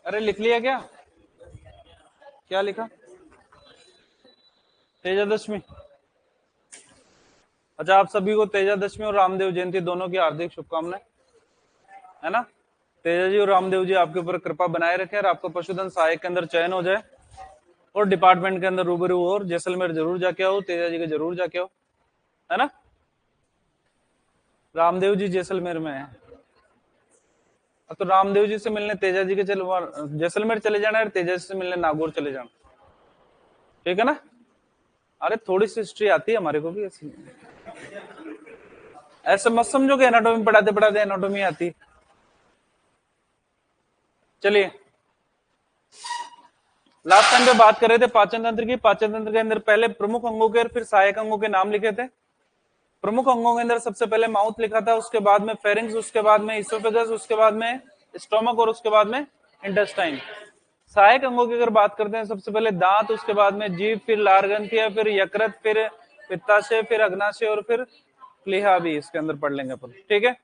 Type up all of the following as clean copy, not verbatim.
अरे लिख लिया क्या? क्या लिखा? तेजादशमी। अच्छा, आप सभी को तेजादशमी और रामदेव जयंती दोनों की हार्दिक शुभकामनाएं, है ना। तेजा जी और रामदेव जी आपके ऊपर कृपा बनाए रखें और आपका पशुधन सहायक के अंदर चयन हो जाए और डिपार्टमेंट के अंदर रूबरू हो, और जैसलमेर जरूर जाके आओ, तेजा जी के जरूर जाके आओ, है ना। रामदेव जी जैसलमेर में है, तो रामदेव जी से मिलने तेजा जी के जैसलमेर चले जाना है, तेजा जी से मिलने नागौर चले जाना, ठीक है ना। अरे थोड़ी सी हिस्ट्री आती है हमारे को भी, ऐसी ऐसे मत समझो कि एनाटॉमी पढ़ाते पढ़ाते एनाटॉमी आती। चलिए, लास्ट टाइम पे बात कर रहे थे पाचन तंत्र की। पाचन तंत्र के अंदर पहले प्रमुख अंगों के और फिर सहायक अंगों के नाम लिखे थे। प्रमुख अंगों के अंदर सबसे पहले माउथ लिखा था, उसके बाद में फेरिंग्स, उसके बाद में इसोफेगस, उसके बाद में स्टोमक और उसके बाद में इंटेस्टाइन। सहायक अंगों की अगर बात करते हैं, सबसे पहले दांत, उसके बाद में जीभ, फिर लारग्रंथिया, फिर यकृत, फिर पित्ताशय, फिर अग्नाशय और फिर प्लीहा भी इसके अंदर पढ़ लेंगे अपन, ठीक है।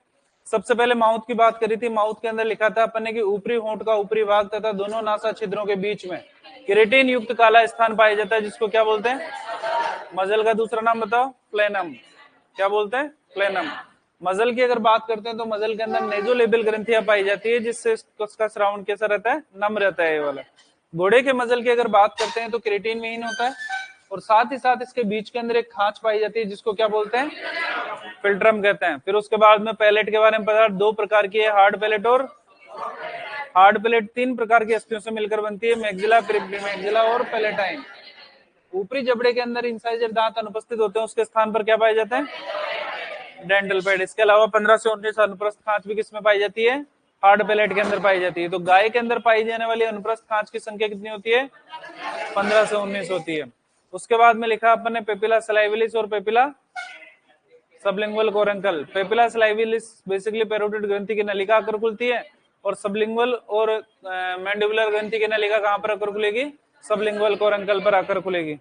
सबसे पहले माउथ की बात करी थी। माउथ के अंदर लिखा था अपन ने कि ऊपरी होंठ का ऊपरी भाग तथा दोनों नासा छिद्रों के बीच में केराटिन युक्त काला स्थान पाया जाता है, जिसको क्या बोलते हैं? मजल का दूसरा नाम बताओ? फ्लेनम। क्या बोलते हैं? फ्लेनम। मजल की अगर बात करते हैं तो मजल के अंदर नेजोलेबियल ग्रंथियां पाई जाती है, जिससे उसका श्रावण कैसा रहता है? नम रहता है ये वाला। घोड़े के मजल की अगर बात करते हैं तो केराटिन विहीन होता है, और साथ ही साथ इसके बीच के अंदर एक खांच पाई जाती है, जिसको क्या बोलते हैं? फिल्ट्रम कहते हैं। फिर उसके बाद में पैलेट के बारे में पता, दो प्रकार की है, हार्ड पैलेट और हार्ड पैलेट। तीन प्रकार की अस्थियों से मिलकर बनती है, मैक्सिला, प्रीमैक्सिला और पैलेटाइन। ऊपरी जबड़े के अंदर इंसाइजर दांत अनुपस्थित होते हैं, उसके स्थान पर क्या पाए जाते हैं? Dental pad. इसके अलावा 15 से 19 अनुप्रस्थ खांच भी किसमें पाई जाती है? हार्ड पैलेट के अंदर पाई जाती है। तो गाय के अंदर पाई जाने वाली अनुप्रस्थ खांच की संख्या कितनी होती है? 15 से 19 होती है। उसके बाद में लिखा अपन ने पेपिला सलाइविलिस और papilla sublingual caruncle. Papilla salivalis basically parotid ग्रंथि की नलिका आकर खुलती है, और सबलिंगुअल और मैंडिबुलर ग्रंथि की नलिका कहां पर आकर खुलेगी? सबलिंगुअल कोरंकल पर आकर खुलेगी,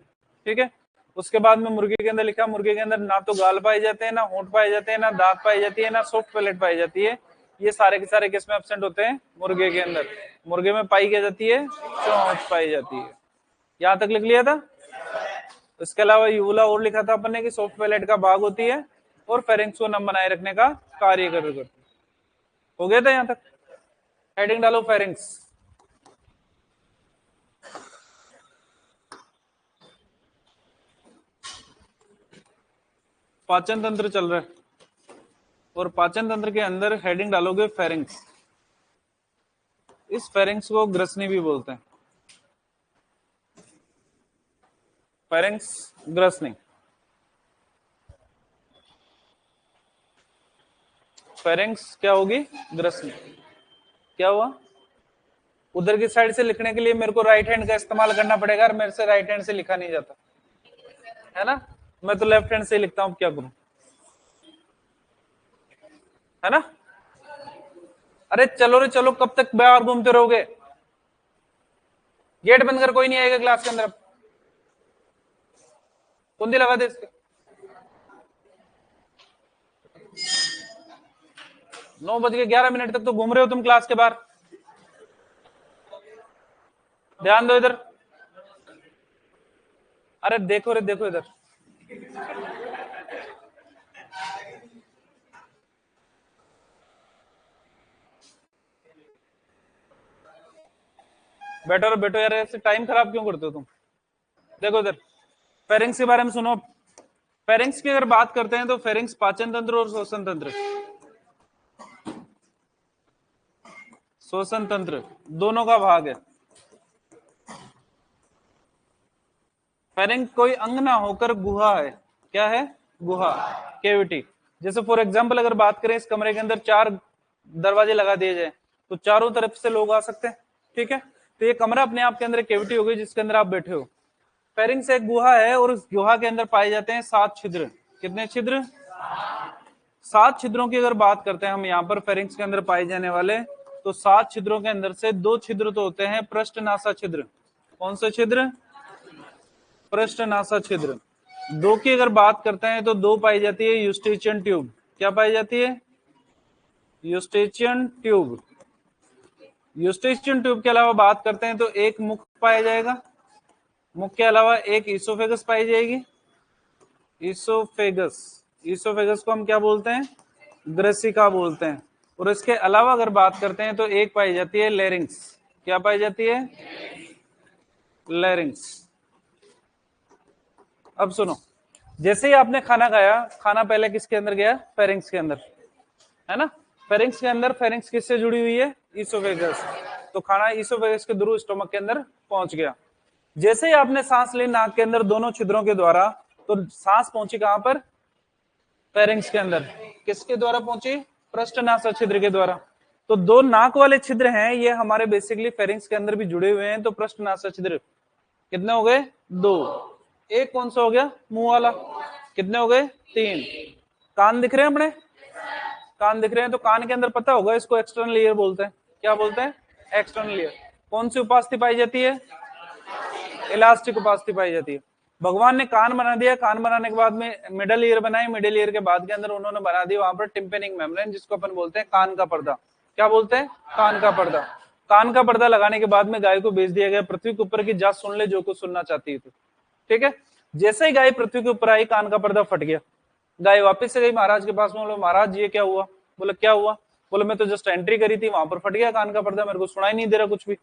ठीक है। उसके बाद में मुर्गे के अंदर लिखा, मुर्गे के अंदर ना तो गाल पाए जाते हैं, ना होंठ पाए जाते हैं, ना दांत पाई जाती है, ना सॉफ्ट पैलेट पाई जाती है। ये सारे के सारे किसमें एब्सेंट होते हैं? मुर्गे के अंदर। मुर्गे में पाई क्या जाती है? चोंच पाई जाती है। यहां तक लिख लिया था। इसके अलावा यूला और लिखा था अपन ने कि सॉफ्ट पैलेट का भाग होती है और फेरिंग्स को नम बनाए रखने का कार्य करती है। हो गया था यहां तक? हेडिंग डालो फेरिंग्स। पाचन तंत्र चल रहा है, और पाचन तंत्र के अंदर हेडिंग डालोगे फेरिंग्स। इस फेरिंग्स को ग्रसनी भी बोलते हैं। फेरिंग्स, ग्रसनी। फेरिंग्स क्या होगी? ग्रसनी। क्या हुआ? उधर की साइड से लिखने के लिए मेरे को राइट हैंड का इस्तेमाल करना पड़ेगा, और मेरे से राइट हैंड से लिखा नहीं जाता, है ना। मैं तो लेफ्ट हैंड से लिखता हूं, क्या करूं, है ना। अरे चलो रे चलो, कब तक बाहर घूमते रहोगे? गेट बंद कर, कोई नहीं आएगा क्लास के अंदर। कुंडी लगा दे इसके। 9:11 तक तो घूम रहे हो तुम क्लास के बाहर। ध्यान दो इधर। अरे देखो रे देखो इधर। बैठो रे बैठो यार, ऐसे टाइम खराब क्यों करते हो तुम? देखो इधर, फेरिंग्स के बारे में सुनो। फेरिंग्स की अगर बात करते हैं तो फेरिंग्स पाचन तंत्र और श्वसन तंत्र, श्वसन तंत्र दोनों का भाग है। फेरिंग कोई अंग ना होकर गुहा है। क्या है? गुहा, केविटी। जैसे फॉर एग्जांपल अगर बात करें, इस कमरे के अंदर 4 दरवाजे लगा दिए जाए तो चारों तरफ से लोग आ सकते हैं, ठीक है। तो ये कमरा अपने आप के अंदर केविटी हो गई, जिसके अंदर आप बैठे हो। फेरिंग्स एक गुहा है, और उस गुहा के अंदर पाए जाते हैं 7 छिद्र। कितने छिद्र? 7 छिद्रों की अगर बात करते हैं हम यहाँ पर फेरिंग्स के अंदर पाए जाने वाले, तो 7 छिद्रों के अंदर से 2 छिद्र तो होते हैं पृष्ठनासा छिद्र। कौन से छिद्र? पृष्ठनासा छिद्र। 2 की अगर बात करते हैं तो 2 पाई जाती है यूस्टेचियन ट्यूब। क्या पाई जाती है? Eustachian tube. यूस्टेशियन ट्यूब के अलावा बात करते हैं तो एक मुख पाया जाएगा, मुख के अलावा एक ईसोफेगस पाई जाएगी, ईसोफेगस, ईसोफेगस को हम क्या बोलते हैं, ग्रसिका बोलते हैं। और इसके अलावा अगर बात करते हैं तो एक पाई जाती है लेरिंग्स, क्या पाई जाती है, लेरिंग्स। अब सुनो, जैसे ही आपने खाना खाया, खाना पहले किसके अंदर गया, फेरिंग्स के अंदर, है ना। फेरिंग्स के अंदर, फेरिंग्स किससे जुड़ी हुई है, ईसोफेगस। तो खाना ईसोफेगस के थ्रू स्टोमक के अंदर पहुंच गया। जैसे ही आपने सांस ली नाक के अंदर दोनों छिद्रों के द्वारा, तो सांस पहुंची कहां पर, फेरिंग्स के अंदर। किसके द्वारा पहुंची, पृष्ठनासा छिद्र के द्वारा। तो दो नाक वाले छिद्र हैं, ये हमारे बेसिकली फेरिंग्स के अंदर भी जुड़े हुए हैं। तो पृष्ठनासा छिद्र कितने हो गए, दो। एक कौन सा हो गया, मुंह वाला, कितने हो गए, तीन। कान दिख रहे हैं अपने, कान दिख रहे हैं, तो कान के अंदर पता होगा इसको एक्सटर्नल ईयर बोलते हैं। क्या बोलते हैं, एक्सटर्नल ईयर। कौन सी उपास्थि पाई जाती है, इलास्टिक उपास्थि पाई जाती है। भगवान ने कान बना दिया, कान बनाने के बाद में मिडल ईयर बनाई, मिडल ईयर के बाद के अंदर उन्होंने बना दी वहां पर टिम्पेनिक मेम्ब्रेन, जिसको अपन बोलते हैं कान का पर्दा। क्या बोलते हैं, कान का पर्दा। कान का पर्दा लगाने के बाद में गाय को भेज दिया गया पृथ्वी के ऊपर की, जा सुन ले जो कुछ सुनना चाहती है। ठीक है, जैसे ही गाय पृथ्वी के ऊपर आई, कान का पर्दा फट गया। गाय वापस से गई महाराज के पास में, बोले महाराज ये क्या हुआ, बोले क्या हुआ, बोले मैं तो जस्ट एंट्री करी थी, वहां पर फट गया कान का पर्दा, मेरे को सुनाई नहीं दे रहा कुछ भी।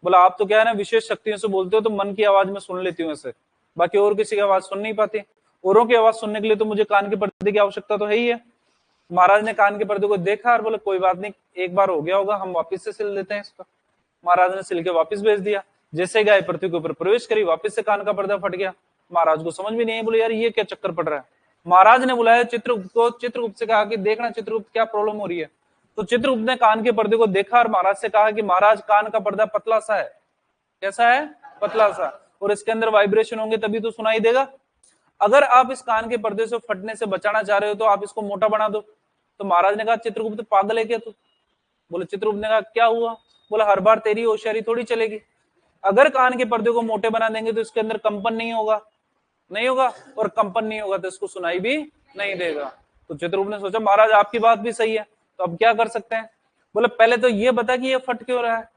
बोला आप तो क्या है ना, विशेष शक्तियों से बोलते हो, तो मन की आवाज में सुन लेती हूँ ऐसे, बाकी और किसी की आवाज सुन नहीं पाती। औरों की आवाज सुनने के लिए तो मुझे कान के पर्दे की आवश्यकता तो है ही है। महाराज ने कान के पर्दे को देखा और बोले कोई बात नहीं, एक बार हो गया होगा, हम वापिस से सिल देते हैं इसका। महाराज ने सिल के वापिस भेज दिया। जैसे गाय पृथ्वी के ऊपर प्रवेश करी, वापिस से कान का पर्दा फट गया। महाराज को समझ भी नहीं, बोले यार ये क्या चक्कर पड़ रहा है। महाराज ने बुलाया चित्रगुप्त को, चित्रगुप्त से कहा कि देखना चित्रगुप्त क्या प्रॉब्लम हो रही है। तो चित्रगुप्त ने कान के पर्दे को देखा और महाराज से कहा कि महाराज कान का पर्दा पतला सा है। कैसा है, पतला सा, और इसके अंदर वाइब्रेशन होंगे तभी तो सुनाई देगा। अगर आप इस कान के पर्दे से फटने से बचाना चाह रहे हो तो आप इसको मोटा बना दो। तो महाराज ने कहा चित्रगुप्त पागल है क्या तू। बोले, चित्रगुप्त ने कहा क्या हुआ। बोला हर बार तेरी होशियारी थोड़ी चलेगी। अगर कान के पर्दे को मोटे बना देंगे तो इसके अंदर कंपन नहीं होगा, नहीं होगा, और कंपन नहीं होगा तो इसको सुनाई भी नहीं देगा। तो चित्रगुप्त ने सोचा महाराज आपकी बात भी सही है, तो अब क्या कर सकते हैं। बोले पहले तो ये बता कि ये फट क्यों रहा है।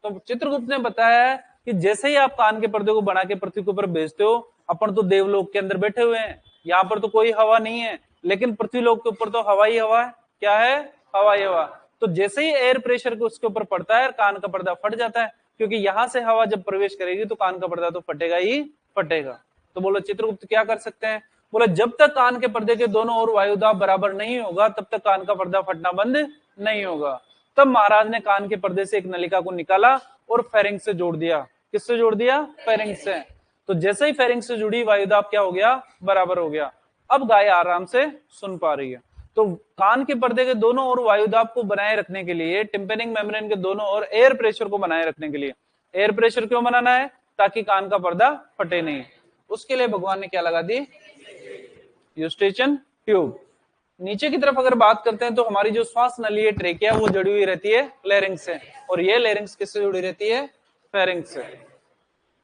तो चित्रगुप्त ने बताया कि जैसे ही आप कान के पर्दे को बना के पृथ्वी के ऊपर भेजते हो, अपन तो देवलोक के अंदर बैठे हुए हैं, यहाँ पर तो कोई हवा नहीं है, लेकिन पृथ्वी लोक के ऊपर तो हवा ही हवा है। क्या है, हवा ही हवा। तो जैसे ही एयर प्रेशर को उसके ऊपर पड़ता है, कान का पर्दा फट जाता है, क्योंकि यहां से हवा जब प्रवेश करेगी तो कान का पर्दा तो फटेगा ही फटेगा। तो बोलो चित्रगुप्त क्या कर सकते हैं। बोले जब तक कान के पर्दे के दोनों ओर वायुदाब बराबर नहीं होगा, तब तक कान का पर्दा फटना बंद नहीं होगा। तब महाराज ने कान के पर्दे से एक नलिका को निकाला और फेरिंग से जोड़ दिया। किससे जोड़ दिया, फेरिंग से। तो जैसे ही फेरिंग से जुड़ी, वायुदाब क्या हो गया, बराबर हो गया। अब गाय आराम से सुन पा रही है। तो कान के पर्दे के दोनों ओर वायुदाब को बनाए रखने के लिए, टिम्पेनिक मेम्ब्रेन के दोनों ओर एयर प्रेशर को बनाए रखने के लिए, एयर प्रेशर क्यों बनाना है, ताकि कान का पर्दा फटे नहीं। उसके लिए भगवान ने क्या लगा दी, यूस्टेशियन ट्यूब। नीचे की तरफ अगर बात करते हैं तो हमारी जो श्वास नली है, ट्रेकिया, वो जुड़ी हुई रहती है लेरिंग्स से, और ये लेरिंग्स किससे जुड़ी रहती है, फेरिंग्स से।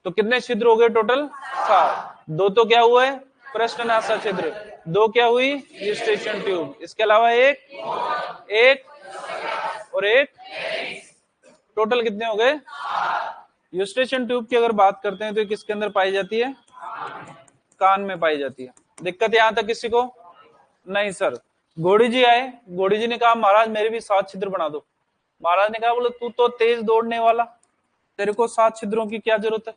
तो कितने छिद्र हो गए टोटल, 7। दो तो क्या हुआ है, पृष्ठनासा छिद्र, दो क्या हुई, यूस्टेशियन ट्यूब, इसके अलावा एक और एक, टोटल कितने हो गए। यूस्टेशियन ट्यूब की अगर बात करते हैं तो किसके अंदर पाई जाती है, कान में पाई जाती है। दिक्कत यहां तक किसी को नहीं सर। घोड़ी जी आए, घोड़ी जी ने कहा महाराज मेरे भी 7 छिद्र बना दो। महाराज ने कहा बोले तू तो तेज दौड़ने वाला, तेरे को 7 छिद्रों की क्या जरूरत है।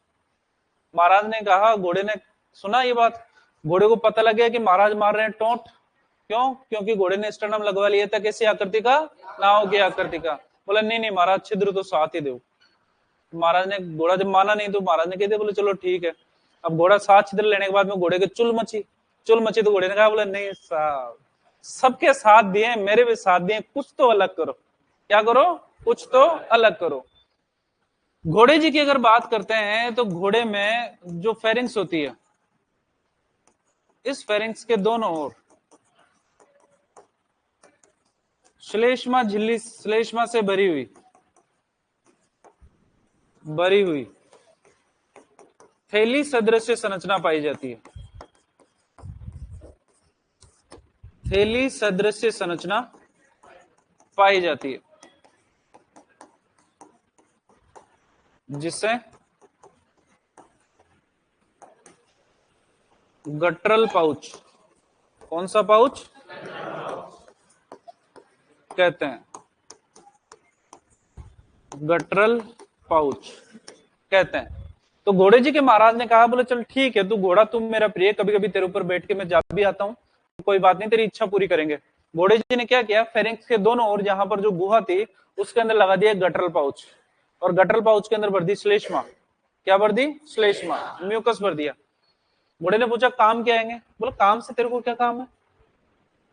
महाराज ने कहा, घोड़े ने सुना ये बात, घोड़े को पता लग गया कि महाराज मार रहे हैं टोंट। क्यों, क्योंकि घोड़े ने स्टर्नम लगवा लिया था कैसी आकृति का, नाव की आकृति का। बोला नहीं नहीं महाराज छिद्र तो 7 ही दो। महाराज ने, घोड़ा जब माना नहीं तो महाराज ने कह दिया, बोले चलो ठीक है। अब घोड़ा 7 छिद्र लेने के बाद में घोड़े के चुल मची, चुल मची तो घोड़े ने कहा बोले नहीं साहब, सबके साथ दिए, मेरे भी साथ दिए, कुछ तो अलग करो। क्या करो, कुछ तो अलग करो। घोड़े जी की अगर बात करते हैं तो घोड़े में जो फेरिंग्स होती है, इस फेरिंग्स के दोनों ओर श्लेष्मा झिल्ली, श्लेष्मा से भरी हुई थैली सदृश संरचना पाई जाती है। थैली सदृश संरचना पाई जाती है। जिसे गट्रल पाउच, कौन सा पाउच कहते हैं? गट्रल पाउच कहते हैं। तो घोड़े जी के महाराज ने कहा, बोले चल ठीक है, तू घोड़ा तुम मेरा प्रिय, कभी कभी तेरे ऊपर बैठ के मैं जा भी आता हूँ, कोई बात नहीं, तेरी इच्छा पूरी करेंगे। घोड़े जी ने क्या किया, फेरिंक्स के दोनों ओर जहां पर जो गुहा थी उसके अंदर लगा दिया गट्रल पाउच, और गट्रल पाउच के अंदर भर दी श्लेष्मा। क्या भर दी? श्लेष्मा, म्यूकस भर दिया। घोड़े ने पूछा काम क्या आएंगे? बोला काम से तेरे को क्या काम है,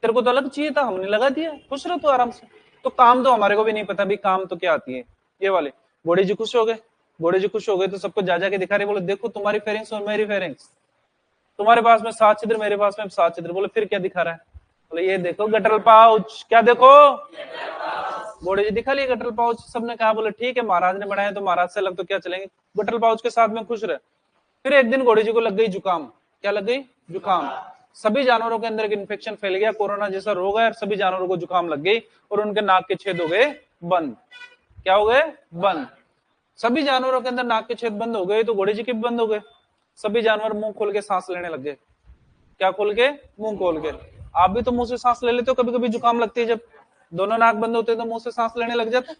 तेरे को तो अलग चाहिए था, हमने लगा दिया, खुश रहो तो आराम से। तो काम तो हमारे को भी नहीं पता भी काम तो क्या आती है ये वाले। घोड़े जी खुश हो गए। घोड़े जी खुश हो गए तो सबको जा जाके दिखा रहे, बोले देखो तुम्हारी फेरिंग्स और मेरी फेरिंग्स, तुम्हारे पास में 7 छिद्र, मेरे पास में 7 छिद्र। बोले फिर क्या दिखा रहा है? बोले ये देखो गट्रल पाउच। क्या देखो? घोड़े जी दिखा लिए गट्रल पाउच। सबने कहा बोले ठीक है, महाराज ने बनाया तो महाराज से अलग तो क्या चलेंगे, गट्रल पाउच के साथ में खुश रहे। फिर एक दिन घोड़े जी को लग गई जुकाम। क्या लग गई? जुकाम। सभी जानवरों के अंदर इन्फेक्शन फैल गया, कोरोना जैसा रोग है, और सभी जानवरों को जुकाम लग गई और उनके नाक के छेद हो गए बंद। क्या हो गए? बंद। सभी जानवरों के अंदर नाक के छेद बंद हो गए तो घोड़े जी के भी बंद हो गए। सभी जानवर मुंह खोल के सांस लेने लग गए। क्या खोल के? मुंह खोल के। आप भी तो मुंह से सांस ले लेते हो, कभी कभी जुकाम लगती है, जब दोनों नाक बंद होते हैं तो मुंह से सांस लेने लग जाते,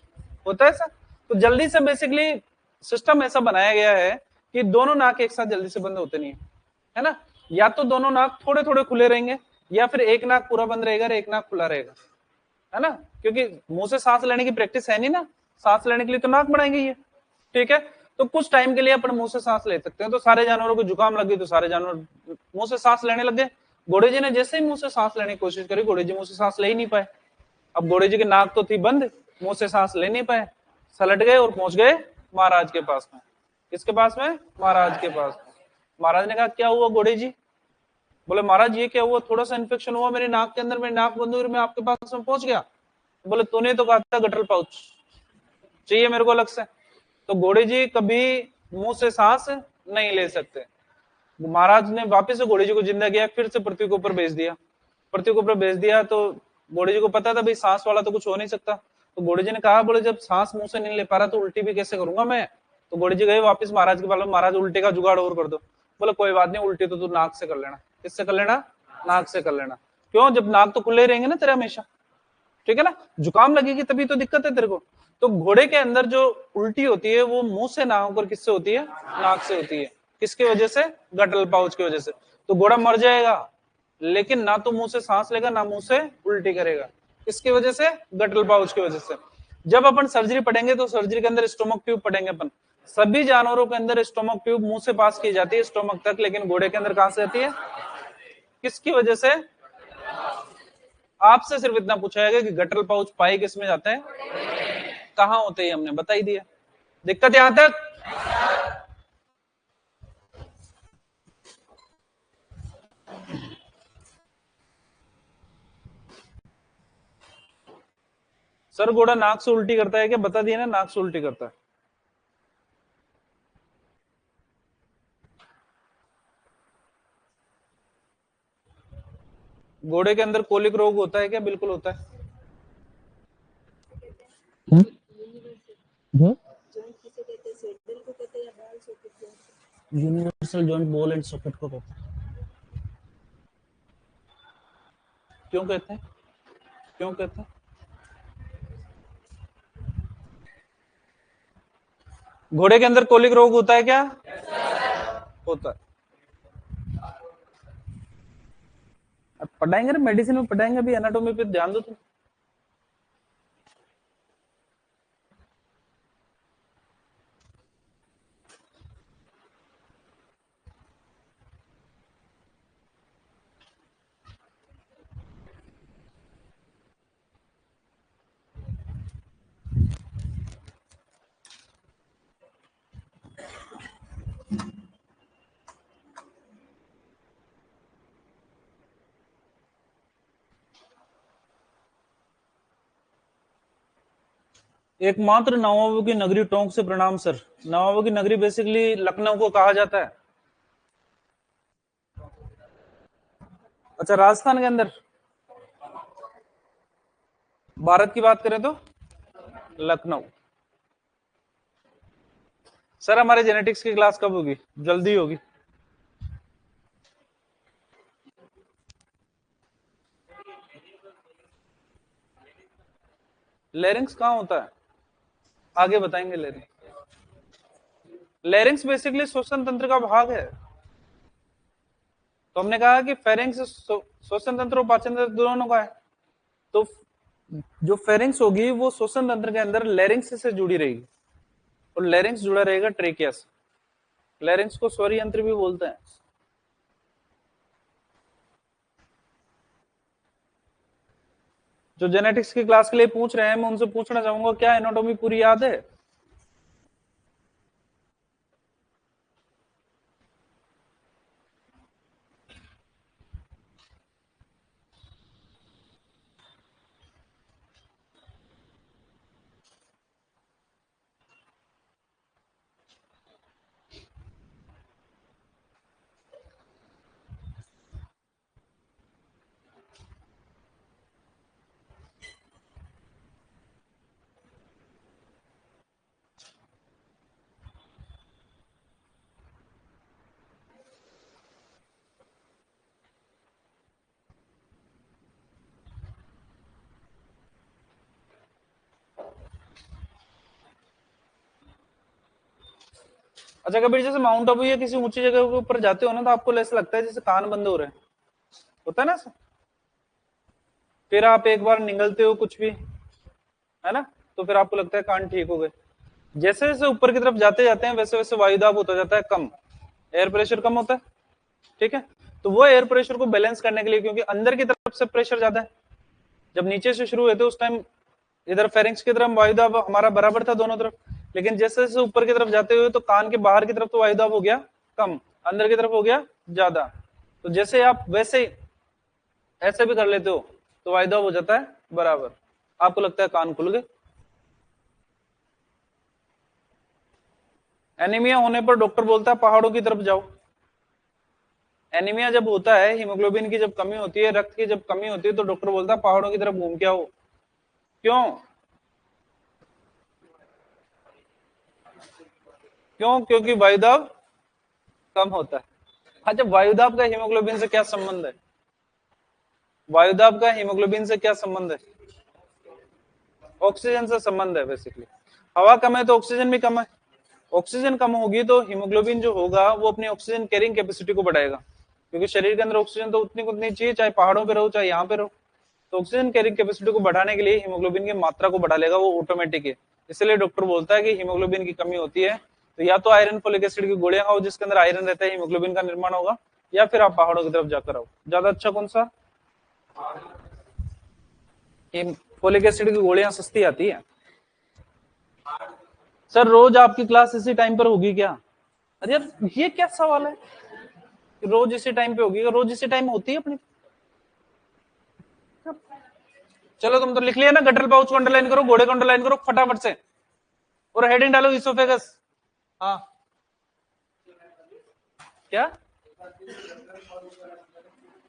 होता है ऐसा। तो जल्दी से बेसिकली सिस्टम ऐसा बनाया गया है कि दोनों नाक एक साथ जल्दी से बंद होते नहीं है ना, या तो दोनों नाक थोड़े थोड़े खुले रहेंगे, या फिर एक नाक पूरा बंद रहेगा और एक नाक खुला रहेगा, है ना, क्योंकि मुंह से सांस लेने की प्रैक्टिस है नहीं ना, सांस लेने के लिए तो नाक बनाएंगे ये, ठीक है। तो कुछ टाइम के लिए अपन मुंह से सांस ले सकते हैं। तो सारे जानवरों को जुकाम लग गई तो सारे जानवर मुंह से सांस लेने लग गए। घोड़े जी ने जैसे ही मुंह से सांस लेने की कोशिश करी, घोड़े जी मुंह से सांस ले ही नहीं पाए। अब घोड़े जी की नाक तो थी बंद, मुंह से सांस ले नहीं पाए, सलट गए और पहुंच गए महाराज के पास में। किसके पास में? महाराज के पास में। महाराज ने कहा क्या हुआ घोड़े जी? बोले महाराज ये क्या हुआ, थोड़ा सा इन्फेक्शन हुआ मेरी नाक के अंदर, मेरी नाक बंद हुई, मैं आपके पास में पहुंच गया। बोले तूने तो कहा था गट्रल पाउच चाहिए मेरे को अलग से। तो घोड़े जी कभी मुंह से सांस नहीं ले सकते। महाराज ने वापस से घोड़े जी को जिंदा किया, फिर से पृथ्वी के ऊपर भेज दिया। पृथ्वी के ऊपर भेज दिया तो घोड़े जी को पता था भाई सांस वाला तो कुछ हो नहीं सकता। तो घोड़े जी ने कहा, बोले जब सांस मुंह से नहीं ले पा रहा तो उल्टी भी कैसे करूंगा मैं। तो घोड़े जी गए वापस महाराज के पास, महाराज उल्टे का जुगाड़ और कर दो। बोले कोई बात नहीं, उल्टी तो तू नाक से कर लेना। किससे कर लेना? नाक से कर लेना। क्यों? जब नाक तो खुले रहेंगे ना तेरे हमेशा, ठीक है ना, जुकाम लगेगी तभी तो दिक्कत है तेरे को। तो घोड़े के अंदर जो उल्टी होती है वो मुंह से ना होकर किससे होती है? नाक से होती है। किसकी वजह से? गट्रल पाउच की वजह से। तो घोड़ा मर जाएगा, लेकिन ना तो मुंह से सांस लेगा ना मुंह से उल्टी करेगा। किसकी वजह से? गट्रल पाउच की वजह से। जब अपन सर्जरी पढ़ेंगे तो सर्जरी के अंदर स्टोमक ट्यूब पढ़ेंगे अपन। सभी जानवरों के अंदर स्टोमक ट्यूब मुंह से पास की जाती है स्टोमक तक, लेकिन घोड़े के अंदर कहां से आती है? किसकी वजह से? आपसे सिर्फ इतना पूछा जाएगा कि गट्रल पाउच पाए किस में जाते हैं, कहां होते हैं, हमने बता ही दिया। दिक्कत यहां तक? सर घोड़ा नाक से उल्टी करता है क्या? बता दिया ना, नाक से उल्टी करता है। घोड़े के अंदर कोलिक रोग होता है क्या? बिल्कुल होता है। Universal joint ball and socket को कहते हैं। क्यों कहते हैं? क्यों कहते हैं? घोड़े के अंदर कोलिक रोग होता है क्या? होता है। अब पढ़ाएंगे ना, मेडिसिन में पढ़ाएंगे, अभी एनाटॉमी पे ध्यान दो तुम। एकमात्र नवाबों की नगरी टोंक से प्रणाम सर। नवाबों की नगरी बेसिकली लखनऊ को कहा जाता है। अच्छा, राजस्थान के अंदर भारत की बात करें तो लखनऊ। सर हमारे जेनेटिक्स की क्लास कब होगी? जल्दी होगी। लेरिंग्स कहाँ होता है? आगे बताएंगे। लेरिंग्स बेसिकली श्वसन तंत्र का भाग है। तो हमने कहा कि फेरिंग्स श्वसन तंत्र और पाचन तंत्र दोनों का है। तो जो फेरिंग्स होगी वो श्वसन तंत्र के अंदर लेरिंग्स से जुड़ी रहेगी, और लेरिंग्स जुड़ा रहेगा ट्रेकिया से। लेरिंग्स को स्वर यंत्र भी बोलते हैं। जो जेनेटिक्स की क्लास के लिए पूछ रहे हैं, मैं उनसे पूछना चाहूंगा, क्या एनाटॉमी पूरी याद है? अच्छा कबीर, जैसे माउंट आबू या किसी ऊंची जगह के ऊपर जाते हो ना, तो आपको ऐसा लगता है जैसे कान बंद हो रहे हैं, होता है ना सर? फिर आप एक बार निगलते हो कुछ भी, है ना, तो फिर आपको लगता है कान ठीक हो गए। जैसे जैसे ऊपर की तरफ जाते जाते हैं वैसे वैसे वायुदाब होता जाता है कम, एयर प्रेशर कम होता है। ठीक है, तो वो एयर प्रेशर को बैलेंस करने के लिए, क्योंकि अंदर की तरफ से प्रेशर ज्यादा है, जब नीचे से शुरू हुए थे उस टाइम इधर फेरिंग्स की तरफ वायुदाब हमारा बराबर था दोनों तरफ, लेकिन जैसे जैसे ऊपर की तरफ जाते हुए तो कान के बाहर की तरफ तो वायुदाब हो गया कम, अंदर की तरफ हो गया ज्यादा। तो जैसे आप वैसे ही ऐसे भी कर लेते हो तो वायुदाब हो जाता है बराबर, आपको लगता है कान खुल गए। एनीमिया होने पर डॉक्टर बोलता है पहाड़ों की तरफ जाओ। एनीमिया जब होता है, हीमोग्लोबिन की जब कमी होती है, रक्त की जब कमी होती है, तो डॉक्टर बोलता है पहाड़ों की तरफ घूम के आओ। क्यों? क्यों? क्योंकि वायुदाब कम होता है। अच्छा, वायुदाब का हीमोग्लोबिन से क्या संबंध है? वायुदाब का हीमोग्लोबिन से क्या संबंध है? ऑक्सीजन से संबंध है बेसिकली। हवा कम है तो ऑक्सीजन भी कम है। ऑक्सीजन कम होगी तो हीमोग्लोबिन जो होगा वो अपनी ऑक्सीजन कैरिंग कैपेसिटी को बढ़ाएगा, क्योंकि शरीर के अंदर ऑक्सीजन तो उतनी उतनी चाहिए, चाहे पहाड़ों पे रहो चाहे यहाँ पे रहो। तो ऑक्सीजन कैरिंग कैपेसिटी को बढ़ाने के लिए हीमोग्लोबिन की मात्रा को बढ़ा लेगा, वो ऑटोमेटिक है। इसलिए डॉक्टर बोलता है कि हीमोग्लोबिन की कमी होती है तो या तो आयरन फोलिक एसिड की गोलियां खाओ जिसके अंदर आयरन रहता है, हीमोग्लोबिन का निर्माण होगा, या फिर आप पहाड़ों की तरफ जाकर आओ। ज्यादा अच्छा कौन सा? फोलिक एसिड की गोलियां सस्ती आती है। सर रोज आपकी क्लास इसी टाइम पर होगी क्या? अरे यार ये क्या सवाल है, रोज इसी टाइम पे होगी? रोज इसी टाइम होती है अपनी। चलो तुम तो लिख लिया ना, गटर पाउच को अंडरलाइन करो, घोड़े को अंडरलाइन करो फटाफट से, और हेडिंग डालो इसोफेगस। हाँ क्या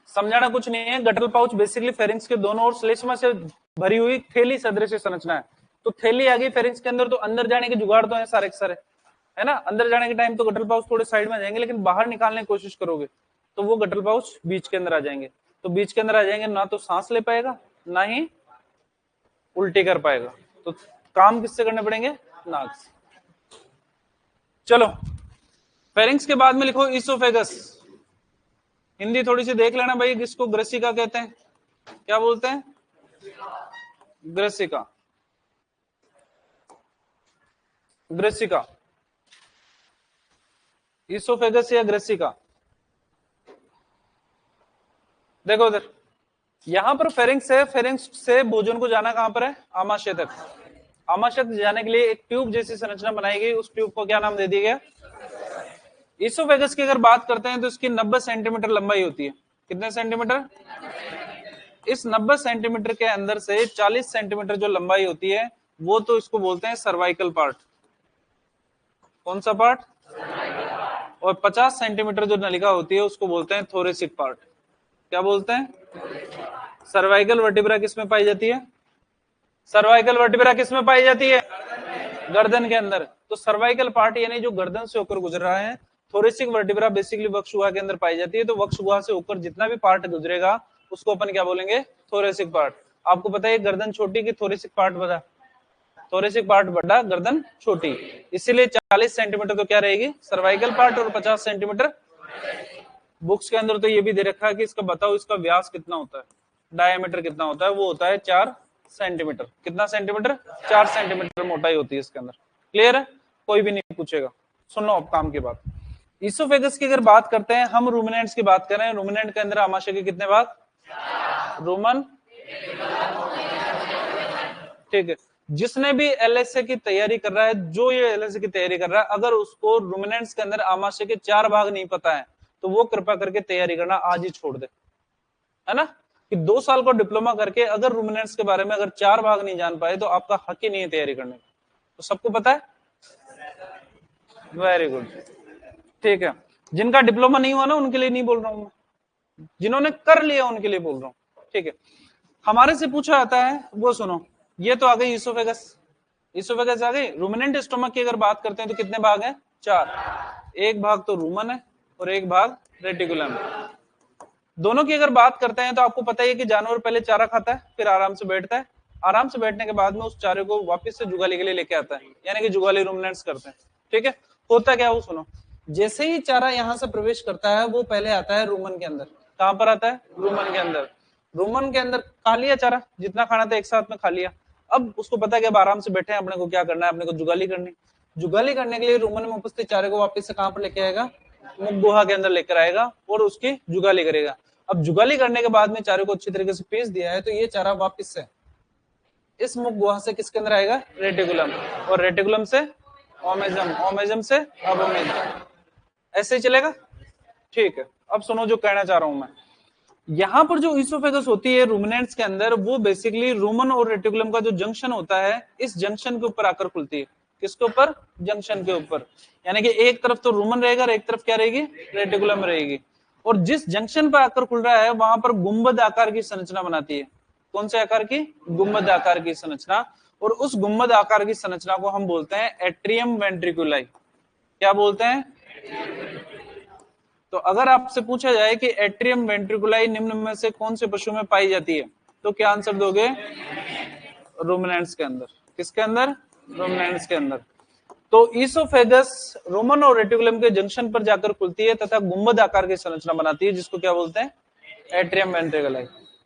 समझाना कुछ नहीं है। गटल पाउच बेसिकली फेरिंग्स के दोनों ओर श्लेष्मा से भरी हुई थैली सदृश संरचना है। तो थैली आ गई फेरिंग्स के अंदर, तो अंदर जाने के जुगाड़ तो है सारे के सारे, है ना। अंदर जाने के टाइम तो गटल पाउच थोड़े साइड में जाएंगे, लेकिन बाहर निकालने की कोशिश करोगे तो वो गटल पाउच बीच के अंदर आ जाएंगे। तो बीच के अंदर आ जाएंगे, ना तो सांस ले पाएगा ना ही उल्टी कर पाएगा। तो काम किससे करने पड़ेंगे? नाक से। चलो, फेरिंग्स के बाद में लिखो इसोफेगस। हिंदी थोड़ी सी देख लेना भाई, किसको ग्रसिका कहते हैं, क्या बोलते हैं? ग्रसिका। ग्रसिका, इसोफेगस या ग्रसिका। देखो उधर, यहां पर फेरिंग्स है, फेरिंग्स से भोजन को जाना कहां पर है? आमाशय तक। आमाशय तक जाने के लिए एक ट्यूब जैसी संरचना बनाई गई, उस ट्यूब को क्या नाम दे दिया गया? इसोफेगस की अगर बात करते हैं तो इसकी 90 सेंटीमीटर लंबाई होती है। कितने सेंटीमीटर? इस 90 सेंटीमीटर के अंदर से 40 सेंटीमीटर जो लंबाई होती है वो तो इसको बोलते हैं सर्वाइकल पार्ट। कौन सा पार्ट? और 50 सेंटीमीटर जो नलिका होती है उसको बोलते हैं थोरेसिक पार्ट। क्या बोलते हैं? सर्वाइकल वर्टिब्रा किस में पाई जाती है? सर्वाइकल वर्टिब्रा किस में पाई जाती है? गर्दन के अंदर। तो सर्वाइकल पार्ट यानी जो गर्दन से होकर गुजर रहा है, थोरेसिक वर्टिब्रा बेसिकली वक्ष गुहा के अंदर पाई जाती है, तो वक्ष गुहा से होकर जितना भी पार्ट गुजरेगा उसको अपन क्या बोलेंगे, थोरेसिक पार्ट। आपको पता है गर्दन छोटी की थोरेसिक पार्ट बड़ा, थोरेसिक पार्ट बड़ा गर्दन छोटी, इसीलिए 40 सेंटीमीटर तो क्या रहेगी सर्वाइकल पार्ट और 50 सेंटीमीटर। बुक्स के अंदर तो ये भी दे रखा है कि इसका बताओ इसका व्यास कितना होता है, डायमीटर कितना होता है, वो होता है 4 सेंटीमीटर। कितना सेंटीमीटर, 4 सेंटीमीटर मोटाई होती है इसके अंदर। क्लियर है, कोई भी नहीं पूछेगा। सुनो अब काम की बात, इसोफेगस की अगर बात करते हैं हम, रूमिनेंट्स की बात करें, रूमिनेंट के अंदर आमाशय के कितने भाग, रोमन, ठीक है। जिसने भी एलएसए की तैयारी कर रहा है, जो ये एलएसए की तैयारी कर रहा है, अगर उसको रूमिनेंट्स के अंदर आमाशय के 4 भाग नहीं पता है तो वो कृपा करके तैयारी करना आज ही छोड़ दे, है ना। कि 2 साल को डिप्लोमा करके अगर रूमिनेंट्स के बारे में अगर 4 भाग नहीं जान पाए तो आपका हक ही नहीं है तैयारी करने का। तो सबको पता है, वेरी गुड, ठीक है। जिनका डिप्लोमा नहीं हुआ ना उनके लिए नहीं बोल रहा हूं मैं, जिन्होंने कर लिया उनके लिए बोल रहा हूं, ठीक है। हमारे से पूछा जाता है, वो सुनो, ये तो आ गई इसोफेगस, इसोफेगस आ गई। रूमिनेंट स्टोमक की अगर बात करते हैं तो कितने भाग हैं, 4। एक भाग तो रूमन है और एक भाग रेटिकुलम है। दोनों की अगर बात करते हैं तो आपको पता है कि जानवर पहले चारा खाता है, फिर आराम से बैठता है, आराम से बैठने के बाद में उस चारे को वापस से जुगाली के लिए लेके आता है, यानी कि जुगाली रूमिनेंट्स करते हैं, ठीक है। होता क्या, वो सुनो, जैसे ही चारा यहां से प्रवेश करता है वो पहले आता है रूमन के अंदर। कहां पर आता है, रूमन के अंदर। रूमन के अंदर खा लिया चारा, जितना खाना था एक साथ में खा लिया। अब उसको पता है कि अब आराम से बैठे हैं, अपने को क्या करना है, अपने को जुगाली करनी। जुगाली करने के लिए रूमन में उपस्थित चारे को वापस से कहां पर लेके आएगा, मुख गुहा के अंदर लेकर आएगा और उसकी जुगाली करेगा। अब जुगाली करने के बाद में चारे को अच्छी तरीके से पीस दिया है तो ये चारा वापस से इस मुख गुहा से किसके अंदर आएगा, रेटिकुलम, और रेटिकुलम से ओमेजम, ओमेजम से अबोमेजम, ऐसे ही चलेगा, ठीक है। अब सुनो जो कहना चाह रहा हूं मैं, यहां पर जो इसोफेगस होती है रूमिनेंट्स के अंदर, वो बेसिकली रूमन और रेटिकुलम का जो जंक्शन होता है, इस जंक्शन के ऊपर आकर खुलती है। किसके ऊपर, जंक्शन के ऊपर, यानी कि एक तरफ तो रूमन रहेगा और एक तरफ क्या रहेगी, रेटिकुलम रहेगी। और जिस जंक्शन पर आकर खुल रहा है वहां पर गुंबद आकार की संरचना बनाती है। कौन से आकार की, गुंबद आकार की संरचना। और उस गुंबद आकार की संरचना को हम बोलते हैं एट्रियम वेंट्रिकुलाई। क्या बोलते हैं, तो अगर आपसे पूछा जाए कि एट्रियम वेंट्रिकुलाई निम्न में से कौन से पशु में पाई जाती है, तो क्या आंसर दोगे, रूमिनेंट्स के अंदर। किसके अंदर, रूमिनेंट्स के अंदर। तो ईसोफेगस रोमन और रेटिकुलम के जंक्शन पर जाकर खुलती है तथा गुंबद आकार की संरचना बनाती है, जिसको क्या बोलते हैं, एट्रियम वेंट्रिकुलाई,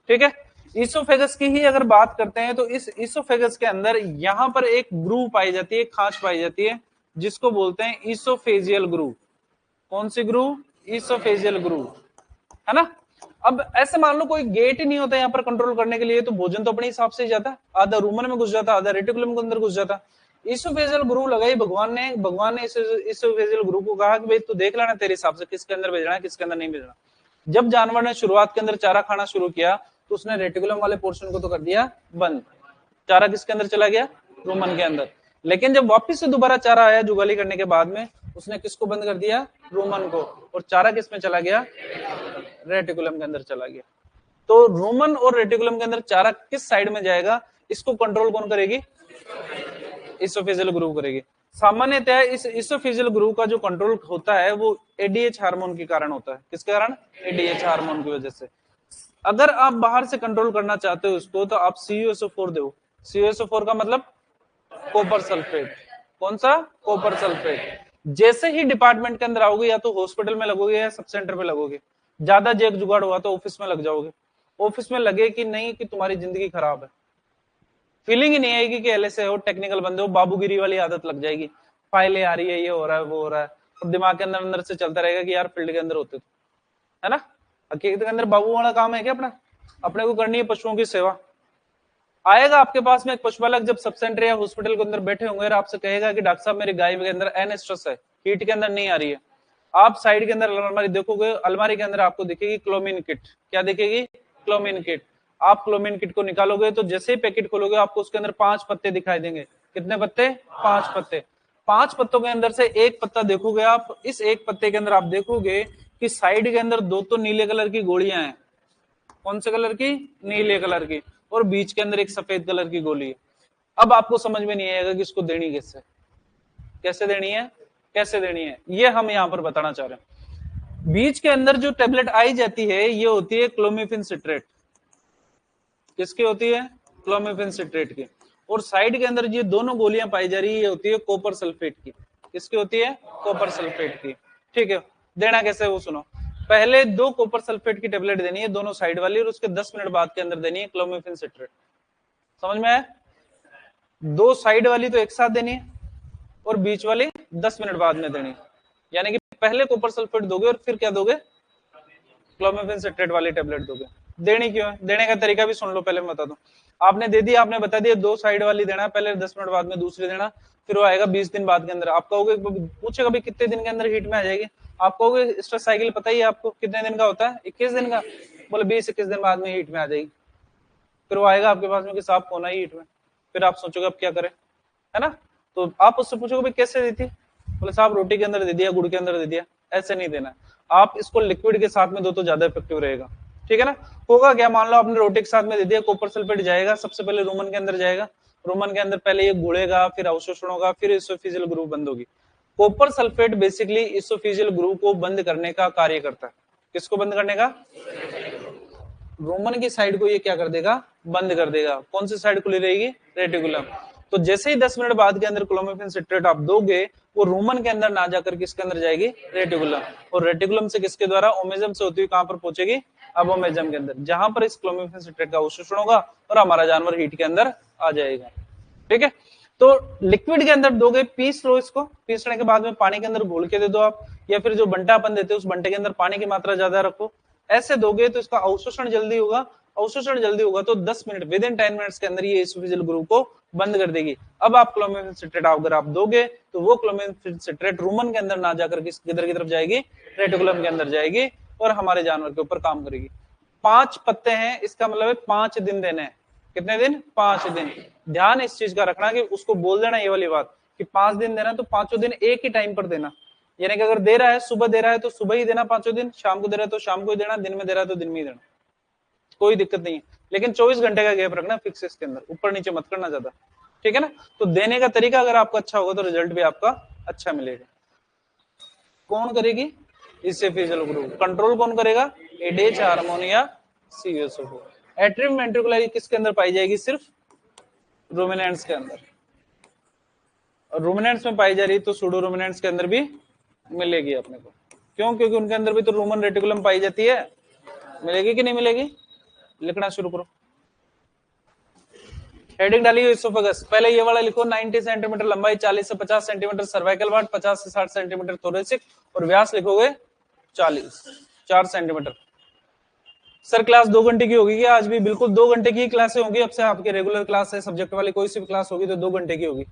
ठीक है। ईसोफेगस की ही अगर बात करते हैं तो इस ईसोफेगस के अंदर यहां पर एक ग्रूव पाई जाती है, खांच पाई जाती है, जिसको बोलते हैं ईसोफेजियल ग्रूव। कौन सी ग्रूव, ईसोफेजियल ग्रूव, है ना। अब ऐसे मान लो कोई गेट ही नहीं होता यहाँ पर कंट्रोल करने के लिए, तो भोजन तो अपने हिसाब से ही जाता, आधा रूमन में घुस जाता, आधा रेटिकुलम के अंदर घुस जाता। ईसोफेजियल ग्रूव लगाई भगवान ने ईसोफेजियल ग्रूव को कहा कि भाई तू देख लेना तेरे हिसाब से किसके अंदर भेजना है, किसके अंदर नहीं भेजना। जब जानवर ने शुरुआत के अंदर चारा खाना शुरू किया तो उसने रेटिकुलम वाले पोर्शन को तो कर दिया बंद, चारा किसके अंदर चला गया, रूमन के अंदर। लेकिन जब वापस से दोबारा चारा आया जुगाली करने के बाद में, उसने किसको बंद कर दिया, रोमन को, और चारा किस में चला गया, रेटिकुलम के अंदर चला गया। तो रोमन और रेटिकुलम के अंदर चारा किस साइड में जाएगा, इसको कंट्रोल कौन करेगी, इसोफेजियल ग्रूव करेगी। सामान्यतः इस इसोफेजियल ग्रूव का जो कंट्रोल होता है वो एडीएच हार्मोन के कारण होता है। किसके कारण, एडीएच हार्मोन की वजह से। अगर आप बाहर से कंट्रोल करना चाहते हो उसको तो आप CuSO4 दो। CuSO4 का मतलब कॉपर सल्फेट। कौन सा, कॉपर सल्फेट। जैसे ही डिपार्टमेंट के अंदर आओगे, या तो हॉस्पिटल में लगोगे या सब सेंटर पे लगोगे, ज्यादा जेब जुगाड़ हुआ तो ऑफिस में लग जाओगे। ऑफिस में लगे कि नहीं कि तुम्हारी जिंदगी खराब है, फीलिंग ही नहीं आएगी कि एलएसए हो, टेक्निकल बंदे हो, बाबूगिरी वाली आदत लग जाएगी, फाइलें आ रही है, ये हो रहा है, वो हो रहा है, और दिमाग के अंदर अंदर से चलता रहेगा कि यार फील्ड के अंदर होते तो, है ना। हकीकत के अंदर बाबू वाला काम है क्या अपना, अपने को करनी है पशुओं की सेवा। आएगा आपके पास में एक पशुपालक जब सब सेंटर या हॉस्पिटल के अंदर बैठे होंगे और आपसे कहेगा कि डॉक्टर साहब मेरी गाय के अंदर एन स्ट्रेस है, हीट के अंदर नहीं आ रही है। आप साइड के अंदर अलमारी देखोगे, अलमारी के अंदर आपको दिखेगी क्लोमिन किट। क्या दिखेगी, क्लोमिन किट। आप क्लोमिन किट को निकालोगे तो जैसे ही पैकेट खोलोगे आपको उसके अंदर 5 पत्ते दिखाई देंगे। कितने पत्ते, 5 पत्ते। 5 पत्तों के अंदर से एक पत्ता देखोगे आप, इस एक पत्ते के अंदर आप देखोगे कि साइड के अंदर 2 तो नीले कलर की गोलियां हैं। कौन से कलर की, नीले कलर की, और बीच के अंदर एक सफेद कलर की गोली है। अब आपको समझ में नहीं आएगा कि इसको देनी कैसे। कैसे देनी है, कैसे देनी है, ये हम यहाँ पर बताना चाह रहे हैं। बीच के अंदर जो टेबलेट आई जाती है ये होती है क्लोमिफेन सिट्रेट। किसकी होती है, क्लोमिफेन सिट्रेट की। और साइड के अंदर ये दोनों गोलियां पाई जा रही है, ये होती है कॉपर सल्फेट की। किसकी होती है, कॉपर सल्फेट की। ठीक है, देना कैसे है वो सुनो। पहले 2 कॉपर सल्फेट की टेबलेट देनी है दोनों साइड वाली, और उसके 10 मिनट बाद के अंदर देनी है क्लोमिफेन सिट्रेट। समझ में आया? 2 साइड वाली तो एक साथ देनी है और बीच वाली 10 मिनट बाद में देनी है। यानी कि पहले कॉपर सल्फेट दोगे और फिर क्या दोगे, क्लोमिफेन सिट्रेट वाली टेबलेट दोगे। देनी क्यों है, देने का तरीका भी सुन लो, पहले मैं बता दूं। आपने दे दिया, आपने बता दिया 2 साइड वाली देना, पहले 10 मिनट बाद में दूसरी देना, फिर वो आएगा 20 दिन बाद के अंदर। आप कहोगे, पूछेगा भी कितने दिन के अंदर हीट में आ जाएगी, आप कहोगे स्ट्रेस साइकिल पता ही है आपको कितने दिन का होता है, 21 दिन का। बोले 20-21 दिन बाद में हीट में आ जाएगी। फिर वो आएगा आपके पास में कि साहब होना ही हीट में। फिर आप सोचोगे अब क्या करें, है ना। तो आप उससे पूछोगे भाई कैसे दी थी, बोले साहब रोटी के अंदर दे दिया, गुड़ के अंदर दे दिया। ऐसे नहीं देना, आप इसको लिक्विड के साथ में दो तो ज्यादा इफेक्टिव रहेगा। ठीक है ना। होगा क्या, मान लो आपने रोटी के साथ में दे दिया, कॉपर सल्फेट जाएगा सबसे पहले रूमन के अंदर जाएगा, रूमन के अंदर पहले ये घुलेगा, फिर अवशोषण होगा, फिर इसोफिजियल ग्रुप बंद होगी। Copper sulphate basically oesophageal group को बंद करने का कार्य करता है। किसको बंद करने का, रोमन की साइड को ये क्या कर देगा, बंद कर देगा। कौन सी साइड खुली रहेगी, रेटिकुलम। तो जैसे ही 10 मिनट बाद के अंदर क्लोमिफेन सिट्रेट आप दोगे, वो रोमन के अंदर ना जाकर किसके अंदर जाएगी, रेटिकुलम। और रेटिकुलम से किसके द्वारा, ओमेजम से होती हुई कहां पर पहुंचेगी, अबोमेजम के अंदर, जहां पर इस क्लोमिफेन सिट्रेट का अवशोषण होगा और हमारा जानवर हीट के अंदर आ जाएगा। ठीक है। तो लिक्विड के अंदर दोगे, पीस लो इसको, पीसने के बाद में पानी के अंदर घोल के दे दो आप, या फिर जो बंटा अपन देते हैं उस बंटे के अंदर पानी की मात्रा ज्यादा रखो। ऐसे दोगे तो इसका अवशोषण जल्दी होगा, अवशोषण जल्दी होगा तो 10 मिनट, विद इन 10 मिनट्स के अंदर ये इसोफिजियल ग्रुप को बंद कर देगी। अब आप क्लोमिफेन सिट्रेट अगर आप दोगे तो वो क्लोमिफेन सिट्रेट रूमन के अंदर ना जाकर किधर की तरफ जाएगी, रेटिकुलम के अंदर जाएगी और हमारे जानवर के ऊपर काम करेगी। 5 पत्ते हैं, इसका मतलब है 5 दिन देने हैं। कितने दिन, 5 दिन। ध्यान इस चीज का रखना कि उसको बोल देना ये वाली बात कि 5 दिन देना, तो 5 दिन एक ही टाइम पर देना। यानी कि अगर दे रहा है, सुबह दे रहा है तो सुबह ही देना 5 दिन, शाम को दे रहा है तो शाम को ही देना, दिन में दे रहा है तो दिन में ही देना, कोई दिक्कत नहीं है। लेकिन 24 घंटे का गैप रखना फिक्स इसके अंदर, ऊपर नीचे मत करना ज्यादा। ठीक है ना। तो देने का तरीका अगर आपका अच्छा होगा तो रिजल्ट भी आपका अच्छा मिलेगा। कौन करेगी, इससे फिजियल ग्रुप। कंट्रोल कौन करेगा, एडीएच हार्मोन या सीएसओ। एट्रियम वेंट्रिकुलर किसके अंदर पाई जाएगी, सिर्फ रूमिनेंट्स के अंदर। और रूमिनेंट्स में पाई जा रही तो सूडो रूमिनेंट्स के अंदर भी मिलेगी अपने को। क्यों, क्योंकि उनके अंदर भी तो रूमन रेटिकुलम पाई जाती है। मिलेगी कि नहीं मिलेगी, लिखना शुरू करो। हेडिंग डाली हुई इसोफेगस, पहले ये वाला लिखो, 90 सेंटीमीटर लंबाई, 40 से 50 सेंटीमीटर सर्वाइकल वार्ड, 50 से 60 सेंटीमीटर थोरेसिक, और व्यास लिखोगे 4 सेंटीमीटर। सर क्लास 2 घंटे की होगी क्या, आज भी बिल्कुल 2 घंटे की क्लासें होगी। अब से आपकी रेगुलर क्लास है, सब्जेक्ट वाली कोई सी भी क्लास होगी तो 2 घंटे की होगी।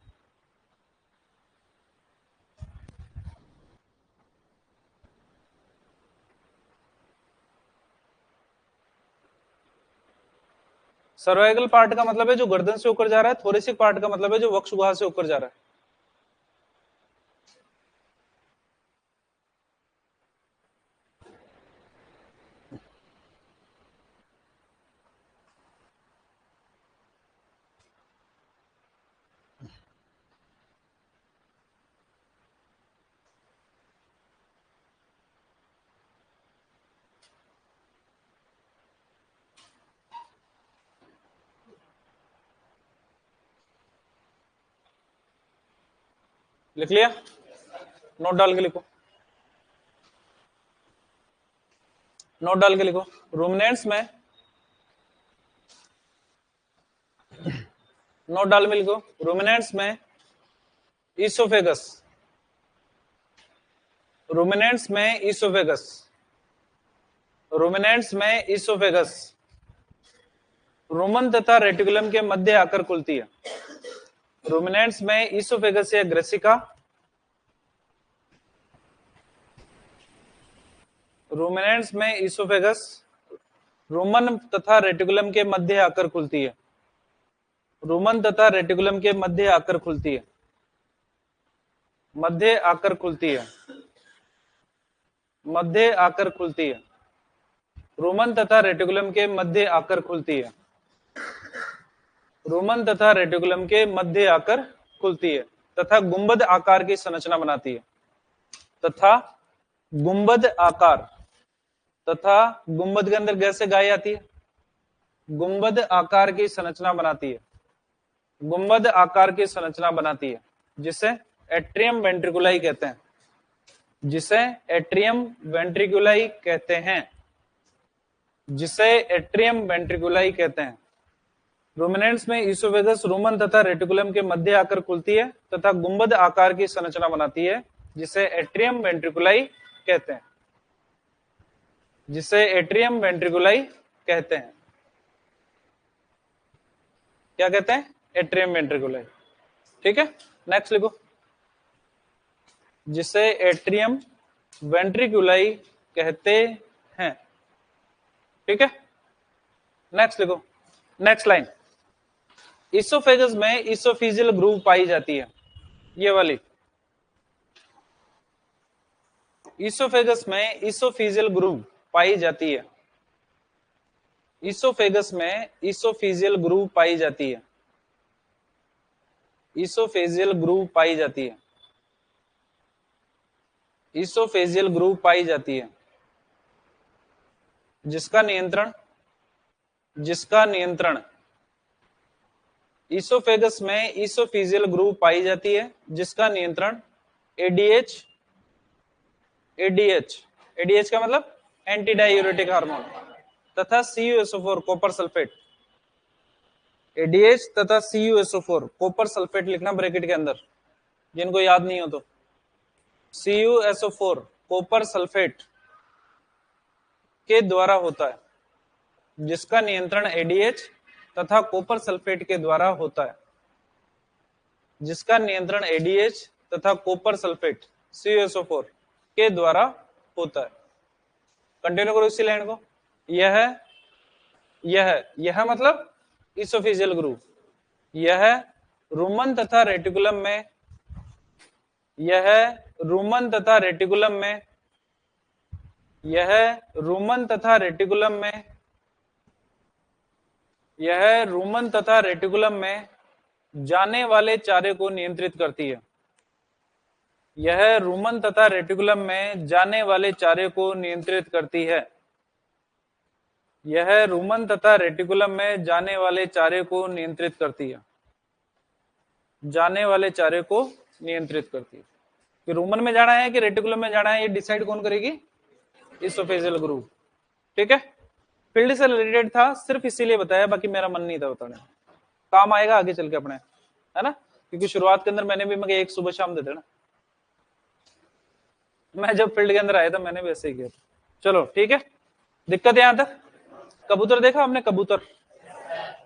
सर्वाइकल पार्ट का मतलब है जो गर्दन से ऊपर जा रहा है, थोरेसिक पार्ट का मतलब है जो वक्ष गुहा से ऊपर जा रहा है। लिख लिया, नोट डाल के लिखो, नोट डाल के लिखो। रूमिनेंट्स में, नोट डाल में लिखो, रूमिनेंट्स में ईसोफेगस, रूमिनेंट्स में ईसोफेगस, रूमिनेंट्स में ईसोफेगस रोमन तथा रेटिकुलम के मध्य आकर खुलती है। रूमिनेंट्स में ईसोफेगस या ग्रेसिका, रूमिनेंट्स में ईसोफेगस रोमन तथा रेटिकुलम के मध्य आकर खुलती है। रोमन तथा रेटिकुलम के मध्य आकर खुलती है, मध्य आकर खुलती है, मध्य आकर खुलती है। रोमन तथा रेटिकुलम के मध्य आकर खुलती है, रोमन तथा रेटिकुलम के मध्य आकर खुलती है। तथा गुंबद आकार की संरचना बनाती है। तथा गुंबद आकार, तथा गुंबद के अंदर कैसे गाय आती है, गुंबद आकार की संरचना बनाती है, गुंबद आकार की संरचना बनाती है, जिसे एट्रियम वेंट्रिकुलाई कहते हैं, जिसे एट्रियम वेंट्रिकुलाई कहते हैं, जिसे एट्रियम वेंट्रिकुलाई कहते हैं। रूमिनेंट्स में ईसोफेगस रूमन तथा रेटिकुलम के मध्य आकर खुलती है तथा गुंबद आकार की संरचना बनाती है, जिसे एट्रियम वेंट्रिकुलाई कहते हैं, जिसे एट्रियम वेंट्रिकुलाई कहते हैं। क्या कहते हैं, एट्रियम वेंट्रिकुलाई। ठीक है, नेक्स्ट लिखो, जिसे एट्रियम वेंट्रिकुलाई कहते हैं। ठीक है, नेक्स्ट लिखो, नेक्स्ट लाइन, ईसोफेगस में ईसोफिजियल ग्रूव पाई जाती है, ये वाली। ईसोफेगस में ईसोफिजियल ग्रूव पाई जाती है, ईसोफेगस में ईसोफिजियल ग्रूव पाई जाती है, ईसोफेजियल ग्रूव पाई जाती है, ईसोफेजियल ग्रूव पाई जाती है, जिसका नियंत्रण, जिसका नियंत्रण, ईसोफेगस में ईसोफिजियल ग्रूव पाई जाती है जिसका नियंत्रण एडीएच, एडीएच, एडीएच का मतलब एंटी डायूरेटिक हार्मोन, तथा CuSO4 कॉपर सल्फेट, एडीएच तथा CuSO4 कॉपर सल्फेट लिखना ब्रैकेट के अंदर, जिनको याद नहीं हो तो। CuSO4 कॉपर सल्फेट के द्वारा होता है, जिसका नियंत्रण एडीएच तथा कॉपर सल्फेट के द्वारा होता है, जिसका नियंत्रण एडीएच तथा कॉपर सल्फेट CuSO4 के द्वारा होता है। कंटिन्यू करो इसी लाइन को। यह मतलब ईसोफिजियल ग्रूव, यह रूमन तथा रेटिकुलम में, यह रूमन तथा रेटिकुलम में, यह रूमन तथा रेटिकुलम में, यह रूमन तथा रेटिकुलम में जाने वाले चारे को नियंत्रित करती है, यह रूमन तथा रेटिकुलम में जाने वाले चारे को नियंत्रित करती है, यह रूमन तथा रेटिकुलम में जाने वाले चारे को नियंत्रित करती है, जाने वाले चारे को नियंत्रित करती है। कि रूमन में जाना है कि रेटिकुलम में जाना है, ये डिसाइड कौन करेगी, ईसोफेजियल ग्रूव। ठीक है, फील्ड से रिलेटेड था, सिर्फ इसीलिए बताया, बाकी मेरा मन नहीं था बताने, काम आएगा आगे चल के अपने, है ना, क्योंकि शुरुआत के अंदर मैंने भी मगर एक सुबह शाम देते ना, मैं जब फील्ड के अंदर आया था मैंने भी ऐसे ही किया था। चलो ठीक है, दिक्कत यहां तक। कबूतर देखा हमने, कबूतर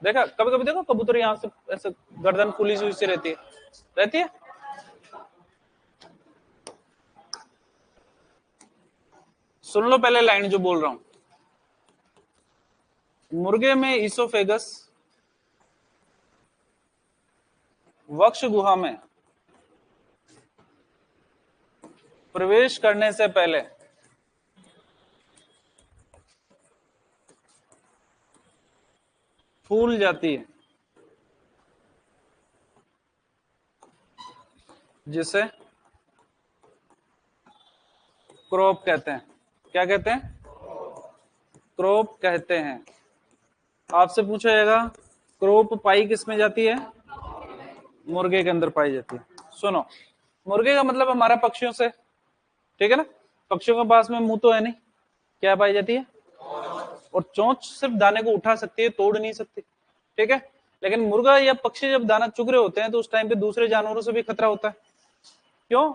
देखा, कभी कभी देखो कबूतर यहाँ से ऐसे गर्दन फुली हुई से रहती है, रहती है। सुन लो पहले लाइन जो बोल रहा हूं, मुर्गे में ईसोफेगस वक्ष गुहा में प्रवेश करने से पहले फूल जाती है, जिसे क्रॉप कहते हैं। क्या कहते हैं, क्रॉप कहते हैं। आपसे पूछा जाएगा क्रॉप पाई किस में जाती है, मुर्गे के अंदर पाई जाती है। सुनो, मुर्गे का मतलब हमारा पक्षियों से, ठीक है ना, पक्षियों के पास में मुंह तो है नहीं, क्या पाई जाती है, और चोंच सिर्फ दाने को उठा सकती है, तोड़ नहीं सकती। ठीक है, लेकिन मुर्गा या पक्षी जब दाना चुग रहे होते हैं तो उस टाइम पे दूसरे जानवरों से भी खतरा होता है। क्यों,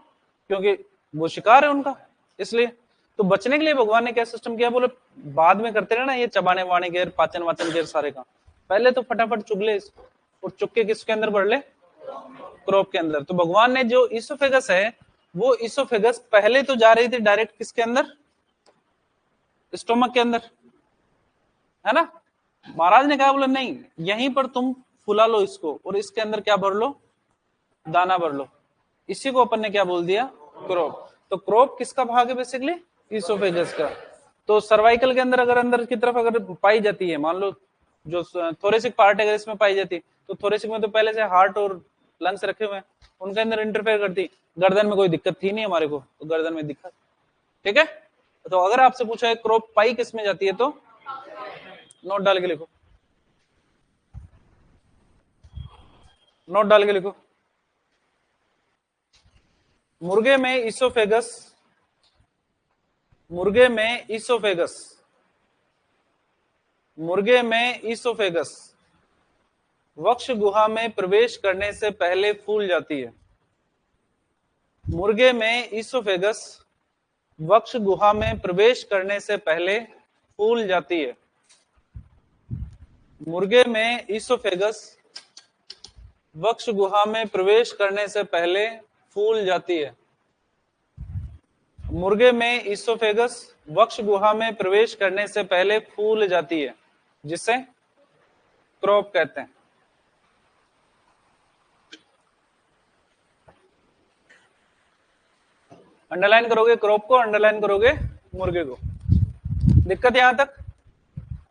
क्योंकि वो शिकार है उनका, इसलिए। तो बचने के लिए भगवान ने क्या सिस्टम किया, बोले बाद में करते रहे ना ये चबाने वाने गेर, पाचन वाचन गेर सारे काम, पहले तो फटाफट चुग ले और चुग के किसके अंदर भर ले, क्रॉप के अंदर। तो भगवान ने जो ईसोफेगस है, वो ईसोफेगस पहले तो जा रही थी डायरेक्ट किसके अंदर, स्टोमक के अंदर, है ना। महाराज ने कहा, बोले नहीं, यहीं पर तुम फुला लो इसको और इसके अंदर क्या भर लो, दाना भर लो। इसी को अपन ने क्या बोल दिया, क्रॉप। तो क्रॉप किसका भाग है, बेसिकली ईसोफेगस का। तो सर्वाइकल के अंदर अगर अंदर की तरफ अगर पाई जाती है, मान लो जो थोरेसिक पार्ट अगर इसमें पाई जाती, तो थोरेसिक में तो पहले से हार्ट और लंग्स रखे हुए हैं, उनके अंदर इंटरफेयर करती। गर्दन में कोई दिक्कत थी नहीं हमारे को, तो गर्दन में दिक्कत, ठीक है। तो अगर आपसे पूछा है क्रॉप पाई किस में जाती है, तो नोट डाल के लिखो, नोट डाल के लिखो। मुर्गे में इसोफेगस, मुर्गे में इसोफेगस, मुर्गे में इसोफेगस वक्ष गुहा में प्रवेश करने से पहले फूल जाती है। मुर्गे में इसोफेगस वक्ष गुहा में प्रवेश करने से पहले फूल जाती है। मुर्गे में इसोफेगस वक्ष गुहा में प्रवेश करने से पहले फूल जाती है। मुर्गे में इसोफेगस वक्ष गुहा में प्रवेश करने से पहले फूल जाती है, जिसे क्रॉप कहते हैं। अंडरलाइन करोगे क्रॉप को, अंडरलाइन करोगे मुर्गे को। दिक्कत यहां तक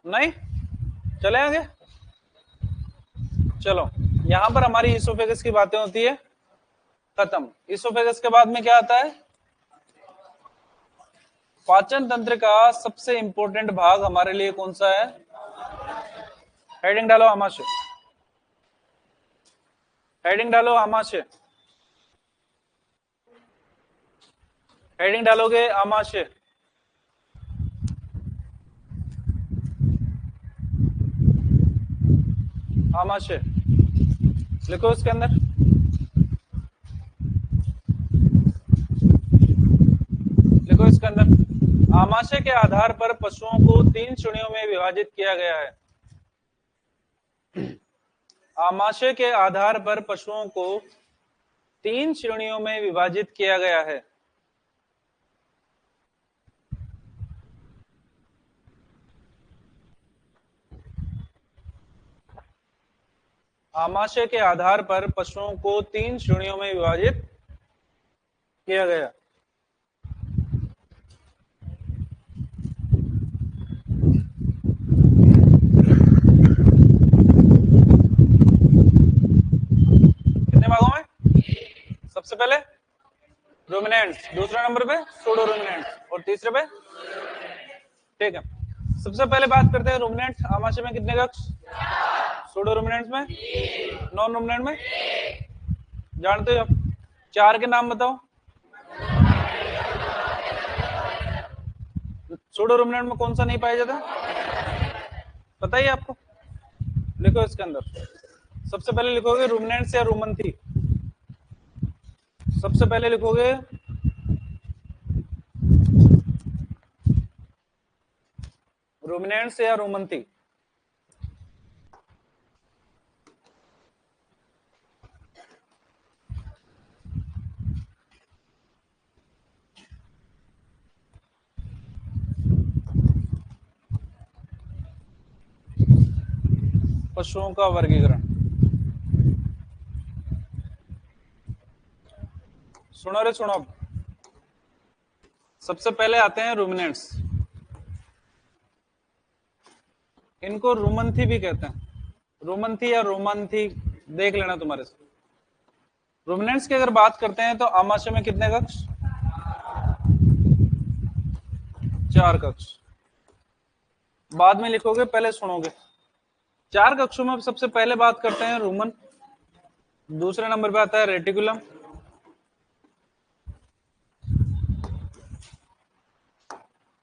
नहीं, चले आगे। चलो यहां पर हमारी इसोफेगस की बातें होती है खत्म। इसोफेगस के बाद में क्या आता है? पाचन तंत्र का सबसे इंपॉर्टेंट भाग हमारे लिए कौन सा है? हेडिंग डालो आमाशय, हेडिंग डालो आमाशय, हेडिंग डालोगे आमाशय। आमाशय लिखो इसके अंदर, लिखो इसके अंदर। आमाशय के आधार पर पशुओं को 3 श्रेणियों में विभाजित किया गया है। आमाशय के आधार पर पशुओं को 3 श्रेणियों में विभाजित किया गया है। आमाशय के आधार पर पशुओं को 3 श्रेणियों में विभाजित किया गया। कितने भागों में? सबसे पहले रूमिनेंट्स, दूसरे नंबर पे सूडो रूमिनेंट्स, और तीसरे पे, ठीक है। सबसे पहले बात करते हैं रूमिनेंट्स। आमाशय में कितने कक्ष? सूडो रूमिनेंट्स में, नॉन रूमिनेंट में जानते हो आप? 4 के नाम बताओ। सूडो रूमिनेंट में कौन सा नहीं पाया जाता, पता ही आपको? लिखो इसके अंदर। सबसे पहले लिखोगे रूमिनेंट्स या रूमंथी। सबसे पहले लिखोगे रूमिनेंट्स या रूमंथी। पशुओं का वर्गीकरण, सुनो रे सुनो। सबसे पहले आते हैं रूमिनेंट्स। इनको रूमंथी भी कहते हैं, रूमंथी या रोमंथी, देख लेना तुम्हारे से। रूमिनेंट्स की अगर बात करते हैं तो आमाशय में कितने कक्ष? 4 कक्ष। बाद में लिखोगे, पहले सुनोगे। 4 कक्षों में सबसे पहले बात करते हैं रूमन, दूसरे नंबर पे आता है रेटिकुलम,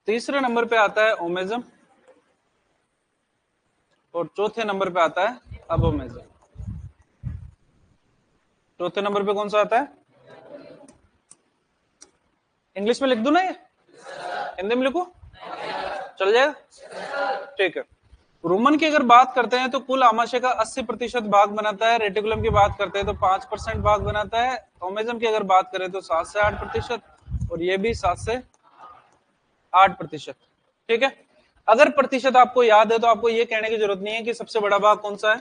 तीसरे नंबर पे आता है ओमेजम, और चौथे नंबर पे आता है अबोमेजम। चौथे नंबर पे कौन सा आता है? इंग्लिश में लिख दूं ना, ये हिंदी में लिखो, चल जाएगा? ठीक है। रूमन की अगर बात करते हैं तो कुल आमाशय का 80% भाग बनाता है। रेटिकुलम की बात करते हैं तो 5% भाग बनाता है। ओमेजम की अगर बात करें तो 7 से 8%, और ये भी 7 से 8%। ठीक है। अगर प्रतिशत आपको याद है तो आपको ये कहने की जरूरत नहीं है कि सबसे बड़ा भाग कौन सा है।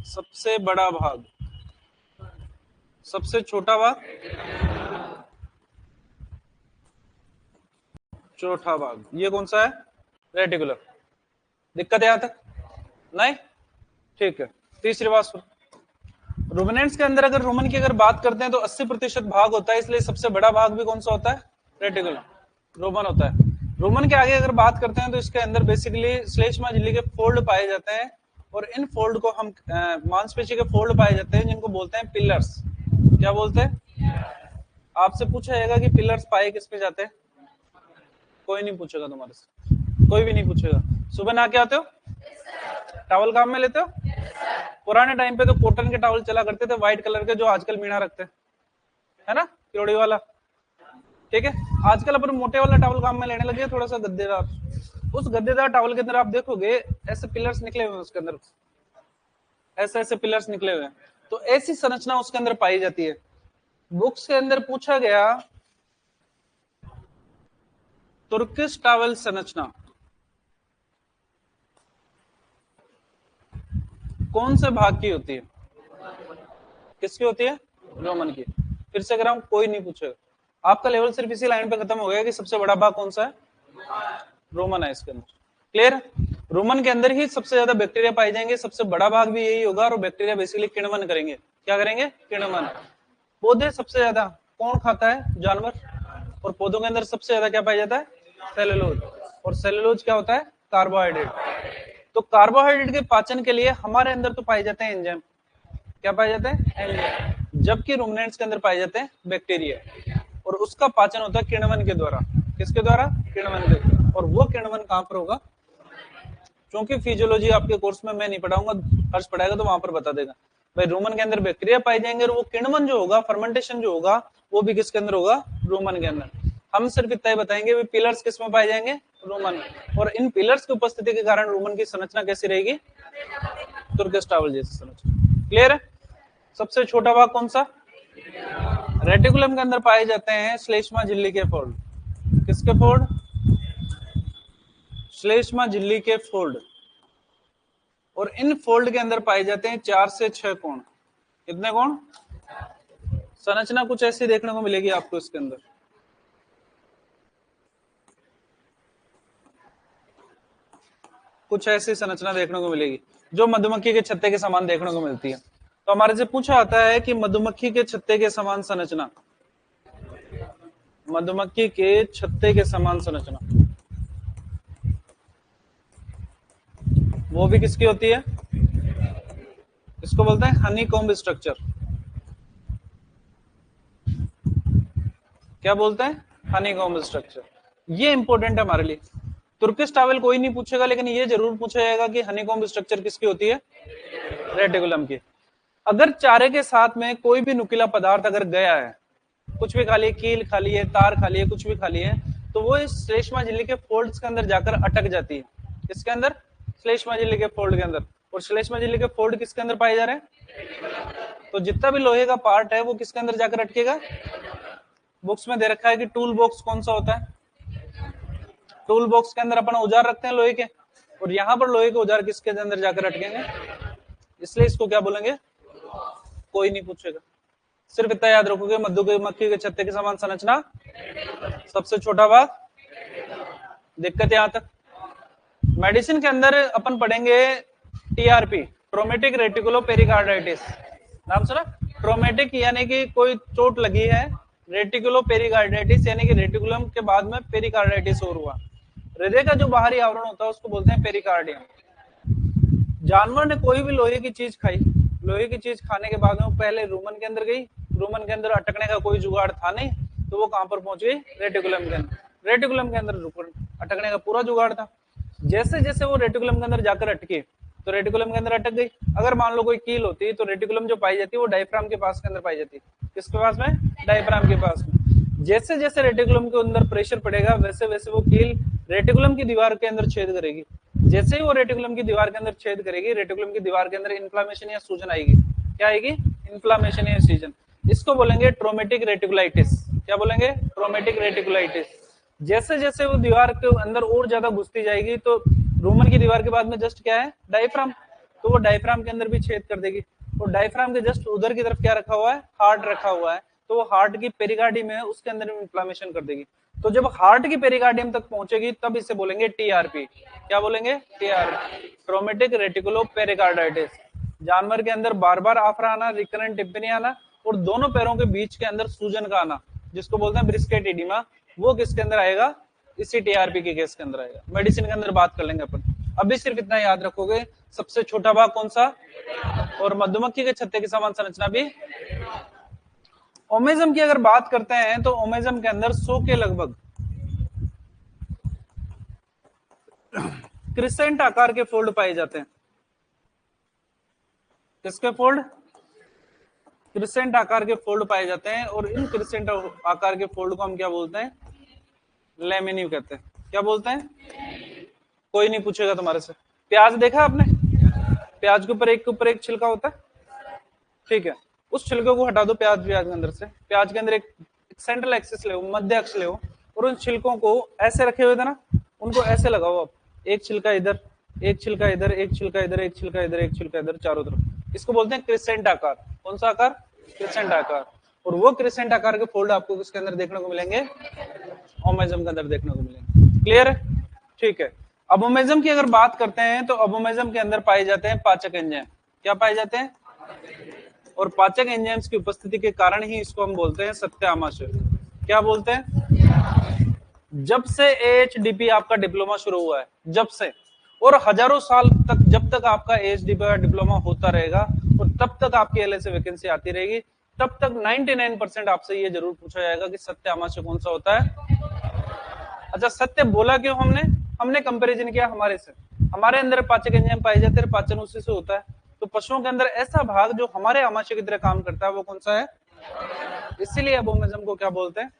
सबसे बड़ा भाग, सबसे छोटा भाग, चौथा भाग, ये कौन सा है? रेटिकुलर। दिक्कत यहां तक नहीं? ठीक है। तीसरी बात सुन, रुमिनेंट्स के अंदर अगर रुमन की अगर बात करते हैं तो 80% भाग होता है, इसलिए सबसे बड़ा भाग भी कौन सा होता है? रेटिकुलम, रोमन होता है। रोमन के आगे अगर बात करते हैं तो इसके अंदर बेसिकली श्लेष्मा झिल्ली के फोल्ड पाए जाते हैं, और इन फोल्ड को हम मांसपेशी के फोल्ड पाए जाते हैं जिनको बोलते हैं पिलर्स। क्या बोलते हैं? आपसे पूछा जाएगा कि पिलर्स पाए किस पे जाते हैं? कोई नहीं पूछेगा तुम्हारे से, कोई भी नहीं पूछेगा। सुबह नहा के आते हो, टॉवल काम में लेते हो? पुराने टाइम पे तो कॉटन के टॉवल चला करते थे, व्हाइट कलर के, जो आजकल मीणा रखते हैं, है ना, प्योड़ी वाला। ठीक है, आजकल अपन मोटे वाला टॉवल काम में लेने लगे, थोड़ा सा गद्देदार। उस गद्देदार टॉवल के अंदर आप देखोगे ऐसे पिलर्स निकले हुए हैं, उसके अंदर ऐसे ऐसे पिलर्स निकले हुए हैं। तो ऐसी संरचना उसके अंदर पाई जाती है। बुक्स के अंदर पूछा गया तुर्किश टॉवल संरचना कौन से भाग की होती है? किसकी होती है? रोमन की। फिर से अगर हम, कोई नहीं पूछेगा, आपका लेवल सिर्फ इसी लाइन पे खत्म हो गया कि सबसे बड़ा भाग कौन सा है? रोमन है इसके अंदर। क्लियर? रोमन के अंदर ही सबसे ज्यादा बैक्टीरिया पाए जाएंगे, सबसे बड़ा भाग भी यही होगा, और बैक्टीरिया बेसिकली किण्वन करेंगे। क्या करेंगे? किण्वन। पौधे सबसे ज्यादा कौन खाता है? जानवर। और पौधों के अंदर सबसे ज्यादा क्या पाया जाता है? सेलुलोज। और सेलुलोज क्या होता है? कार्बोहाइड्रेट। तो कार्बोहाइड्रेट के पाचन के लिए हमारे अंदर तो पाए जाते हैं एंजाइम। क्या पाए जाते हैं? एंजाइम। जबकि रुमिनेंट्स के अंदर पाए जाते हैं बैक्टीरिया, और उसका पाचन होता है किण्वन के द्वारा। किसके द्वारा? किण्वन के। और वो किण्वन कहां पर होगा? क्योंकि फिजियोलॉजी आपके कोर्स में मैं नहीं पढ़ाऊंगा, हर्ष पढ़ाएगा तो वहां पर बता देगा। भाई रोमन के अंदर बैक्टीरिया पाए जाएंगे, और वो किण्वन जो होगा, फर्मेंटेशन जो होगा, वो भी किसके अंदर होगा? रोमन के अंदर। हम सिर्फ इतना ही बताएंगे भी पिलर्स किस में पाए जाएंगे? रोमन। और इन पिलर्स की उपस्थिति के कारण रोमन की संरचना कैसी रहेगी? तुर्किश टॉवल जैसी संरचना। क्लियर है? सबसे छोटा भाग कौन सा? रेटिकुलम के अंदर पाए जाते हैं श्लेष्मा झिल्ली के फोल्ड। किसके फोल्ड? श्लेष्मा झिल्ली के फोल्ड। और इन फोल्ड के अंदर पाए जाते हैं 4 से 6 कोण। कितने कोण? संरचना कुछ ऐसी देखने को मिलेगी आपको इसके अंदर। कुछ ऐसी संरचना देखने को मिलेगी जो मधुमक्खी के छत्ते के समान देखने को मिलती है। तो हमारे से पूछा आता है कि मधुमक्खी के छत्ते के समान संरचना, मधुमक्खी के छत्ते के समान संरचना वो भी किसकी होती है? इसको बोलते हैं हनीकॉम्ब स्ट्रक्चर। क्या बोलते हैं? Honeycomb structure. ये इंपॉर्टेंट है हमारे लिए। तुर्किश टॉवल कोई नहीं पूछेगा, लेकिन ये जरूर पूछा जाएगा कि हनीकॉम्ब स्ट्रक्चर किसकी होती है? रेटिकुलम की। अगर चारे के साथ में कोई भी नुकीला पदार्थ अगर गया है, कुछ भी खा लिए, कील खा लिए, तार खा लिए, कुछ भी खा लिए, तो वो इस श्लेष्मा झिल्ली के फोल्ड्स के अंदर जाकर अटक जाती है। किसके अंदर? श्लेष्मा झिल्ली के फोल्ड के अंदर। और श्लेष्मा झिल्ली के फोल्ड किसके अंदर पाए जा रहे हैं? तो जितना भी लोहे का पार्ट है वो किसके अंदर जाकर अटकेगा? बुक्स में दे रखा है कि टूल बॉक्स कौन सा होता है? टूल बॉक्स के अंदर अपन औजार रखते हैं लोहे के, और यहाँ पर लोहे के औजार किसके अंदर जाकर अटकेंगे? इसलिए इसको क्या बोलेंगे? कोई नहीं पूछेगा। सिर्फ इतना याद रखोगे, मधुमक्खी के छत्ते के समान संरचना, सबसे छोटा भाग। दिक्कत यहां तक। मेडिसिन के अंदर अपन पढ़ेंगे टीआरपी, ट्रोमेटिक रेटिकुलो पेरिकार्डाइटिस। नाम सुना? ट्रोमेटिक यानी कि कोई चोट लगी है, रेटिकुलो पेरिकार्डाइटिस यानी कि रेटिकुलम के बाद में पेरिकार्डाइटिस और हुआ। हृदय का जो बाहरी आवरण होता है उसको बोलते हैं पेरिकार्डियम। जानवर ने कोई भी लोहे की चीज खाई, लोहे की चीज खाने के बाद में वो पहले रूमन के अंदर गई, रूमन के अंदर अटकने का कोई जुगाड़ था नहीं, तो वो कहां पर पहुंच गई? रेटिकुलम के अंदर। रेटिकुलम के अंदर अटकने का पूरा जुगाड़ था। जैसे जैसे वो रेटिकुलम के अंदर जाकर अटकी, तो रेटिकुलम के अंदर अटक गई। अगर मान लो कोई कील होती है, तो रेटिकुलम जो पाई जाती है वो डायफ्राम के पास के अंदर पाई जाती है। किसके पास में? डायफ्राम के पास में। जैसे जैसे रेटिकुलम के अंदर प्रेशर पड़ेगा, वैसे वैसे वो कील रेटिकुलम की दीवार के अंदर छेद करेगी। जैसे ही वो रेटिकुलम की दीवार के अंदर छेद करेगी, रेटिकुलम की दीवार के अंदर इन्फ्लामेशन या सूजन आएगी। क्या आएगी? इन्फ्लामेशन या सूजन। इसको बोलेंगे ट्रोमेटिक रेटिकुलाइटिस। क्या बोलेंगे? ट्रोमेटिक रेटिकुलाइटिस। जैसे जैसे वो दीवार के अंदर और ज्यादा घुसती जाएगी, तो रूमन की दीवार के बाद में जस्ट क्या है? डायफ्राम। तो वो डायफ्राम के अंदर भी छेद कर देगी। और डायफ्राम के जस्ट उधर की तरफ क्या रखा हुआ है? हार्ट रखा हुआ है। तो वो हार्ट की पेरिकार्डियम है, उसके अंदर इन्फ्लामेशन कर देगी। तो जब हार्ट की पेरिकार्डियम तक पहुंचेगी, तब इसे बोलेंगे टीआरपी। क्या बोलेंगे? TRP, traumatic reticulo pericarditis. जानवर के अंदर बार बार आफरा आना, रिकरेंट टिप्पणी आना, और दोनों पैरों के बीच के अंदर सूजन का आना, जिसको बोलते हैं ब्रिस्केट एडिमा, वो किसके अंदर आएगा? इसी टीआरपी के केस के अंदर आएगा। मेडिसिन के अंदर बात कर लेंगे अपन। अभी सिर्फ इतना याद रखोगे, सबसे छोटा भाग कौन सा, और मधुमक्खी के छत्ते की समान संरचना भी। ओमेजम की अगर बात करते हैं तो ओमेजम के अंदर 100 के लगभग क्रिसेंट आकार के फोल्ड पाए जाते हैं। किसके फोल्ड? क्रिसेंट आकार के फोल्ड पाए जाते हैं, और इन क्रिसेंट आकार के फोल्ड को हम क्या बोलते हैं? लेमिनी कहते हैं। क्या बोलते हैं? कोई नहीं पूछेगा तुम्हारे से। प्याज देखा आपने? प्याज के ऊपर एक छिलका होता है, ठीक है, उस छिलके को हटा दो प्याज के अंदर से। प्याज के अंदर एक सेंट्रल एक्सिस ले, मध्य अक्ष ले, और उन छिलकों को ऐसे रखे हुए थे ना, उनको ऐसे लगाओ आप, एक छिलका इधर, एक छिलका इधर, एक छिलका इधर, एक छिलका इधर, एक छिलका इधर, चारों तरफ। इसको बोलते हैं क्रिसेंट आकार। कौन सा आकार? क्रिसेंट आकार। और वो क्रिसेंट आकार के फोल्ड आपको किसके अंदर देखने को मिलेंगे? ओमेजम के अंदर देखने को मिलेंगे। क्लियर है? ठीक है। अबोमेजम की अगर बात करते हैं तो अबोमेजम के अंदर पाए जाते हैं पाचक एंजाइम। क्या पाए जाते हैं? और पाचक एंजाइम्स की उपस्थिति के कारण ही इसको हम बोलते हैं सत्य आमाशय। क्या बोलते हैं? जब से एचडीपी आपका डिप्लोमा शुरू हुआ है, जब से, और हजारों साल तक, जब तक आपका एचडीपी का डिप्लोमा होता रहेगा और तब तक आपकी एलएसए वैकेंसी आती रहेगी, तब तक 99% आपसे ये जरूर पूछा जाएगा कि सत्य आमाशय कौन सा होता है। अच्छा, सत्य बोला क्यों हमने कंपैरिजन किया हमारे से। हमारे अंदर पाचक एंजाइम पाए जाते हैं, पाचन उसी से होता है। तो पशुओं के अंदर ऐसा भाग जो हमारे आमाशय की तरह काम करता है, वो कौन सा है? इसीलिए अबोमेजम को क्या बोलते हैं?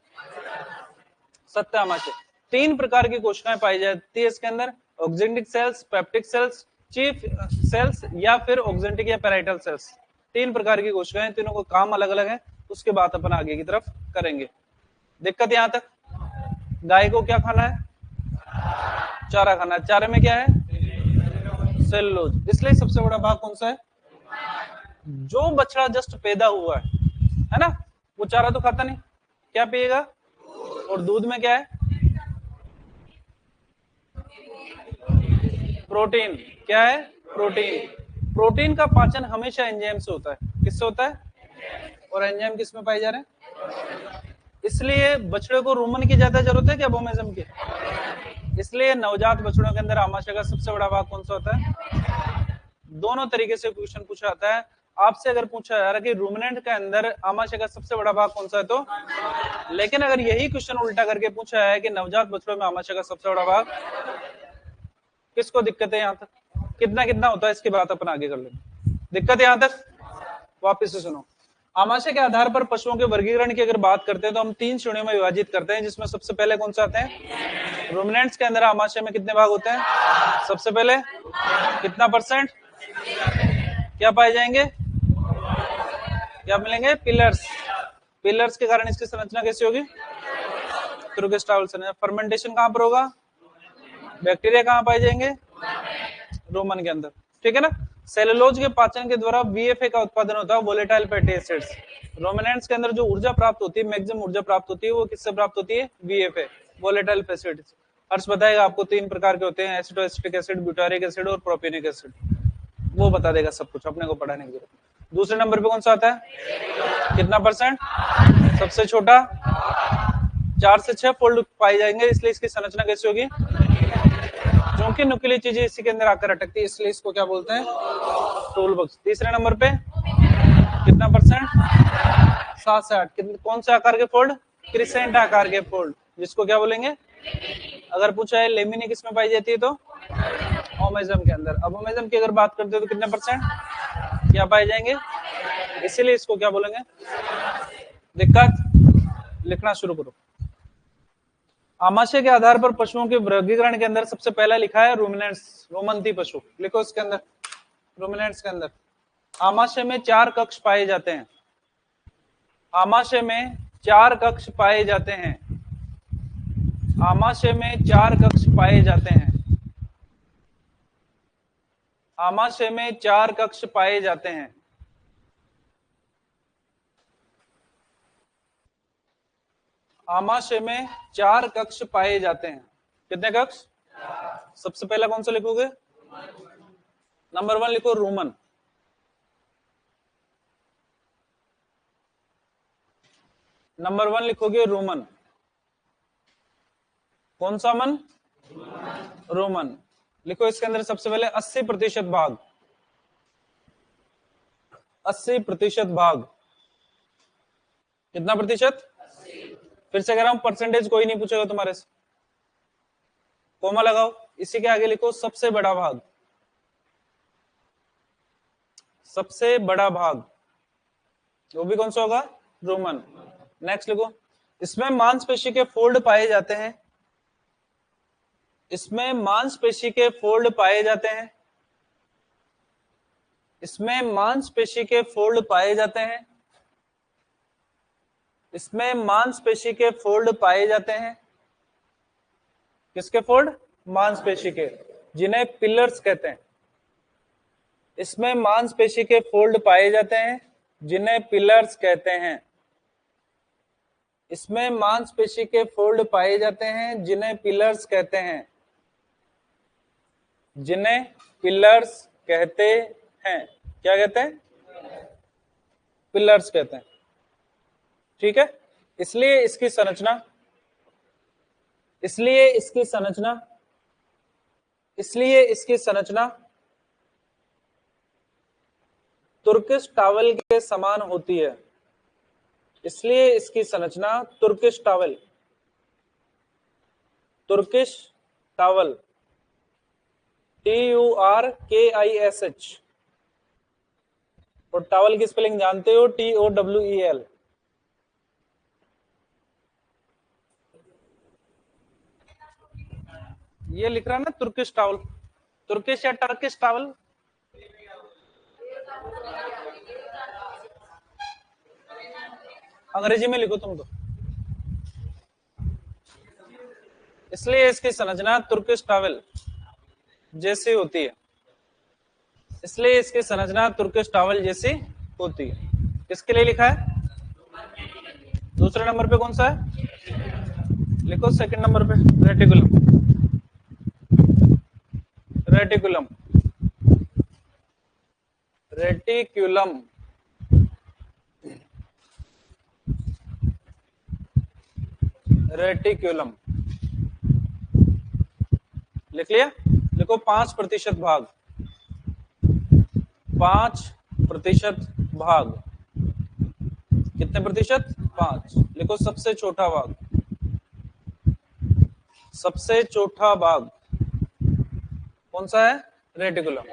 सत्य आमाशय। 3 प्रकार की कोशिकाएं पाई जाती है इसके अंदर, oxyntic cells, peptic cells, chief cells, या फिर ऑक्जेंटिक या पैराइटल सेल्स। 3 प्रकार की कोशिकाएं, तीनों को काम अलग अलग है। उसके बाद अपन आगे की तरफ करेंगे। दिक्कत यहां तक? गाय को क्या खाना है? चारा खाना है। चारे में क्या है? सेलुलोज। इसलिए सबसे बड़ा भाग कौन सा है? जो बछड़ा जस्ट पैदा हुआ है ना, वो चारा तो खाता नहीं, क्या पिएगा? और दूध में क्या है? प्रोटीन। क्या है? प्रोटीन। प्रोटीन का पाचन हमेशा एंजाइम से होता है। किससे होता है? और एंजाइम किस में पाए जा रहे हैं? इसलिए बछड़े को रूमन की ज्यादा जरूरत है क्या अबोमेजम की? इसलिए नवजात बछड़ों के अंदर आमाशय का सबसे बड़ा भाग कौन सा होता है? दोनों तरीके से क्वेश्चन पूछा जाता है। आपसे अगर पूछा जा रहा है कि रूमिनेंट के अंदर आमाशय का सबसे बड़ा भाग कौन सा है, तो, लेकिन अगर यही क्वेश्चन उल्टा करके पूछा है कि नवजात बछड़ों में आमाशय का सबसे बड़ा भाग, किसको दिक्कत है यहां तक? कितना कितना होता है इसकी बात अपन आगे कर लेंगे। दिक्कत यहां तक? वापिस से सुनो। आमाशय के आधार पर पशुओं के वर्गीकरण की अगर बात करते हैं तो हम 3 श्रेणियों में विभाजित करते हैं, जिसमें सबसे पहले कौन सा आते हैं? रूमिनेंट्स के अंदर आमाशय में कितने भाग होते हैं? सबसे पहले कितना % क्या पाए जाएंगे? क्या मिलेंगे? पिलर्स। पिलर्स के कारण इसकी संरचना कैसी होगी? त्रुकेस्टावल संरचना। फर्मेंटेशन कहां पर होगा? बैक्टीरिया कहां पाए जाएंगे? रोमन के अंदर, ठीक है ना। सेलुलोज के पाचन के द्वारा वीएफए का उत्पादन होता है, वोलेटाइल फैटी एसिड्स। रोमिनेंट्स के अंदर जो ऊर्जा प्राप्त होती है, मैक्सिमम ऊर्जा प्राप्त होती है, वो किससे प्राप्त होती है? वीएफए, वोलेटाइल फैटी एसिड्स। हर्ष बताएगा आपको 3 प्रकार के होते हैं, एसिटोएसिटिक एसिड, ब्यूटारिक एसिड और प्रोपियोनिक एसिड। वो बता देगा सब कुछ, अपने को पढ़ाने की जरूरत। दूसरे नंबर पे कौन सा आता है? कितना %? सबसे छोटा 4 से 6 फोल्ड पाए जाएंगे, इसलिए इसकी संरचना कैसी होगी? क्योंकि नुकीली चीजें इसी के अंदर आकर अटकती है, इसलिए इसको क्या बोलते हैं? Tool box. तीसरे नंबर पे कितना %? 7 से 8। कौन से आकार के फोल्ड? क्रिसेंट आकार के फोल्ड, जिसको क्या बोलेंगे? अगर पूछा है लेमिनी किस में पाई जाती है, तो ओमेजम के अंदर। अब ओमेजम की अगर बात करते हो तो कितने % क्या पाए जाएंगे? इसीलिए इसको क्या बोलेंगे? दिक्कत? लिखना शुरू करो। आमाशय के आधार पर पशुओं के वर्गीकरण के अंदर सबसे पहला लिखा है रूमिनेंट्स, रोमंथी पशु। लिखो इसके अंदर, रूमिनेंट्स के अंदर आमाशय में 4 कक्ष पाए जाते हैं। आमाशय में 4 कक्ष पाए जाते हैं। आमाशय में 4 कक्ष पाए जाते हैं। आमाशय में 4 कक्ष पाए जाते हैं। आमाशय में 4 कक्ष पाए जाते हैं। कितने कक्ष? सबसे पहला कौन सा लिखोगे? नंबर 1 लिखो रूमन। नंबर 1 लिखोगे रोमन। कौन सा मन? रोमन। लिखो इसके अंदर सबसे पहले 80% भाग। 80% भाग। कितना प्रतिशत? फिर से कह रहा हूं, परसेंटेज कोई नहीं पूछेगा तुम्हारे से। कोमा लगाओ, इसी के आगे लिखो सबसे बड़ा भाग। सबसे बड़ा भाग वो भी कौन सा होगा? रोमन। नेक्स्ट लिखो, इसमें मांसपेशी के फोल्ड पाए जाते हैं। इसमें मांसपेशी के फोल्ड पाए जाते हैं। इसमें मांसपेशी के फोल्ड पाए जाते हैं। इसमें मांसपेशी के फोल्ड पाए जाते हैं। किसके फोल्ड? मांसपेशी के, जिन्हें पिलर्स कहते हैं। इसमें मांसपेशी के फोल्ड पाए जाते हैं, जिन्हें पिलर्स कहते हैं। इसमें मांसपेशी के फोल्ड पाए जाते हैं, जिन्हें पिलर्स कहते हैं। जिन्हें पिलर्स कहते हैं। क्या कहते हैं? पिलर्स कहते हैं। ठीक है। इसलिए इसकी संरचना इसलिए इसकी संरचना इसलिए इसकी संरचना तुर्किश टावल के समान होती है। इसलिए इसकी संरचना तुर्किश टावल TURKISH। और टावल की स्पेलिंग जानते हो? TOWEL। ये लिख रहा है ना तुर्किश टावल। तुर्किश या टर्किश टावल? अंग्रेजी में लिखो तुम तो। इसलिए इसकी संरचना तुर्किश टावल जैसी होती है। इसलिए इसकी संरचना तुर्किश टावल जैसी होती है। किसके लिए लिखा है? दूसरे नंबर पे कौन सा है? लिखो सेकंड नंबर पे, रेटिकुलम। रेटिकुलम। रेटिकुलम। रेटिकुलम लिख लिया? लिखो 5% भाग। 5% भाग। कितने प्रतिशत? 5। लिखो सबसे छोटा भाग। सबसे छोटा भाग कौन सा है? रेटिकुलम।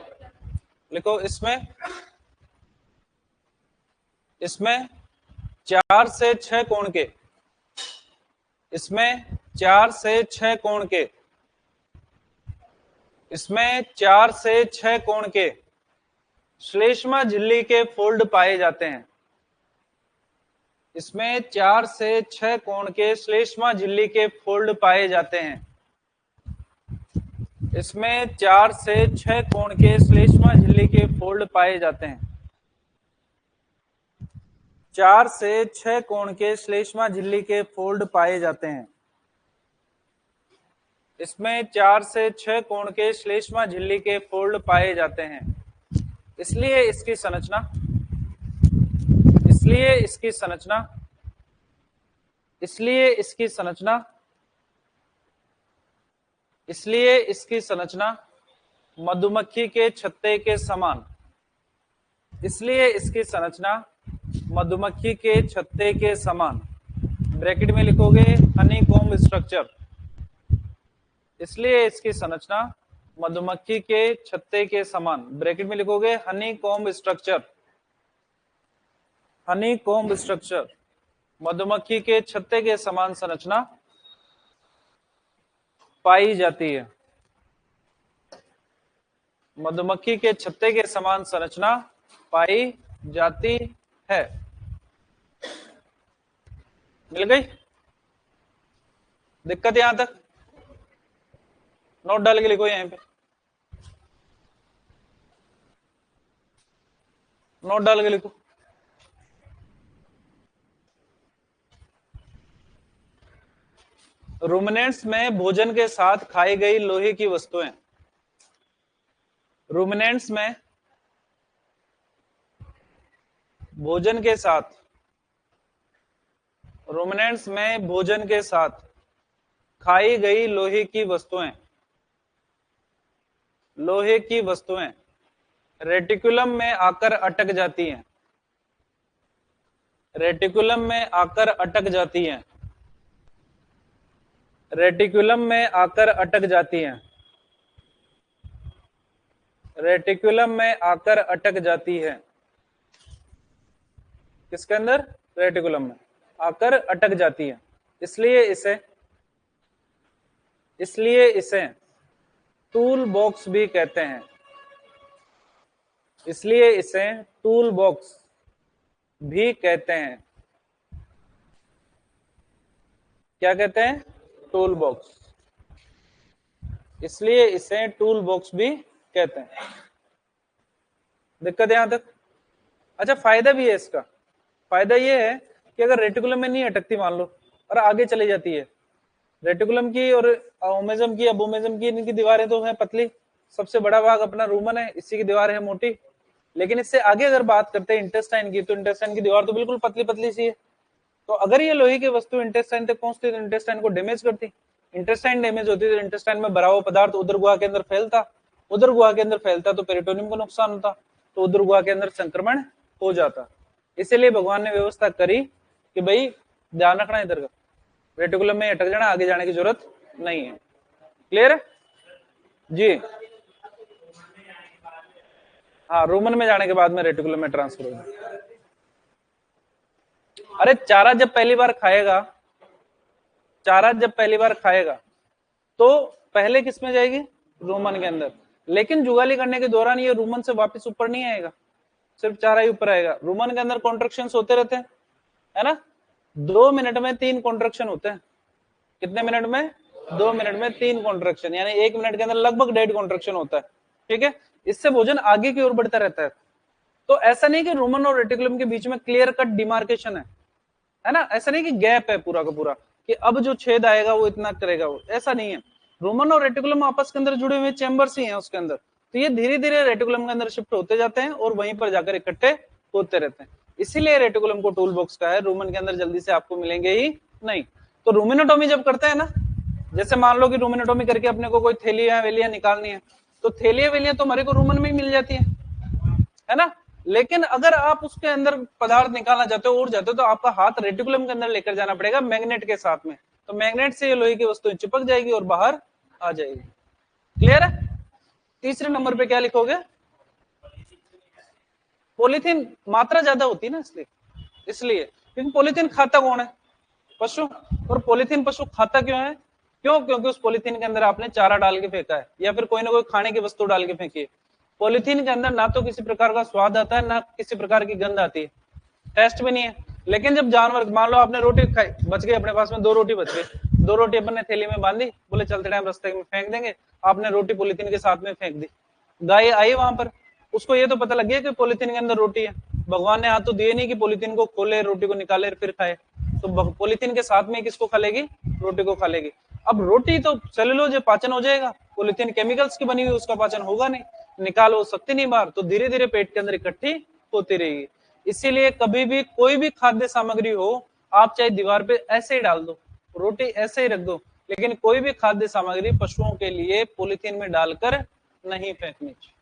लिखो इसमें इसमें 4 से 6 कोण के इसमें 4 से 6 कोण के इसमें 4 से 6 कोण के श्लेष्मा झिल्ली के फोल्ड पाए जाते हैं। इसमें 4 से 6 कोण के श्लेष्मा झिल्ली के फोल्ड पाए जाते हैं। इसमें 4 से 6 कोण के श्लेष्मा झिल्ली के फोल्ड पाए जाते हैं। 4 से 6 कोण के श्लेष्मा झिल्ली के फोल्ड पाए जाते हैं। इसमें 4 से 6 कोण के श्लेष्मा झिल्ली के फोल्ड पाए जाते हैं। इसलिए इसकी संरचना इसलिए इसकी संरचना इसलिए इसकी संरचना इसलिए इसकी संरचना मधुमक्खी के छत्ते के समान। इसलिए इसकी संरचना मधुमक्खी के छत्ते के समान। ब्रैकेट में लिखोगे हनीकॉम्ब स्ट्रक्चर। इसलिए इसकी संरचना मधुमक्खी के छत्ते के समान। ब्रैकेट में लिखोगे हनीकॉम्ब स्ट्रक्चर। हनीकॉम्ब स्ट्रक्चर, मधुमक्खी के छत्ते के समान संरचना पाई जाती है। मधुमक्खी के छत्ते के समान संरचना पाई जाती है। मिल गई? दिक्कत यहां तक? नोट डाल के लिखो यहीं पे। नोट डाल के लिखो। रूमिनेंट्स में भोजन के साथ खाई गई लोहे की वस्तुएं। रूमिनेंट्स में भोजन के साथ रूमिनेंट्स में भोजन के साथ खाई गई लोहे की वस्तुएं, लोहे की वस्तुएं रेटिकुलम में आकर अटक जाती हैं, रेटिकुलम में आकर अटक जाती हैं, रेटिकुलम में आकर अटक जाती हैं, रेटिकुलम में आकर अटक जाती है। किसके अंदर? रेटिकुलम में आकर अटक जाती है। इसलिए इसे टूल बॉक्स भी कहते हैं, इसलिए इसे टूल बॉक्स भी कहते हैं। क्या कहते हैं? Tool box. इसलिए इसे टूल बॉक्स भी कहते हैं। दिक्कत यहां तक? अच्छा, फायदा भी है इसका। फायदा ये है कि अगर रेटिकुलम में नहीं अटकती मान लो और आगे चली जाती है, रेटिकुलम की और ओमेजम की, अबोमेजम की, इनकी दीवारें तो है पतली, सबसे बड़ा भाग अपना रूमन है, इसी की दीवार है मोटी। लेकिन इससे आगे अगर बात करते हैं इंटेस्टाइन की, तो इंटेस्टाइन की दीवार तो बिल्कुल पतली पतली सी है। तो अगर ये लोहे की वस्तु इंटेस्टाइन तक पहुंचती तो इंटेस्टाइन को डैमेज करती। इंटेस्टाइन डैमेज होती तो इंटेस्टाइन में भरा हुआ पदार्थ उदर गुहा के अंदर फैलता, उदर गुहा के अंदर फैलता तो पेरिटोनियम को नुकसान होता, तो उदर गुहा के अंदर संक्रमण हो जाता। इसीलिए भगवान ने व्यवस्था करी कि भाई ध्यान रखना इधर का, रेटिकुलम में अटक जाना, आगे जाने की जरूरत नहीं है। क्लियर है जी? हाँ, रोमन में जाने के बाद में रेटिकुलम में ट्रांसफर हो जाए। अरे चारा जब पहली बार खाएगा, चारा जब पहली बार खाएगा तो पहले किस में जाएगी? रोमन के अंदर। लेकिन जुगाली करने के दौरान ये रोमन से वापस ऊपर नहीं आएगा, सिर्फ चारा ही ऊपर आएगा। रोमन के अंदर कॉन्ट्रैक्शन होते रहते हैं, है ना? 2 मिनट में 3 कॉन्ट्रैक्शन होते हैं। कितने मिनट में? 2 मिनट में 3 कॉन्ट्रैक्शन, यानी 1 मिनट के अंदर लगभग 1.5 कॉन्ट्रैक्शन होता है। ठीक है, इससे भोजन आगे की ओर बढ़ता रहता है। तो ऐसा नहीं कि रोमन और रेटिकुलम के बीच में क्लियर कट डिमार्केशन है ना? ऐसा नहीं कि गैप है पूरा का पूरा कि अब जो छेद आएगा वो इतना करेगा, वो ऐसा नहीं है। रोमन और रेटिकुलम आपस के अंदर जुड़े हुए चैम्बर्स ही हैं उसके अंदर, तो ये धीरे धीरे रेटिकुलम के अंदर शिफ्ट होते जाते हैं और वहीं पर जाकर इकट्ठे होते रहते हैं। इसीलिए रेटिकुलम को टूल बॉक्स का है, रोमन के अंदर जल्दी से आपको मिलेंगे ही नहीं। तो रूमिनोटोमी जब करते हैं ना, जैसे मान लो कि रूमिनोटोमी करके अपने को कोई थैलियां वेलियां निकालनी है, तो थैलियां वेलियां तो हमारे को रूमन में ही मिल जाती है ना? लेकिन अगर आप उसके अंदर पदार्थ निकालना चाहते हो, उड़ जाते हो, तो आपका हाथ रेटिकुलम के अंदर लेकर जाना पड़ेगा मैग्नेट के साथ में। तो मैग्नेट से ये लोहे की वस्तु चिपक जाएगी और बाहर आ जाएगी। क्लियर है? तीसरे नंबर पे क्या लिखोगे? पॉलीथीन मात्रा ज्यादा होती है ना, इसलिए क्योंकि पॉलीथीन खाता कौन है? पशु। और पॉलीथीन पशु खाता क्यों है? क्यों? क्योंकि उस पॉलीथीन के अंदर आपने चारा डाल के फेंका है या फिर कोई ना कोई खाने की वस्तु डाल के फेंकी है। पॉलीथीन के अंदर ना तो किसी प्रकार का स्वाद आता है, ना किसी प्रकार की गंध आती है, टेस्ट भी नहीं है। लेकिन जब जानवर, मान लो आपने रोटी खाई, बच गई अपने पास में 2 रोटी बच गई, 2 रोटी अपन ने थैली में बांधी, बोले चलते टाइम रास्ते में फेंक देंगे, आपने रोटी पॉलीथीन के साथ में फेंक दी। गाय आई वहां पर, उसको ये तो पता लग गया कि पॉलीथीन के अंदर रोटी है। भगवान ने हाथ तो दिए नहीं कि पॉलीथीन को खोले, रोटी को निकाले फिर खाए, तो पॉलीथीन के साथ में किसको खा लेगी? रोटी को खा लेगी। अब रोटी तो सेलुलोज पाचन हो जाएगा, पॉलीथीन केमिकल्स की बनी हुई, उसका पाचन होगा नहीं, निकाल हो सकती नहीं बाहर, तो धीरे धीरे पेट के अंदर इकट्ठी होती रहेगी। इसीलिए कभी भी कोई भी खाद्य सामग्री हो, आप चाहे दीवार पे ऐसे ही डाल दो, रोटी ऐसे ही रख दो, लेकिन कोई भी खाद्य सामग्री पशुओं के लिए पॉलीथीन में डालकर नहीं फेंकनी चाहिए।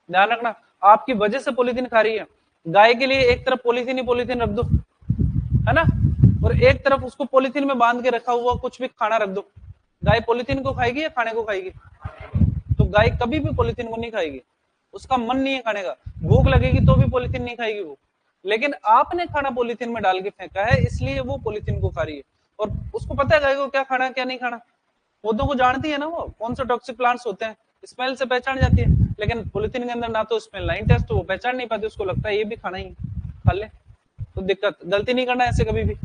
ध्यान रखना, आपकी वजह से पॉलीथीन खा रही है। गाय के लिए एक तरफ पॉलीथीन ही पॉलीथीन रख दो, है ना, और एक तरफ उसको पॉलीथीन में बांध के रखा हुआ कुछ भी खाना रख दो, गाय पॉलीथीन को खाएगी या खाने को खाएगी? तो गाय कभी भी पॉलीथीन को नहीं खाएगी, उसका मन नहीं है खाने का, भूख लगेगी तो भी पॉलीथीन नहीं खाएगी वो। लेकिन आपने खाना पॉलीथीन में डाल के फेंका है, इसलिए वो पॉलीथीन को खा रही है। और उसको पता है गाय को क्या खाना क्या नहीं खाना, पौधों को जानती है ना, वो कौन से टॉक्सिक प्लांट्स होते हैं, स्मेल से पहचान जाती है। लेकिन पॉलीथीन के अंदर ना तो स्मेल लाइन टेस्ट, तो वो पहचान नहीं पाती, उसको लगता है ये भी खाना ही खा ले। तो दिक्कत, गलती नहीं करना ऐसे कभी भी,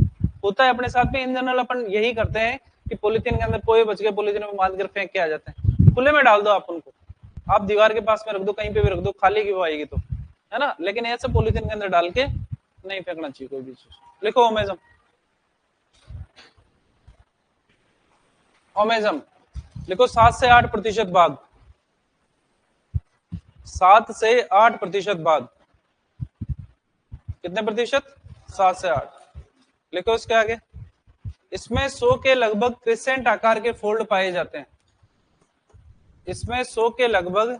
होता है अपने साथ में। इन जनरल अपन यही करते हैं कि पॉलीथीन के अंदर पोहे बच गए, पॉलीथीन में बांध कर फेंक के आ जाते हैं। खुले में डाल दो आप उनको, आप दीवार के पास में रख दो, कहीं पे भी रख दो, खाली की वो आएगी तो, है ना। लेकिन ऐसे पॉलीथीन के अंदर डाल के नहीं फेंकना चाहिए कोई भी चीज। लिखो ओमेजम, ओमेजम लिखो 7 से 8% भाग, 7 से 8% भाग। कितने प्रतिशत? 7 से 8। लिखो इसके आगे इसमें 100 के लगभग क्रिसेंट आकार के फोल्ड पाए जाते हैं। इसमें 100 के लगभग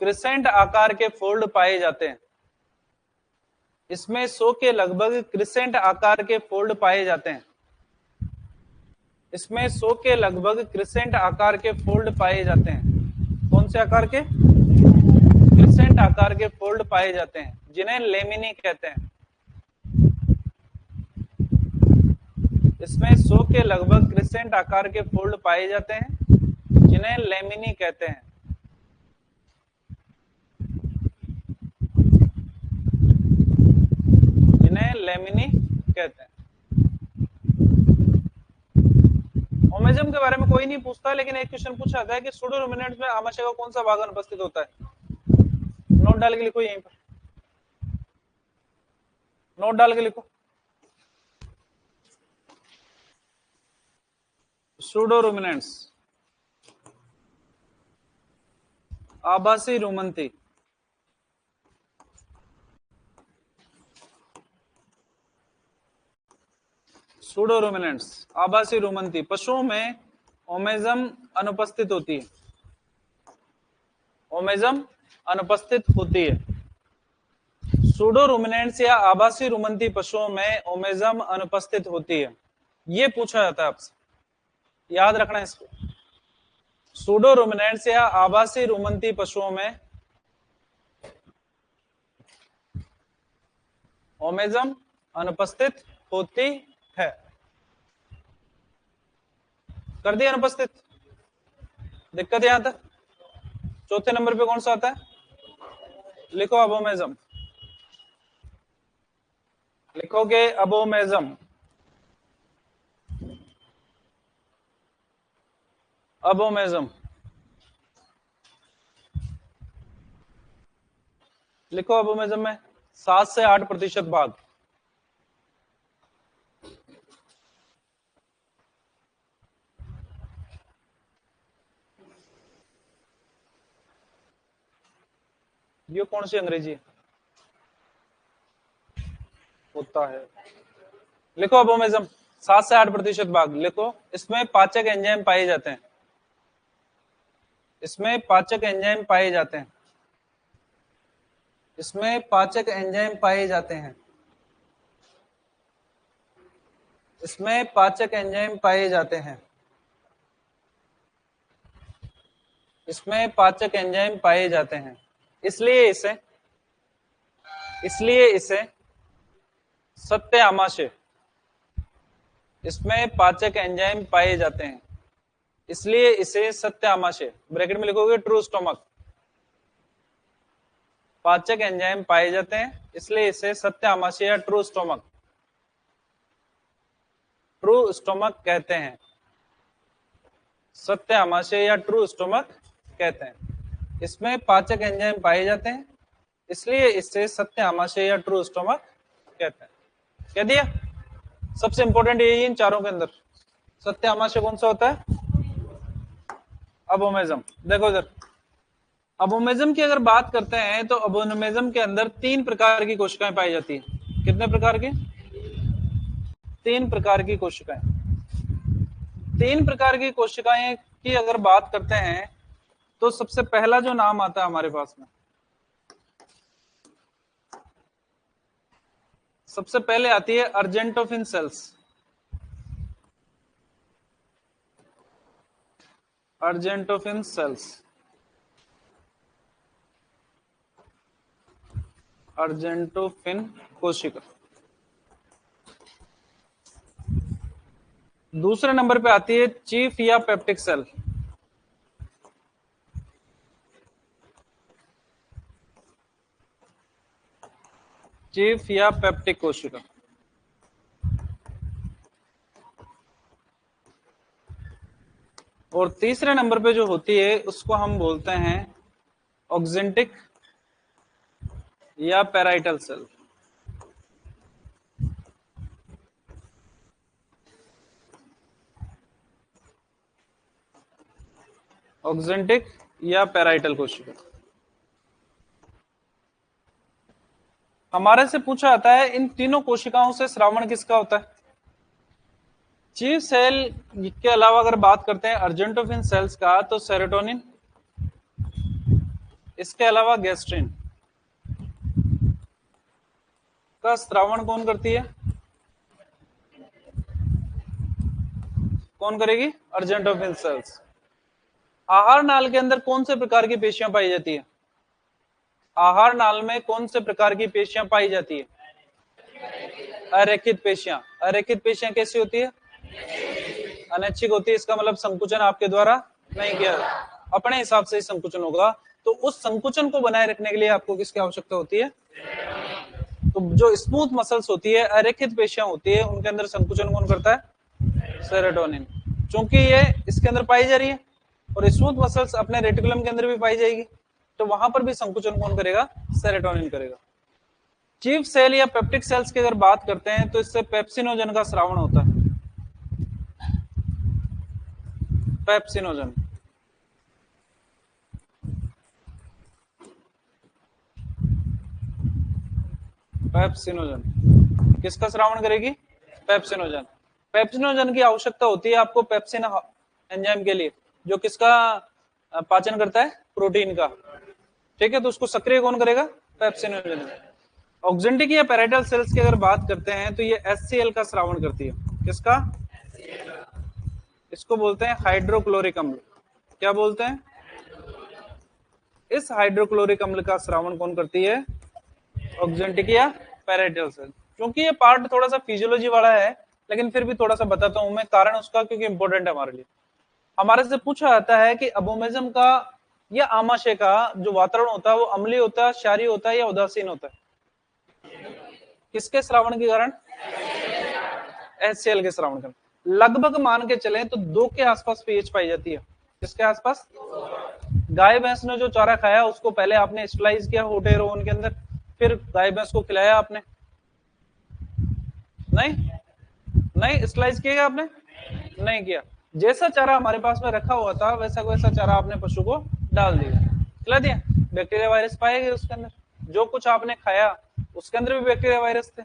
क्रिसेंट आकार के फोल्ड पाए जाते हैं। इसमें 100 के लगभग क्रिसेंट आकार के फोल्ड पाए जाते हैं। इसमें 100 के लगभग क्रिसेंट आकार के फोल्ड पाए जाते हैं। कौन से आकार के? क्रिसेंट आकार के फोल्ड पाए जाते हैं, जिन्हें लेमिनी कहते हैं। इसमें 100 के लगभग क्रिसेंट आकार के फोल्ड पाए जाते हैं, जिन्हें लेमिनी कहते हैं। जिन्हें लेमिनी कहते हैं। ओमेजम के बारे में कोई नहीं पूछता, लेकिन एक क्वेश्चन पूछा जाता है कि सूडो रुमिनेंट्स में आमाशय का कौन सा भाग अनुपस्थित होता है? नोट डाल के लिखो, यहीं पर नोट डाल के लिखो। सूडो रुमिनेंट्स, आभासी रुमंती, सूडो रुमिनेंट्स आभासी रुमंती पशुओं में ओमेजम अनुपस्थित होती है। ओमेजम अनुपस्थित होती है। सूडो रुमिनेंट्स या आभासी रुमंती पशुओं में ओमेजम अनुपस्थित होती है। ये पूछा जाता है आपसे, याद रखना इसको। सूडो रुमिनेंट्स या आभासी रुमंती पशुओं में ओमेजम अनुपस्थित होती है। कर दिया अनुपस्थित? दिक्कत यहां तक? चौथे नंबर पे कौन सा आता है? लिखो अबोमेजम। लिखोगे अबोमेजम। अबोमेजम लिखो। अबोमेजम में 7 से 8% भाग। ये कौन सी अंग्रेजी होता है? लिखो अबोमेजम 7 से 8% भाग। लिखो, इसमें पाचक एंजाइम पाए जाते हैं। इसमें पाचक एंजाइम पाए जाते हैं। इसमें पाचक एंजाइम पाए जाते हैं। इसमें पाचक एंजाइम पाए जाते हैं। इसमें पाचक एंजाइम पाए जाते हैं। इसलिए इसे सत्य आमाशय। इसमें पाचक एंजाइम पाए जाते हैं, इसलिए इसे सत्य आमाशय, ब्रैकेट में लिखोगे ट्रू स्टोमक। पाचक एंजाइम पाए जाते हैं, इसलिए इसे सत्य आमाशय या ट्रू स्टोमक कहते हैं। सत्य आमाशय या ट्रू स्टोमक कहते हैं। इसमें पाचक एंजाइम पाए जाते हैं, इसलिए इसे सत्य आमाशय या ट्रू स्टोमक कहते हैं। कह दिया? सबसे इंपॉर्टेंट यही इन चारों के अंदर। सत्य आमाशय कौन सा होता है? अबोमेजम। देखो इधर, अबोमेजम की अगर बात करते हैं तो अबोमेजम के अंदर 3 प्रकार की कोशिकाएं पाई जाती है। कितने प्रकार की? 3 प्रकार की कोशिकाएं। 3 प्रकार की कोशिकाएं की अगर बात करते हैं तो सबसे पहला जो नाम आता है हमारे पास में, सबसे पहले आती है अर्जेंटोफिन सेल्स। अर्जेंटोफिन सेल्स। अर्जेंटोफिन कोशिका। दूसरे नंबर पे आती है चीफ या पेप्टिक सेल। चीफ या पेप्टिक कोशिका। और तीसरे नंबर पे जो होती है उसको हम बोलते हैं ऑक्जेंटिक या पैराइटल सेल। ऑक्जेंटिक या पैराइटल कोशिका। हमारे से पूछा जाता है इन तीनों कोशिकाओं से श्रावण किसका होता है? चीफ सेल के अलावा अगर बात करते हैं अर्जेंटोफिन सेल्स का, तो सेरोटोनिन, इसके अलावा गैस्ट्रिन का स्त्रावण कौन करती है? कौन करेगी? अर्जेंटोफिन सेल्स। आहार नाल के अंदर कौन से प्रकार की पेशियां पाई जाती है? आहार नाल में कौन से प्रकार की पेशियां पाई जाती है? अरेखित पेशियां। अरेखित पेशियां कैसी होती है? अनैच्छिक होती है। इसका मतलब संकुचन आपके द्वारा नहीं किया, अपने हिसाब से ही संकुचन होगा। तो उस संकुचन को बनाए रखने के लिए आपको किसकी आवश्यकता होती है? तो जो स्मूथ मसल्स होती है, अरेखित पेशियां होती है, उनके अंदर संकुचन कौन करता है? सेरोटोनिन। क्योंकि ये इसके अंदर पाई जा रही है और स्मूथ मसल्स अपने रेटिकुलम के अंदर भी पाई जाएगी, तो वहां पर भी संकुचन कौन करेगा? सेरोटोनिन करेगा। चीफ सेल या पेप्टिक सेल्स की अगर बात करते हैं तो इससे पेप्सिनोजन का स्रावण होता है। पेप्सिनोजन। पेप्सिनोजन किसका श्रावण करेगी? पेप्सिनोजन। पेप्सिनोजन की आवश्यकता होती है आपको पेप्सिन एंजाइम के लिए, जो किसका पाचन करता है? प्रोटीन का। ठीक है, तो उसको सक्रिय कौन करेगा? पेप्सिनोजन। ऑक्जेंटिक या पैराइटल सेल्स की अगर बात करते हैं तो ये एचसीएल का श्रावण करती है। किसका? इसको बोलते हैं हाइड्रोक्लोरिक अम्ल। क्या बोलते हैं? इस हाइड्रोक्लोरिक अम्ल का श्रावण कौन करती है? ऑक्जेंटिक या पैराइटल सेल। क्योंकि ये पार्ट थोड़ा सा फिजियोलॉजी वाला है, लेकिन फिर भी थोड़ा सा बताता हूं मैं कारण उसका, क्योंकि इंपॉर्टेंट है हमारे लिए। हमारे से पूछा जाता है कि अबोमेजम का या आमाशय का जो वातावरण होता है वो अम्लीय होता है, क्षारीय होता है या उदासीन होता है? किसके श्रावण के कारण? एचसीएल के श्रावण के कारण। लगभग मान के चले तो 2 के आसपास पीएच पाई जाती है। किसके आसपास? गाय भैंस ने जो चारा खाया उसको पहले आपने स्टलाइज किया होटेरोन के अंदर, फिर गाय भैंस को खिलाया आपने? नहीं, नहीं स्लाइस किया आपने? नहीं किया। जैसा चारा हमारे पास में रखा हुआ था वैसा वैसा चारा आपने पशु को डाल दिया, खिला दिया, बैक्टीरिया वायरस पाए गए उसके अंदर। जो कुछ आपने खाया उसके अंदर भी बैक्टीरिया वायरस थे।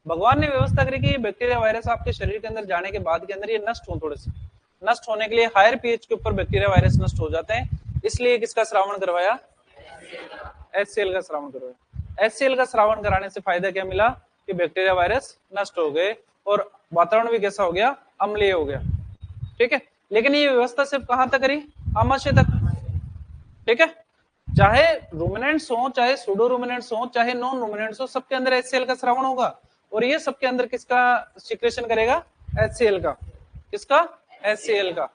भगवान ने व्यवस्था करी कि ये बैक्टीरिया वायरस आपके शरीर के अंदर जाने के बाद के अंदर ये नष्ट हो, थोड़े से नष्ट होने के लिए हायर पीएच के ऊपर बैक्टीरिया वायरस नष्ट हो जाते हैं। इसलिए किसका श्रावण करवाया? एचसीएल का श्रावण करवाया। एचसीएल का श्रावण कराने से फायदा क्या मिला? कि बैक्टीरिया वायरस नष्ट हो गए और वातावरण भी कैसा हो गया? अम्लीय हो गया। ठीक है, लेकिन ये व्यवस्था सिर्फ कहां तक करी? आमाशय तक। ठीक है, चाहे रूमिनेंट्स हो, चाहे सूडो रूमिनेंट्स हो, चाहे नॉन रूमिनेंट्स हो, सबके अंदर एचसीएल का श्रावण होगा। और ये सबके अंदर किसका सिक्रेशन करेगा? एचसीएल का। किसका? एचसीएल का।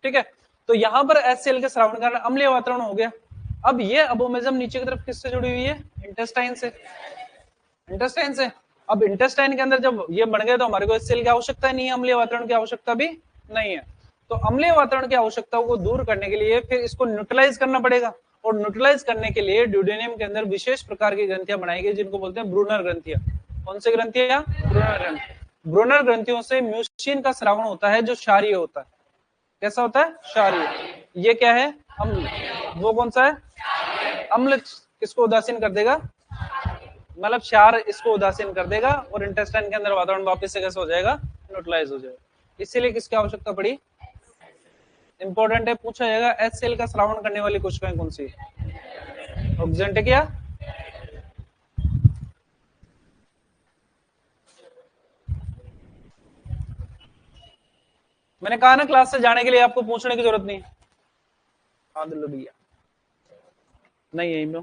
ठीक है, तो यहां पर एचसीएल के श्रावण कारण अम्लीय वातावरण हो गया। अब ये अबोमेजम नीचे की तरफ किससे जुड़ी हुई है? इंटेस्टाइन से। इंटेस्टाइन से। अब इंटेस्टाइन के अंदर जब ये बन गए तो हमारे को एचसीएल की आवश्यकता नहीं है, अम्लीय वातावरण की आवश्यकता भी नहीं है। तो अम्लीय वातावरण की आवश्यकताओं को दूर करने के लिए फिर इसको न्यूट्रलाइज करना पड़ेगा। और न्यूट्रलाइज करने के लिए ड्यूडेनियम के अंदर विशेष प्रकार की ग्रंथियां बनाई गई, जिनको बोलते हैं ब्रूनर ग्रंथियां। कौन सी ग्रंथियां? ब्रूनर ग्रंथि। ब्रूनर ग्रंथियों से म्यूसिन का स्रावण होता है, जो क्षारीय होता है। कैसा होता है? क्षारीय। ये क्या है? अम्ल। वो कौन सा है? अम्ल किसको उदासीन कर देगा? मतलब क्षार इसको उदासीन कर देगा और इंटेस्टाइन के अंदर वातावरण वापस से कैसा हो जाएगा? न्यूट्रलाइज हो जाएगा। इसीलिए किसकी आवश्यकता पड़ी? इंपॉर्टेंट है, पूछा जाएगा एचसीएल का श्रावण करने वाली कोशिकाएं कौन सी? ऑक्जेंटिक या मैंने कहा ना क्लास से जाने के लिए आपको पूछने की जरूरत नहीं। हाँ दिल्लू भैया, नहीं यही में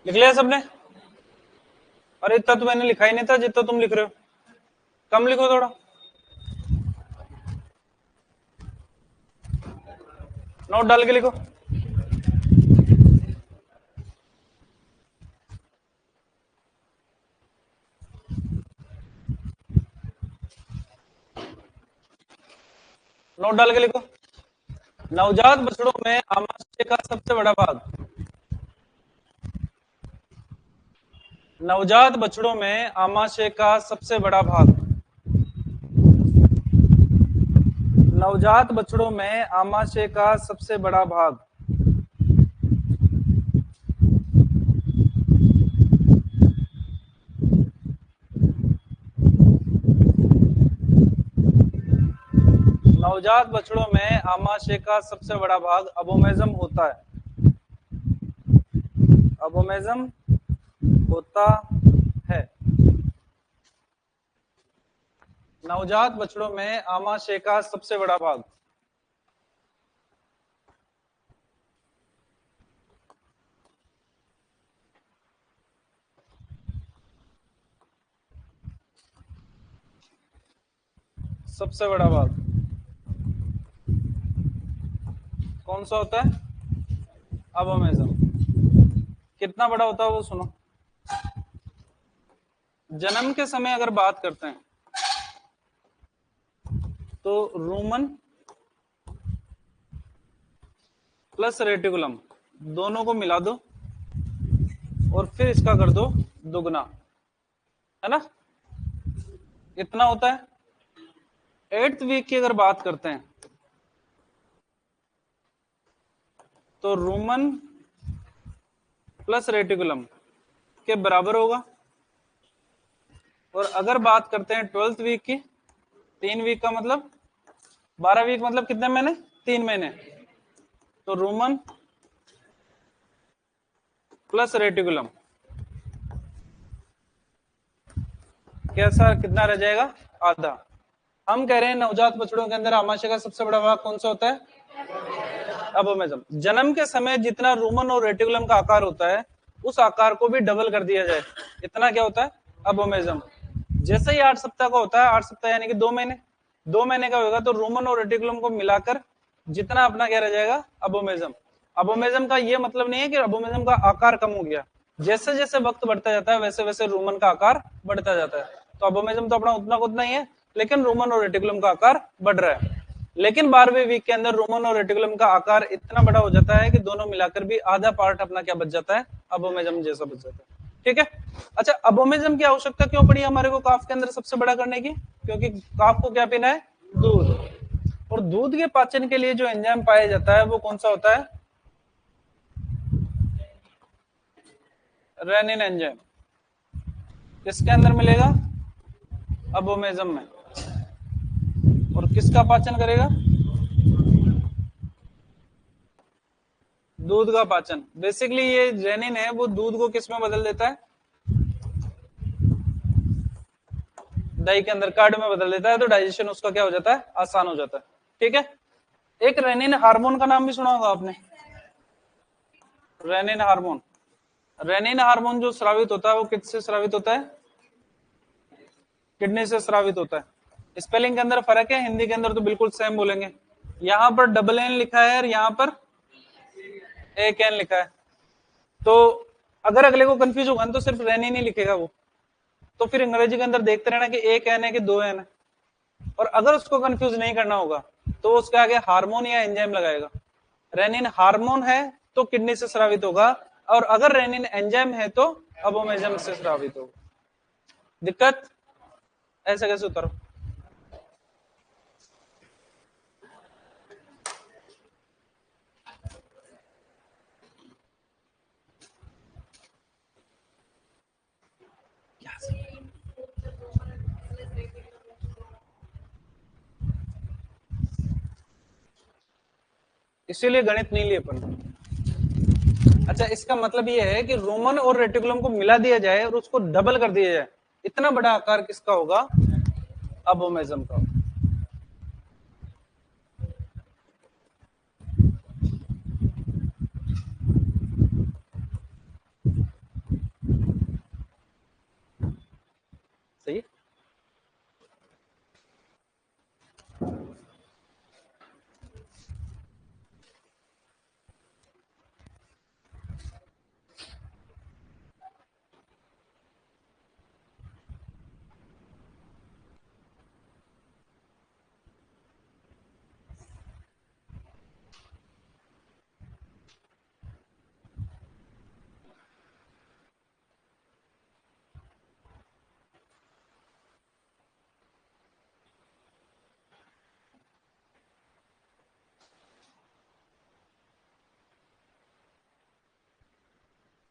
लिख लिया सबने? अरे इतना तो मैंने लिखा ही नहीं था जितना तुम लिख रहे हो, कम लिखो थोड़ा। नोट डाल के लिखो। नोट डाल के लिखो। नवजात बछड़ों में आमाशय का सबसे बड़ा भाग। नवजात बछड़ों में आमाशय का सबसे बड़ा भाग। नवजात बछड़ों में आमाशय का सबसे बड़ा भाग। नवजात बछड़ों में आमाशय का सबसे बड़ा भाग अबोमेजम होता है। अबोमेजम होता है। नवजात बछड़ों में आमाशय का सबसे बड़ा भाग। सबसे बड़ा भाग कौन सा होता है? अबोमेजम। कितना बड़ा होता है वो सुनो। जन्म के समय अगर बात करते हैं तो रूमन प्लस रेटिकुलम दोनों को मिला दो और फिर इसका कर दो दुगना, है ना? इतना होता है। 8th वीक की अगर बात करते हैं तो रूमन प्लस रेटिकुलम के बराबर होगा। और अगर बात करते हैं 12th वीक की, 3 वीक का मतलब 12 वीक मतलब कितने महीने? 3 महीने। तो रूमन प्लस रेटिकुलम कैसा कितना रह जाएगा? आधा। हम कह रहे हैं नवजात बछड़ों के अंदर आमाशय का सबसे बड़ा भाग कौन सा होता है? अबोमेजम। जन्म के समय जितना रूमन और रेटिकुलम का आकार होता है उस आकार को भी डबल कर दिया जाए, इतना क्या होता है? अबोमेजम। जैसे ही 8 सप्ताह का होता है, 8 सप्ताह यानी कि 2 महीने, 2 महीने का होगा तो रूमन और रेटिकुलम को मिलाकर जितना अपना क्या रह जाएगा? अबोमेजम। अबोमेजम का ये मतलब नहीं है कि अबोमेजम का आकार कम हो गया, जैसे जैसे वक्त बढ़ता जाता है वैसे वैसे रूमन का आकार बढ़ता जाता है। तो अबोमेजम तो अपना उतना को उतना ही है, लेकिन रूमन और रेटिकुलम का आकार बढ़ रहा है। लेकिन 12वें वीक के अंदर रूमन और रेटिकुलम का आकार इतना बड़ा हो जाता है कि दोनों मिलाकर भी आधा पार्ट अपना क्या बच जाता है? अबोमेजम जैसा बच जाता है। ठीक है। अच्छा, अबोमेजम की आवश्यकता क्यों पड़ी हमारे को काफ के अंदर सबसे बड़ा करने की? क्योंकि काफ को क्या पीना है? दूध। और दूध के पाचन के लिए जो एंजाइम पाया जाता है वो कौन सा होता है? Renin enzyme. किसके अंदर मिलेगा? अबोमेजम में। और किसका पाचन करेगा? दूध का पाचन। बेसिकली ये रेनिन है वो दूध को किस में बदल देता है? दही के अंदर, कार्ड में बदल देता है, तो डाइजेशन उसका क्या हो जाता है? आसान हो जाता है। ठीक है। एक रेनिन हार्मोन का नाम भी सुना होगा आपने, रेनिन हार्मोन। रेनिन हार्मोन जो स्रावित होता है वो किससे स्रावित होता है? किडनी से स्रावित होता है। स्पेलिंग के अंदर फर्क है, हिंदी के अंदर तो बिल्कुल सेम बोलेंगे। यहां पर डबल एन लिखा है और यहां पर एक एन लिखा है। तो अगर अगले को कंफ्यूज होगा तो सिर्फ रेनिन ही लिखेगा वो, तो फिर अंग्रेजी के अंदर देखते रहना कि एक एन है कि 2 एन है। और अगर उसको कंफ्यूज नहीं करना होगा तो उसके आगे हार्मोन या एंजाइम लगाएगा। रेनिन हार्मोन है तो किडनी से स्रावित होगा, और अगर रेनिन एंजाइम है तो अबोमेजम से स्रावित होगा। दिक्कत? ऐसे कैसे उतरो? इसीलिए गणित नहीं लिए अपन। अच्छा, इसका मतलब ये है कि रोमन और रेटिकुलम को मिला दिया जाए और उसको डबल कर दिया जाए, इतना बड़ा आकार किसका होगा? अबोमेजम का।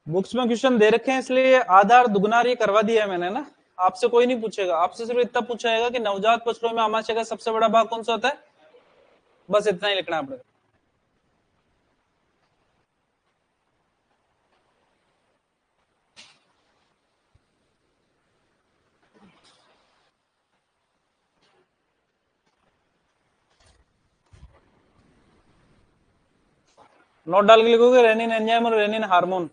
बुक्स में क्वेश्चन दे रखे हैं इसलिए आधार दुगुनारी करवा दिया है मैंने ना। आपसे कोई नहीं पूछेगा, आपसे सिर्फ इतना पूछा जाएगा कि नवजात पशुओं में आमाशय का सबसे बड़ा भाग कौन सा होता है, बस इतना ही लिखना है आपने। नोट डाल के लिखोगे रेनिन एंजाइम और रेनिन हार्मोन।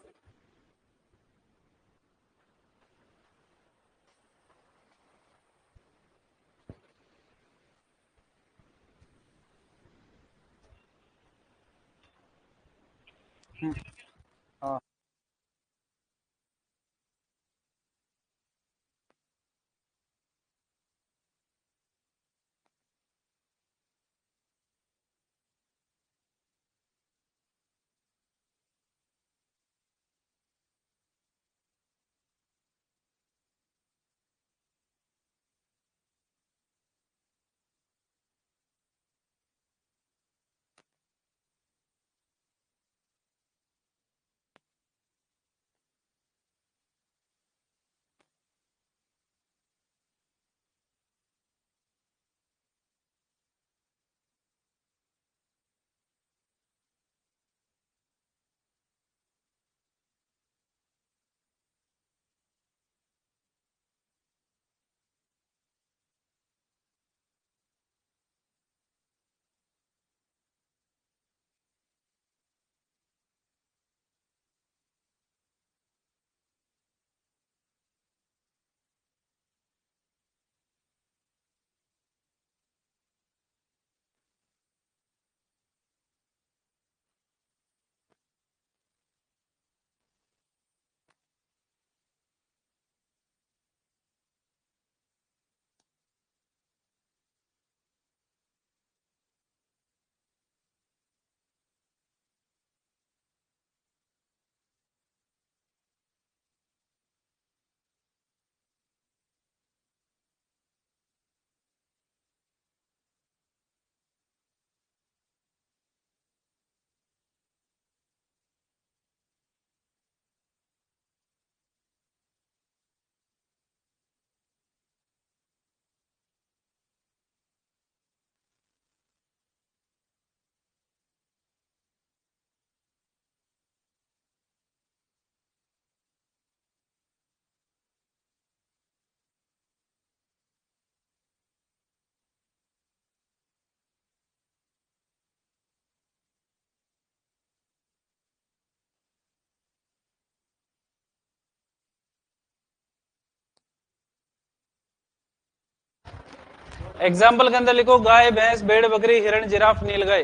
हाँ, एग्जाम्पल के अंदर लिखो गाय भैंस भेड़ बकरी हिरण जिराफ नीलगाय।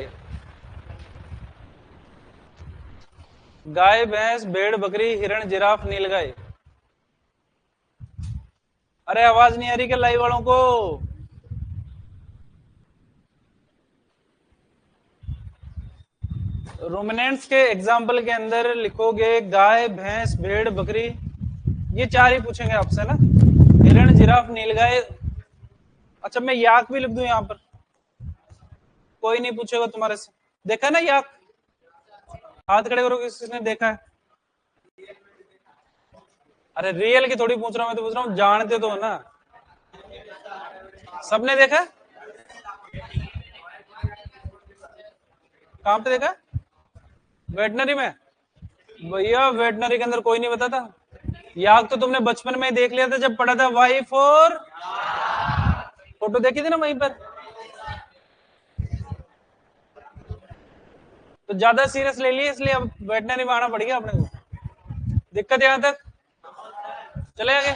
गाय भैंस भेड़ बकरी हिरण जिराफ नीलगाय। अरे आवाज नहीं आ रही क्या लाइव वालों को? रोमिनेंट्स के एग्जाम्पल के अंदर लिखोगे गाय भैंस भेड़ बकरी, ये चार ही पूछेंगे आपसे ना, हिरण जिराफ नीलगाय। अच्छा मैं याक भी लिख दूं यहाँ पर, कोई नहीं पूछेगा तुम्हारे से। देखा ना याक? हाथ खड़े करो किसने देखा है। अरे रियल की थोड़ी पूछ रहा हूं, मैं तो पूछ रहा हूँ जानते तो हो ना, सबने देखा है? कहां पे देखा? वेटनरी में? भैया वेटनरी के अंदर कोई नहीं बताता। याक तो तुमने बचपन में ही देख लिया था जब पढ़ा था, वाई फोर, फोटो देखी थी ना वहीं पर। तो ज्यादा सीरियस ले लिया इसलिए अब वेटनरी में आना पड़ गया अपने को। दिक्कत यहां तक, चले आगे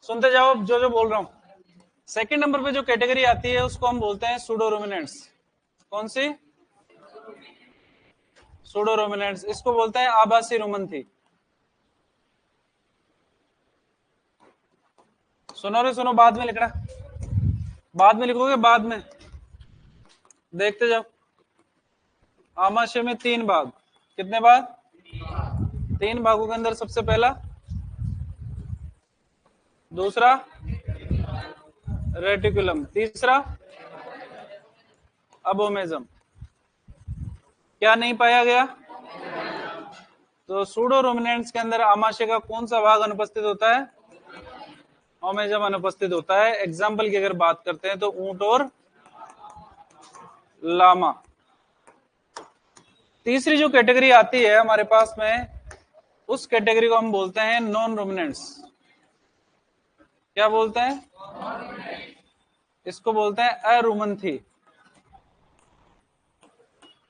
सुनते जाओ जो जो बोल रहा हूं। सेकंड नंबर पे जो कैटेगरी आती है उसको हम बोलते हैं सूडो रोमिनेंट्स। कौन सी? सूडो रोमिनेंट्स, इसको बोलते हैं आभासी रोमन थी। सुनो रे सुनो, बाद में लिखना, बाद में लिखोगे बाद में, देखते जाओ। आमाशय में तीन भाग, कितने भाग? तीन भागों के अंदर सबसे पहला, दूसरा रेटिकुलम, तीसरा अबोमेजम। क्या नहीं पाया गया? तो सूडो रुमिनेंट्स के अंदर आमाशय का कौन सा भाग अनुपस्थित होता है? ओमेजम अनुपस्थित होता है। एग्जाम्पल की अगर बात करते हैं तो ऊंट और लामा। तीसरी जो कैटेगरी आती है हमारे पास में, उस कैटेगरी को हम बोलते हैं नॉन रुमिनेंट्स। क्या बोलते हैं? इसको बोलते हैं अरुमंथी।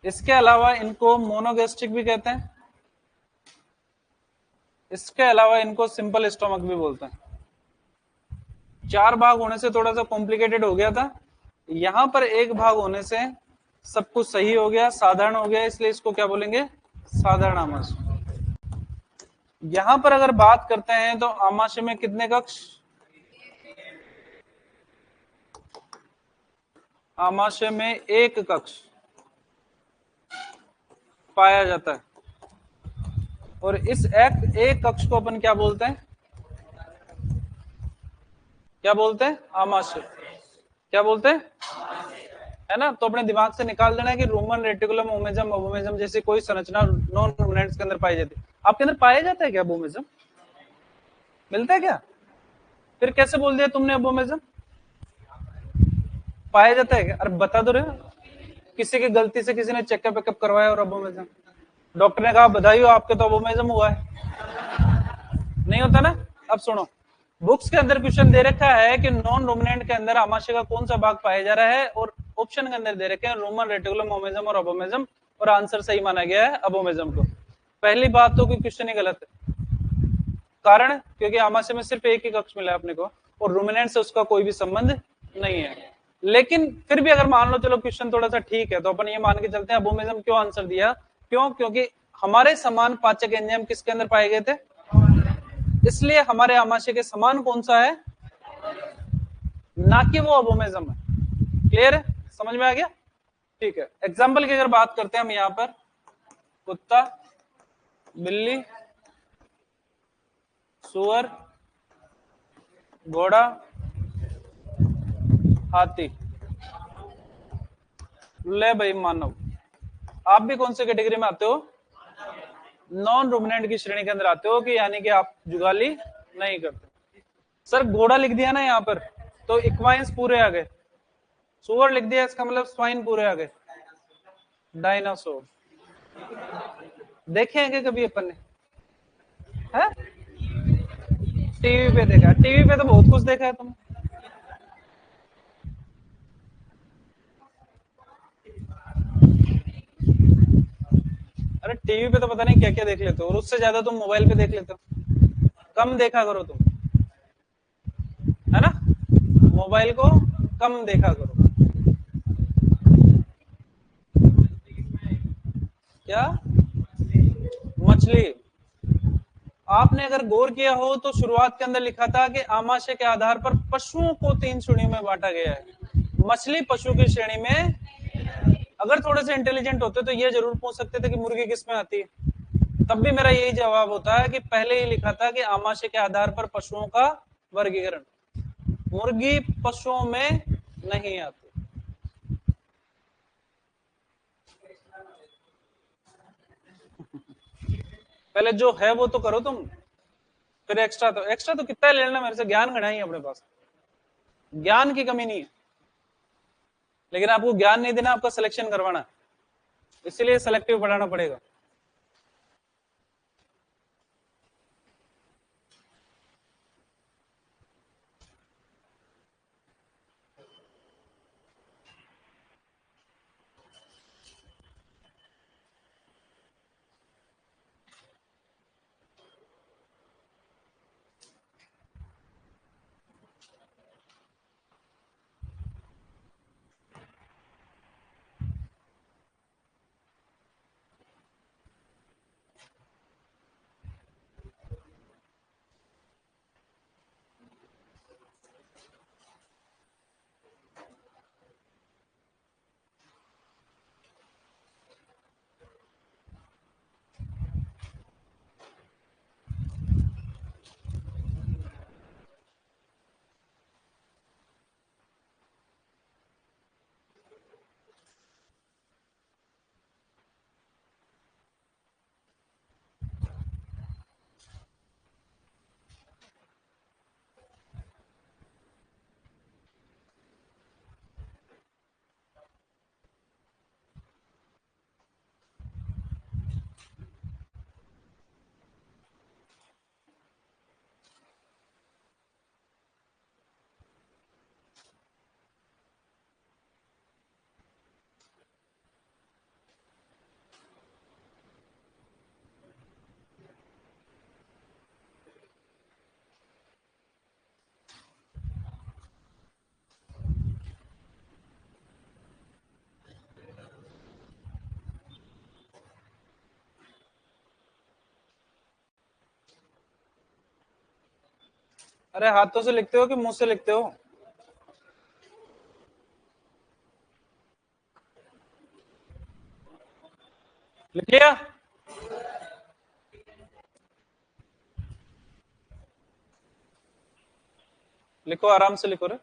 इसके अलावा इनको मोनोगेस्ट्रिक भी कहते हैं। इसके अलावा इनको सिंपल स्टोमक भी बोलते हैं। 4 भाग होने से थोड़ा सा कॉम्प्लिकेटेड हो गया था, यहां पर एक भाग होने से सब कुछ सही हो गया, साधारण हो गया, इसलिए इसको क्या बोलेंगे? साधारण आमाशय। यहां पर अगर बात करते हैं तो आमाशय में कितने कक्ष? आमाशय में एक कक्ष पाया जाता है, और इस एक कक्ष को अपन क्या बोलते हैं? क्या बोलते हैं? आमाशय। क्या बोलते हैं? है ना? तो अपने दिमाग से निकाल देना है कि रोमन रेटिकुलम, ओमेजम, अबोमेजम जैसी कोई संरचना नॉन रुमिनेंट्स के अंदर पाई जाती है। आपके अंदर पाया जाता है क्या अबोमेजम? मिलता है क्या? फिर कैसे बोल दिया तुमने अबोमेजम? पाया जाता है क्या? अरे बता दो रे, किसी की गलती से किसी ने चेकअप वेकअप करवाया और अबोमेजम, डॉक्टर ने कहा बधाई हो आपके तो अबोमेजम हुआ है। नहीं होता ना? अब सुनो, बुक्स के अंदर क्वेश्चन दे रखा है कि नॉन रोमिनेंट के अंदर आमाशय का कौन सा भाग पाया जा रहा है, और ऑप्शन के अंदर दे रखे हैं रोमन रेटिकुलम, ओमेजम और अबोमेजम, और आंसर सही माना गया है अबोमेजम को। पहली बात तो कि क्वेश्चन ही गलत है। कारण, क्योंकि आमाशय में सिर्फ एक ही कक्ष मिला है अपने को, और रुमिनेंट से उसका कोई भी संबंध नहीं है। लेकिन फिर भी अगर मान लो चलो क्वेश्चन थोड़ा सा ठीक है, तो अपन ये मान के चलते हैं अबोमेजम क्यों आंसर दिया? क्यों? क्योंकि हमारे समान पाचक एंजाइम किसके अंदर पाए गए थे? इसलिए हमारे आमाशय के समान कौन सा है? ना कि वो अबोमेजम है। क्लियर है? समझ में आ गया? ठीक है। एग्जाम्पल की अगर बात करते हैं हम यहां पर, कुत्ता, बिल्ली, सुअर, घोड़ा, हाथी। ले भाई मानव, आप भी कौन से कैटेगरी में आते हो? नॉन रुमिनेंट की श्रेणी के अंदर आते हो, कि यानी कि आप जुगाली नहीं करते। सर घोड़ा लिख दिया ना यहाँ पर, तो इक्वाइंस पूरे आ गए। सुअर लिख दिया, इसका मतलब स्वाइन पूरे आ गए। डायनासोर देखे हैं क्या कभी अपन ने? है? टीवी पे देखा? टीवी पे तो बहुत कुछ देखा है तुमने। अरे टीवी पे तो पता नहीं क्या क्या देख लेते हो, और उससे ज्यादा तुम मोबाइल पे देख लेते हो। कम देखा करो तुम, है ना? मोबाइल को कम देखा करो। क्या? मछली। आपने अगर गौर किया हो तो शुरुआत के अंदर लिखा था कि आमाशय के आधार पर पशुओं को 3 श्रेणियों में बांटा गया है। मछली पशु की श्रेणी में। अगर थोड़े से इंटेलिजेंट होते तो ये जरूर पूछ सकते थे कि मुर्गी किस में आती है, तब भी मेरा यही जवाब होता है कि पहले ही लिखा था कि आमाशय के आधार पर पशुओं का वर्गीकरण। मुर्गी पशुओं में नहीं आती। पहले जो है वो तो करो तुम, फिर एक्स्ट्रा तो कितना ले लेना मेरे से, ज्ञान घटाई अपने पास, ज्ञान की कमी नहीं है, लेकिन आपको ज्ञान नहीं देना, आपका सिलेक्शन करवाना, इसीलिए सेलेक्टिव पढ़ाना पड़ेगा। अरे हाथों से लिखते हो कि मुंह से लिखते हो? लिख लिया? लिखो, आराम से लिखो रे।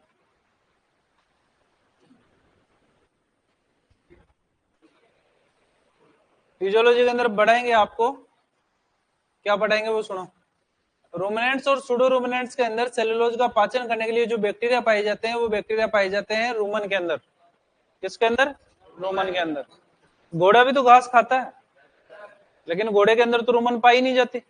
फिजियोलॉजी के अंदर बढ़ाएंगे आपको, क्या पढ़ाएंगे वो सुनो। रूमिनेंट्स और सुडो रूमिनेंट्स के अंदर सेलुलोज का पाचन करने के लिए जो बैक्टीरिया पाए जाते हैं, वो बैक्टीरिया पाए जाते हैं रूमन के अंदर। किसके अंदर? रूमन के अंदर। घोड़ा भी तो घास खाता है, लेकिन घोड़े के अंदर तो रूमन पाई नहीं जाती,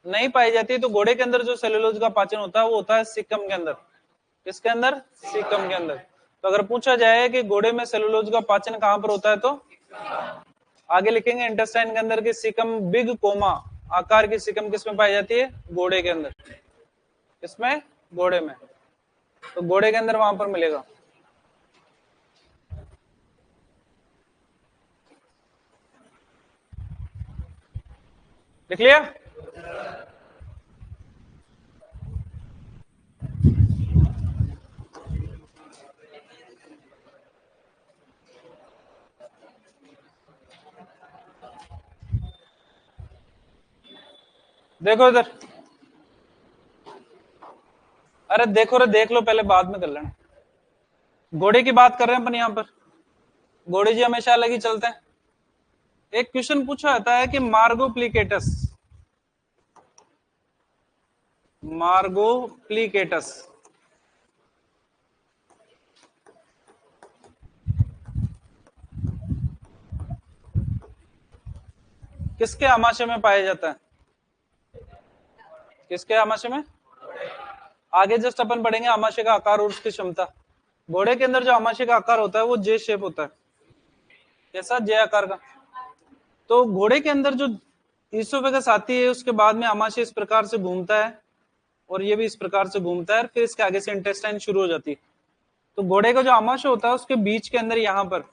नहीं पाई जाती। तो घोड़े के अंदर जो सेलुलोज का पाचन होता है वो होता है सीकम के अंदर। किसके अंदर? सीकम के अंदर। तो अगर पूछा जाए कि घोड़े में सेलुलोज का पाचन कहां पर होता है, तो आगे लिखेंगे इंटेस्टाइन के अंदर की सीकम बिग कोमा आकार की सीकम किसमें पाई जाती है? घोड़े के अंदर। किसमें? घोड़े में। तो घोड़े के अंदर वहां पर मिलेगा। लिख लिया? देखो इधर, अरे देखो रे, देख लो पहले, बाद में कर लेना। घोड़े की बात कर रहे हैं अपन यहाँ पर। घोड़े जी हमेशा अलग ही चलते हैं। एक क्वेश्चन पूछा जाता है कि मार्गोप्लिकेटस, मार्गोप्लिकेटस किसके आमाशय में पाया जाता है? किसके आमाशय में? आगे जस्ट अपन पढ़ेंगे आमाशय का आकार और उसकी क्षमता। घोड़े के अंदर जो आमाशय का आकार होता है वो जे शेप होता है। कैसा? जे आकार का। तो घोड़े के अंदर जो ईसोफेगस आती है, उसके बाद में आमाशय इस प्रकार से घूमता है, और ये भी इस प्रकार से घूमता है, फिर इसके आगे से इंटेस्टाइन शुरू हो जाती है। तो घोड़े का जो आमाशय होता है उसके बीच के अंदर यहाँ पर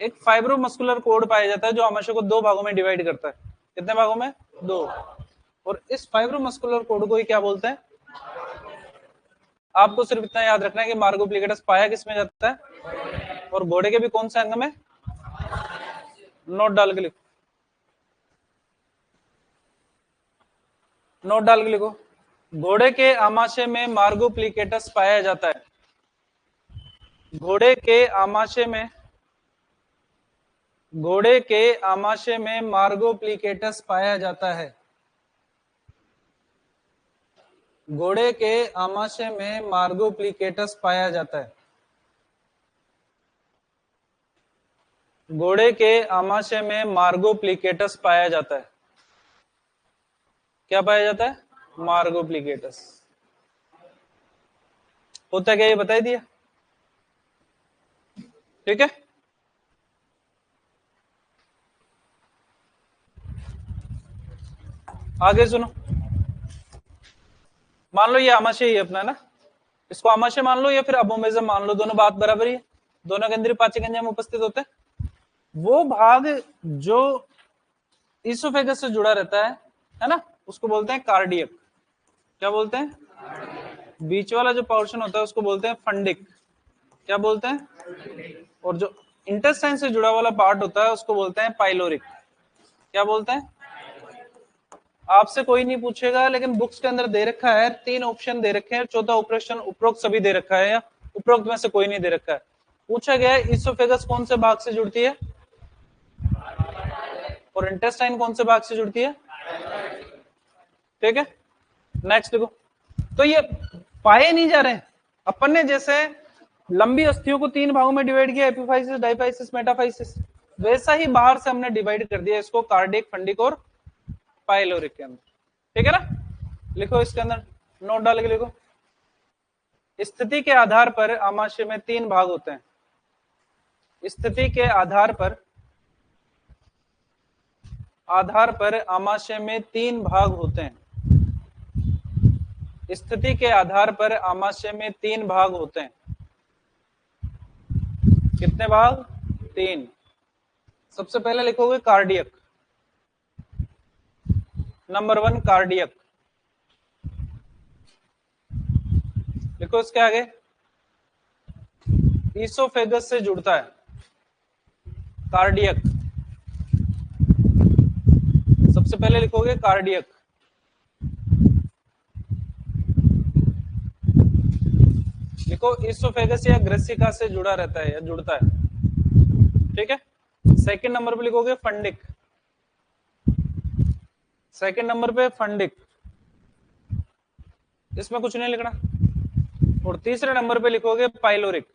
एक फाइब्रोमस्कुलर कोड पाया जाता है, जो आमाशय को दो भागों में डिवाइड करता है। कितने भागों में? दो। और इस फाइब्रोमस्कुलर कोड को ही क्या बोलते हैं? आपको सिर्फ इतना याद रखना है कि मार्गोप्लिकेटस पाया किसमें जाता है, और घोड़े के भी कौन से अंग में? नोट डाल के लिखो, नोट डाल के लिखो। घोड़े के आमाशय में मार्गोप्लिकेटस पाया जाता है। घोड़े के आमाशय में, घोड़े के आमाशय में मार्गोप्लिकेटस पाया जाता है। घोड़े के आमाशय में मार्गोप्लिकेटस पाया जाता है। घोड़े के आमाशय में मार्गोप्लिकेटस पाया जाता है। क्या पाया जाता है? मार्गोप्लिकेटस। होता क्या ये बता ही दिया, ठीक है। आगे सुनो। मान लो ये आमाशय ही अपना ना, इसको आमाशय मान लो या फिर अबोमेजम मान लो, दोनों बात बराबर ही है। दोनों के अंदर पाचक एंजाइम उपस्थित होते हैं। वो भाग जो ईसोफेगस से जुड़ा रहता है ना, उसको बोलते हैं कार्डियक। क्या बोलते हैं? बीच वाला जो पोर्शन होता है उसको बोलते हैं फंडिक। क्या बोलते हैं? और जो इंटेस्टाइन से जुड़ा वाला पार्ट होता है उसको बोलते हैं पाइलोरिक। क्या बोलते हैं? आपसे कोई नहीं पूछेगा, लेकिन बुक्स के अंदर दे रखा है, तीन ऑप्शन दे रखे हैं, चौथा ऑपरेशन उपरोक्त सभी दे रखा है, या उपरोक्त में से कोई नहीं दे रखा है। पूछा गया है ईसोफेगस कौन से भाग से जुड़ती है, और इंटेस्टाइन कौन से भाग से जुड़ती है, ठीक है। नेक्स्ट देखो, तो ये पाए नहीं जा रहे। अपन ने जैसे लंबी अस्थियों को तीन भागों में डिवाइड किया, एपिफाइसिस, डाइफाइसिस, मेटाफाइसिस, वैसा ही बाहर से हमने डिवाइड कर दिया इसको कार्डिक, फंडिक और पाइलोरिक के अंदर, ठीक है ना। लिखो इसके अंदर, नोट डाल के लिखो। स्थिति के आधार पर आमाशय में तीन भाग होते हैं। स्थिति के आधार पर आमाशय में तीन भाग होते हैं। स्थिति के आधार पर आमाशय में तीन भाग होते हैं। कितने भाग? तीन। सबसे पहले लिखोगे कार्डियक, नंबर वन कार्डियक। लिखो इसके आगे, ईसोफेगस से जुड़ता है, कार्डियक, सबसे पहले लिखोगे कार्डियक। लिखो ईसोफेगस या ग्रेसिका से जुड़ा रहता है या जुड़ता है, ठीक है। सेकंड नंबर पे लिखोगे फंडिक, सेकंड नंबर पे फंडिक, इसमें कुछ नहीं लिखना। और तीसरे नंबर पे लिखोगे पाइलोरिक।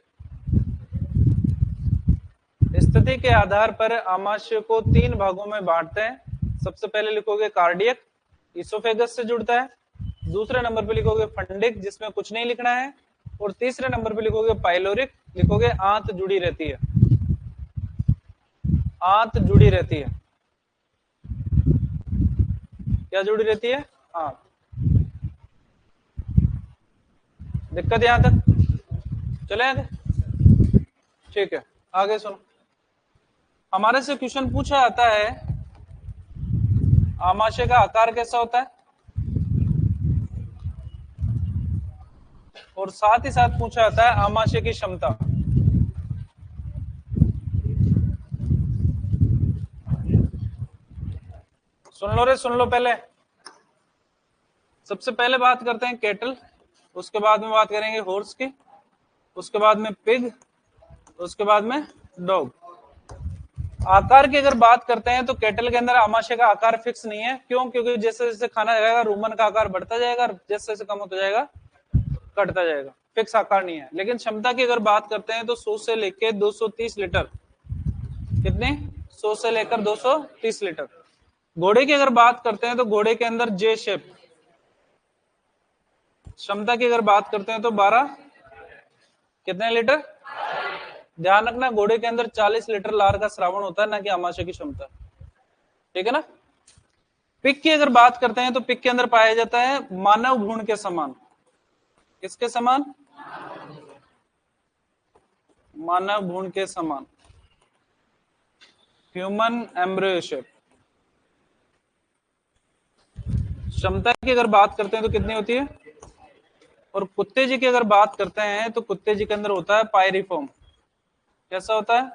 स्थिति के आधार पर आमाशय को 3 भागों में बांटते हैं। सबसे पहले लिखोगे कार्डियक, ईसोफेगस से जुड़ता है। दूसरे नंबर पे लिखोगे फंडिक, जिसमें कुछ नहीं लिखना है। और तीसरे नंबर पे लिखोगे पाइलोरिक, लिखोगे आंत जुड़ी रहती है, आंत जुड़ी रहती है। क्या जुड़ी रहती है? आंत। दिक्कत यहां तक चले आगे? ठीक है, आगे सुनो। हमारे से क्वेश्चन पूछा जाता है आमाशय का आकार कैसा होता है, और साथ ही साथ पूछा जाता है आमाशय की क्षमता। सुन लो रे, सुन लो। पहले सबसे पहले बात करते हैं केटल, उसके बाद में बात करेंगे हॉर्स की, उसके बाद में पिग, उसके बाद में डॉग। आकार की अगर बात करते हैं तो केटल के अंदर आमाशय का आकार फिक्स नहीं है। क्यों? क्योंकि जैसे जैसे खाना जाएगा रूमन का आकार बढ़ता जाएगा, जैसे जैसे कम होता जाएगा कटता जाएगा, फिक्स आकार नहीं है। लेकिन क्षमता की अगर बात करते हैं तो 100 से लेकर 230 लीटर, कितने? 100 से लेकर 230 लीटर। घोड़े की अगर बात करते हैं तो घोड़े के अंदर जे शेप। क्षमता की अगर बात करते हैं तो 12 कितने लीटर? ध्यान रखना, घोड़े के अंदर 40 लीटर लार का श्रावण होता है, ना कि आमाशय की क्षमता, ठीक है ना। पिक की अगर बात करते हैं तो पिक के अंदर पाया जाता है मानव भ्रूण के समान। किसके समान? मानव भ्रूण के समान, ह्यूमन एम्ब्रियो शेप। क्षमता की अगर बात करते हैं तो कितनी होती है? और कुत्ते जी की अगर बात करते हैं तो कुत्ते जी के अंदर होता है पायरिफॉर्म। कैसा होता है?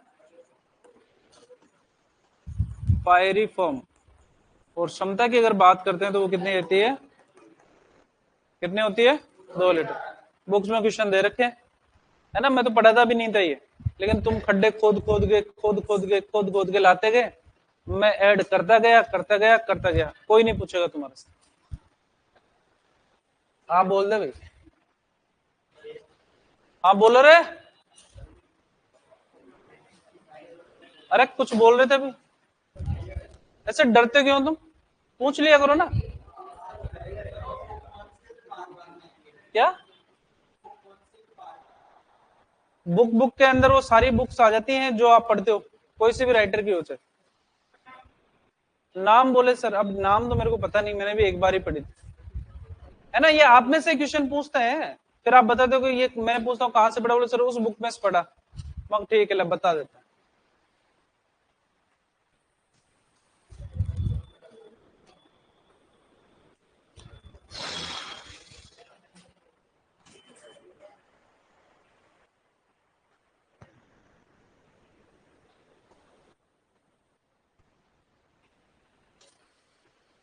पायरिफॉर्म। और क्षमता की अगर बात करते हैं तो वो कितनी रहती है? कितनी होती है? 2 लीटर। बुक्स में क्वेश्चन दे रखे है ना, मैं तो पढ़ाता भी नहीं था ये, लेकिन तुम खड्डे खोद खोद के खोद खोद के लाते गए, मैं ऐड करता गया करता गया करता गया, कोई नहीं पूछेगा तुम्हारे से। हाँ बोल दे भाई, हाँ बोलो रे। अरे कुछ बोल रहे थे अभी, ऐसे डरते क्यों तुम? पूछ लिया करो ना। क्या? बुक बुक के अंदर वो सारी बुक्स आ जाती हैं जो आप पढ़ते हो, कोई से भी राइटर की हो चाहे। नाम बोले सर, अब नाम तो मेरे को पता नहीं, मैंने भी एक बार ही पढ़ी थी, है ना। ये आप में से क्वेश्चन पूछते हैं, फिर आप बताते हो कि ये मैं पूछता हूँ कहाँ से पढ़ा, बोले सर उस बुक में से पढ़ा। मग ठीक है, बता देता।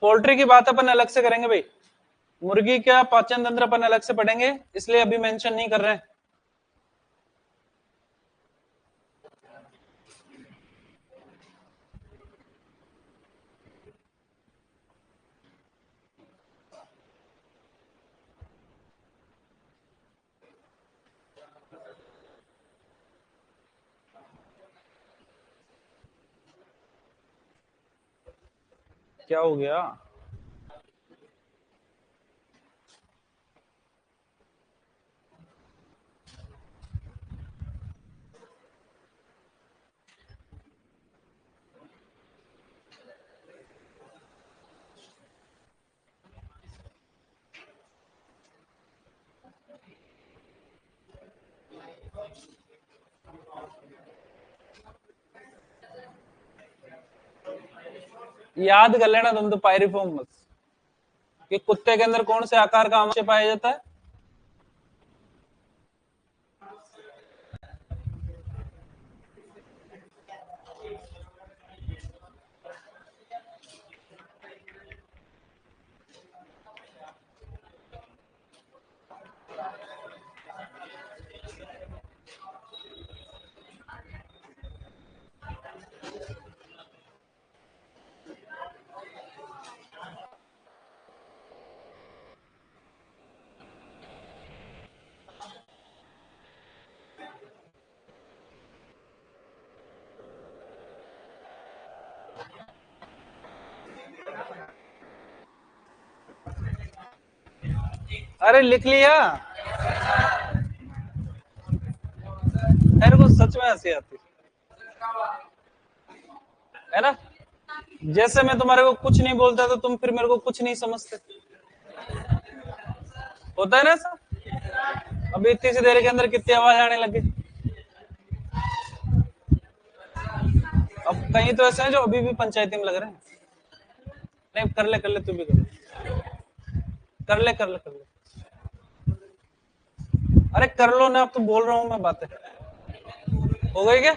पोल्ट्री की बात अपन अलग से करेंगे भाई, मुर्गी का पाचन तंत्र अपन अलग से पढ़ेंगे, इसलिए अभी मेंशन नहीं कर रहे हैं। क्या हो गया? याद कर लेना तुम तो पायरिफॉर्म बस, कि कुत्ते के अंदर कौन से आकार का आमाशय पाया जाता है? अरे लिख लिया। मेरे को सच में हंसी आती है ना। जैसे मैं तुम्हारे को कुछ नहीं बोलता तो तुम फिर मेरे को कुछ नहीं समझते। होता है ना ऐसा। अभी इतनी सी देर के अंदर कितनी आवाज आने लगी। अब कहीं तो ऐसे हैं जो अभी भी पंचायती में लग रहे हैं। नहीं कर ले तू भी कर ले। कर ले। अरे कर लो ना, अब तो बोल रहा हूँ मैं बातें। हो गई क्या?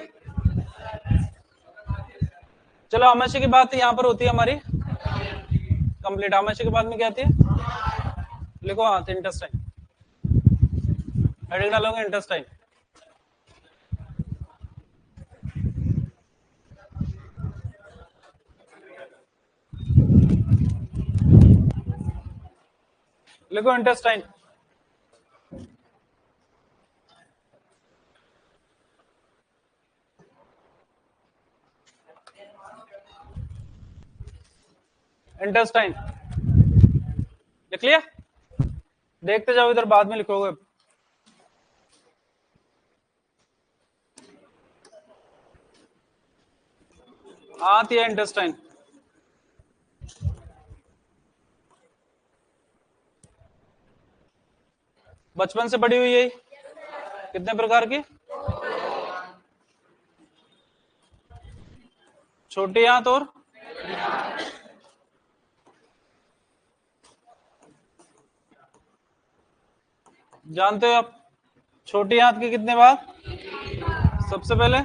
चलो आमाशय की बात यहाँ पर होती है हमारी कंप्लीट। आमाशय की बात में क्या आती है? लिखो हाथ इंटेस्टाइन। हेडिंग डालोगे इंटेस्टाइन। लिखो इंटेस्टाइन। इंटेस्टाइन लिख लिया? देखते जाओ इधर, बाद में लिखोगे। आती है इंटेस्टाइन। बचपन से पड़ी हुई है। कितने प्रकार की? छोटी आंत और जानते हो आप छोटी आंत के कितने भाग? सबसे पहले,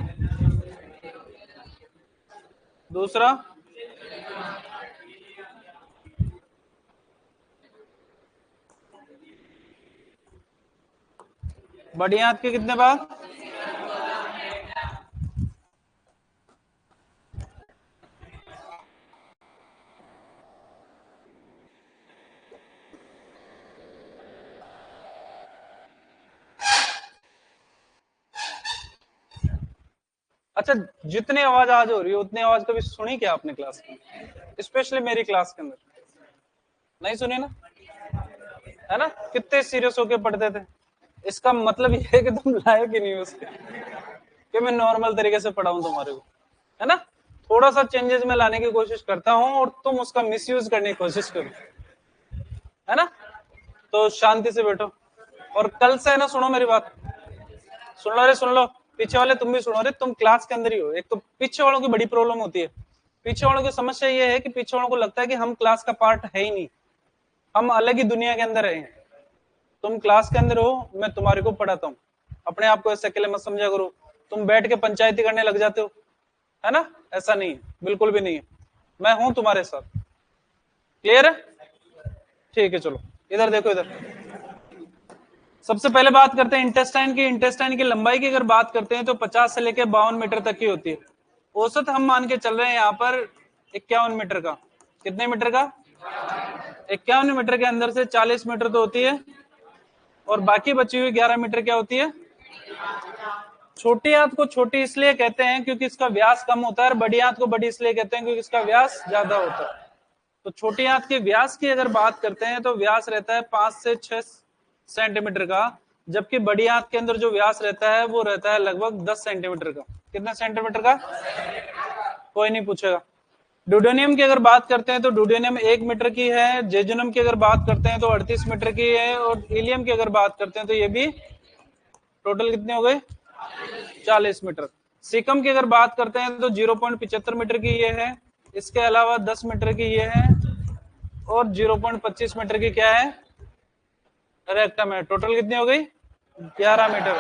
दूसरा, बड़ी आंत के कितने भाग? अच्छा, जितनी आवाज आज हो रही है उतनी आवाज कभी सुनी क्या आपने क्लास में? स्पेशली मेरी क्लास के अंदर नहीं सुनी ना, है ना? कितने सीरियस होके पढ़ते थे। इसका मतलब ये है कि तुम लायक ही नहीं हो उसके कि मैं नॉर्मल तरीके से पढ़ाऊं तुम्हारे को, है ना? थोड़ा सा चेंजेस में लाने की कोशिश करता हूं और तुम उसका मिसयूज करने की कोशिश करो, है ना? तो शांति से बैठो और कल से है ना, सुनो मेरी बात। सुन लो, अरे सुन लो, पीछे वाले तुम भी सुनो। रे तुम क्लास के अंदर ही हो। एक तो पीछे वालों की बड़ी प्रॉब्लम होती है। पीछे वालों की समस्या ये है कि पीछे वालों को लगता है कि हम क्लास का पार्ट है ही नहीं, हम अलग ही दुनिया के अंदर है। तुम क्लास के अंदर हो, मैं तुम्हारे को पढ़ाता हूँ। अपने आप को ऐसे अकेले मत समझा करो। तुम बैठ के पंचायती करने लग जाते हो, है ना? ऐसा नहीं है, बिल्कुल भी नहीं है। मैं हूं तुम्हारे साथ। क्लियर है? ठीक है, चलो इधर देखो। इधर सबसे पहले बात करते हैं इंटेस्टाइन की। इंटेस्टाइन की लंबाई की अगर बात करते हैं तो 50 से लेकर 52 मीटर तक की होती है। औसत हम मान के चल रहे हैं यहाँ पर 51 मीटर का। कितने मीटर का? 51 मीटर के अंदर से 40 मीटर तो होती है और बाकी बची हुई 11 मीटर क्या होती है? छोटी आंत को छोटी इसलिए कहते हैं क्योंकि इसका व्यास कम होता है और बड़ी आंत को बड़ी इसलिए कहते हैं क्योंकि इसका व्यास ज्यादा होता है। तो छोटी आंत के व्यास की अगर बात करते हैं तो व्यास रहता है 5 से 6 सेंटीमीटर का, जबकि बड़ी आंत के अंदर जो व्यास रहता है वो रहता है लगभग 10 सेंटीमीटर का। कितना सेंटीमीटर का? कोई नहीं पूछेगा। ड्यूडेनियम की अगर बात करते हैं तो ड्यूडेनियम 1 मीटर की है। जेजुनम की अगर बात करते हैं तो 38 मीटर की है और इलियम की अगर बात करते हैं तो ये भी टोटल कितने हो गए? 40 मीटर। सीकम की अगर बात करते हैं तो 0.75 मीटर की ये है। इसके अलावा 10 मीटर की ये है और 0.25 मीटर की क्या है? रेक्टम है। टोटल कितनी हो गई? 11 मीटर।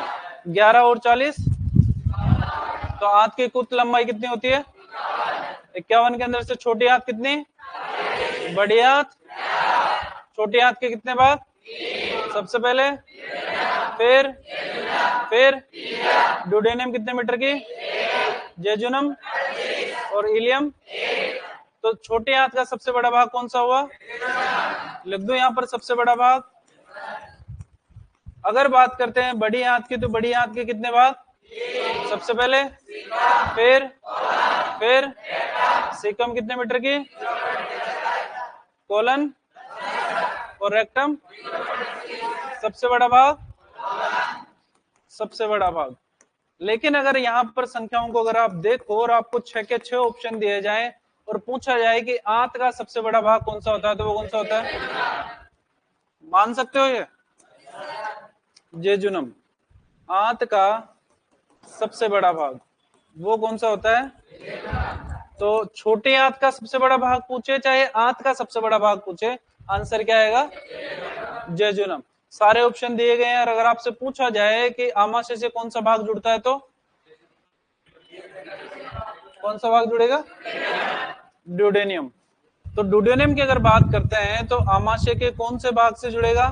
11 और 40 तो आंत की कुल लंबाई कितनी होती है? 51 के अंदर से छोटी आंत कितनी? बड़ी आंत। छोटी आंत के कितने भाग? सबसे पहले, फिर ड्यूडेनियम कितने मीटर की? जेजुनम और इलियम। तो छोटी आंत का सबसे बड़ा भाग कौन सा हुआ? लिख दो यहां पर सबसे बड़ा भाग। अगर बात करते हैं बड़ी आंत की तो बड़ी आंत के कितने भाग? सबसे पहले, फिर सीकम कितने मीटर की? कोलन और रेक्टम सबसे बड़ा भाग, सबसे बड़ा भाग। लेकिन अगर यहाँ पर संख्याओं को अगर आप देखो और आपको 6 के 6 ऑप्शन दिए जाए और पूछा जाए कि आंत का सबसे बड़ा भाग कौन सा होता है, तो वो कौन सा होता है? मान सकते हो ये? जेजुनम। आंत का सबसे बड़ा भाग वो कौन सा होता है? तो छोटे आंत का सबसे बड़ा भाग पूछे चाहे आंत का सबसे बड़ा भाग पूछे, आंसर क्या आएगा? जेजुनम। सारे ऑप्शन दिए गए हैं और अगर आपसे पूछा जाए कि आमाशय से कौन सा भाग जुड़ता है, तो कौन सा भाग जुड़ेगा? ड्यूडेनियम। तो ड्यूडेनियम की अगर बात करते हैं तो आमाशय के कौन से भाग से जुड़ेगा?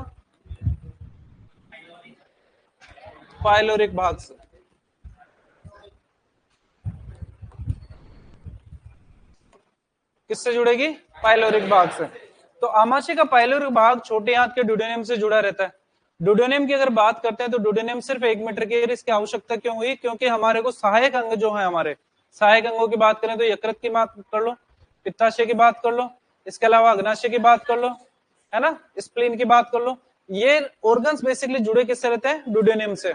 पाइलोरिक भाग से। किससे जुड़ेगी? पाइलोरिक भाग से। तो आमाशय का पाइलोरिक भाग छोटे आंत के ड्यूडेनियम से जुड़ा रहता है। ड्यूडेनियम की अगर बात करते हैं तो ड्यूडेनियम सिर्फ 1 मीटर की, इसकी आवश्यकता क्यों हुई? क्योंकि हमारे को सहायक अंग जो है, हमारे सहायक अंगों की बात करें तो यकृत की बात कर लो, पित्ताशय की बात कर लो, इसके अलावा अग्नाशय की बात कर लो, है ना, स्प्लीन की बात कर लो। ये ऑर्गन्स बेसिकली जुड़े किससे रहते हैं? ड्यूडेनियम से।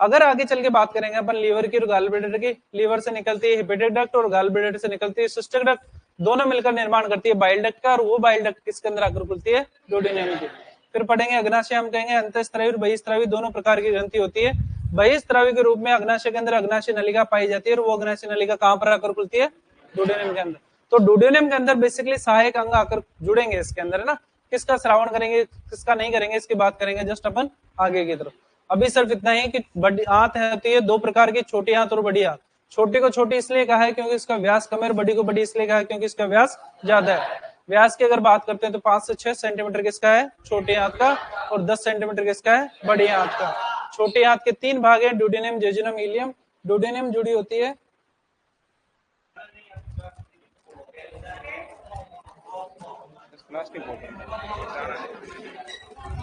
अगर आगे चल के बात करेंगे अपन लीवर की और गॉल ब्लैडर की, लीवर से निकलती है हेपेटिक डक्ट और गॉल ब्लैडर से निकलती है सिस्टिक डक्ट, दोनों मिलकर निर्माण करती है बाइल डक्ट का, और वो बाइल डक्ट किसके अंदर आकर खुलती है? ड्यूडेनियम की। फिर पढ़ेंगे अग्नाशय, हम कहेंगे अंतःस्रावी और बहिःस्रावी दोनों प्रकार की ग्रंथि होती है। बहिःस्रावी के रूप में अग्नाशय के अंदर अग्नाशय नलिका पाई जाती है और वो अग्नाशय नलिका कहां पर आकर खुलती है? ड्यूडेनियम के अंदर। तो ड्यूडेनियम के अंदर बेसिकली सहायक अंग आकर जुड़ेंगे इसके अंदर, है ना। किसका श्रावण करेंगे, किसका नहीं करेंगे, इसकी बात करेंगे जस्ट अपन आगे की तरफ। अभी सिर्फ इतना ही कि बड़ी आंत होती है 2 प्रकार की, छोटी आंत और बड़ी आंत। छोटी को छोटी इसलिए कहा है क्योंकि इसका व्यास कम है, और बड़ी को बड़ी इसलिए कहा है क्योंकि इसका व्यास ज्यादा है। व्यास की अगर बात करते हैं तो 5 से 6 सेंटीमीटर किसका है? छोटी आंत का, और 10 सेंटीमीटर किसका है? बड़ी आंत का। छोटी आंत के 3 भाग हैं, ड्यूडेनियम, जेजुनम, इलियम। ड्यूडेनियम जुड़ी होती है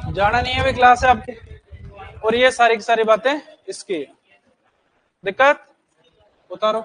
जाना नहीं है, अभी क्लास है आपकी, और ये सारी की सारी बातें इसकी। दिक्कत उतारो।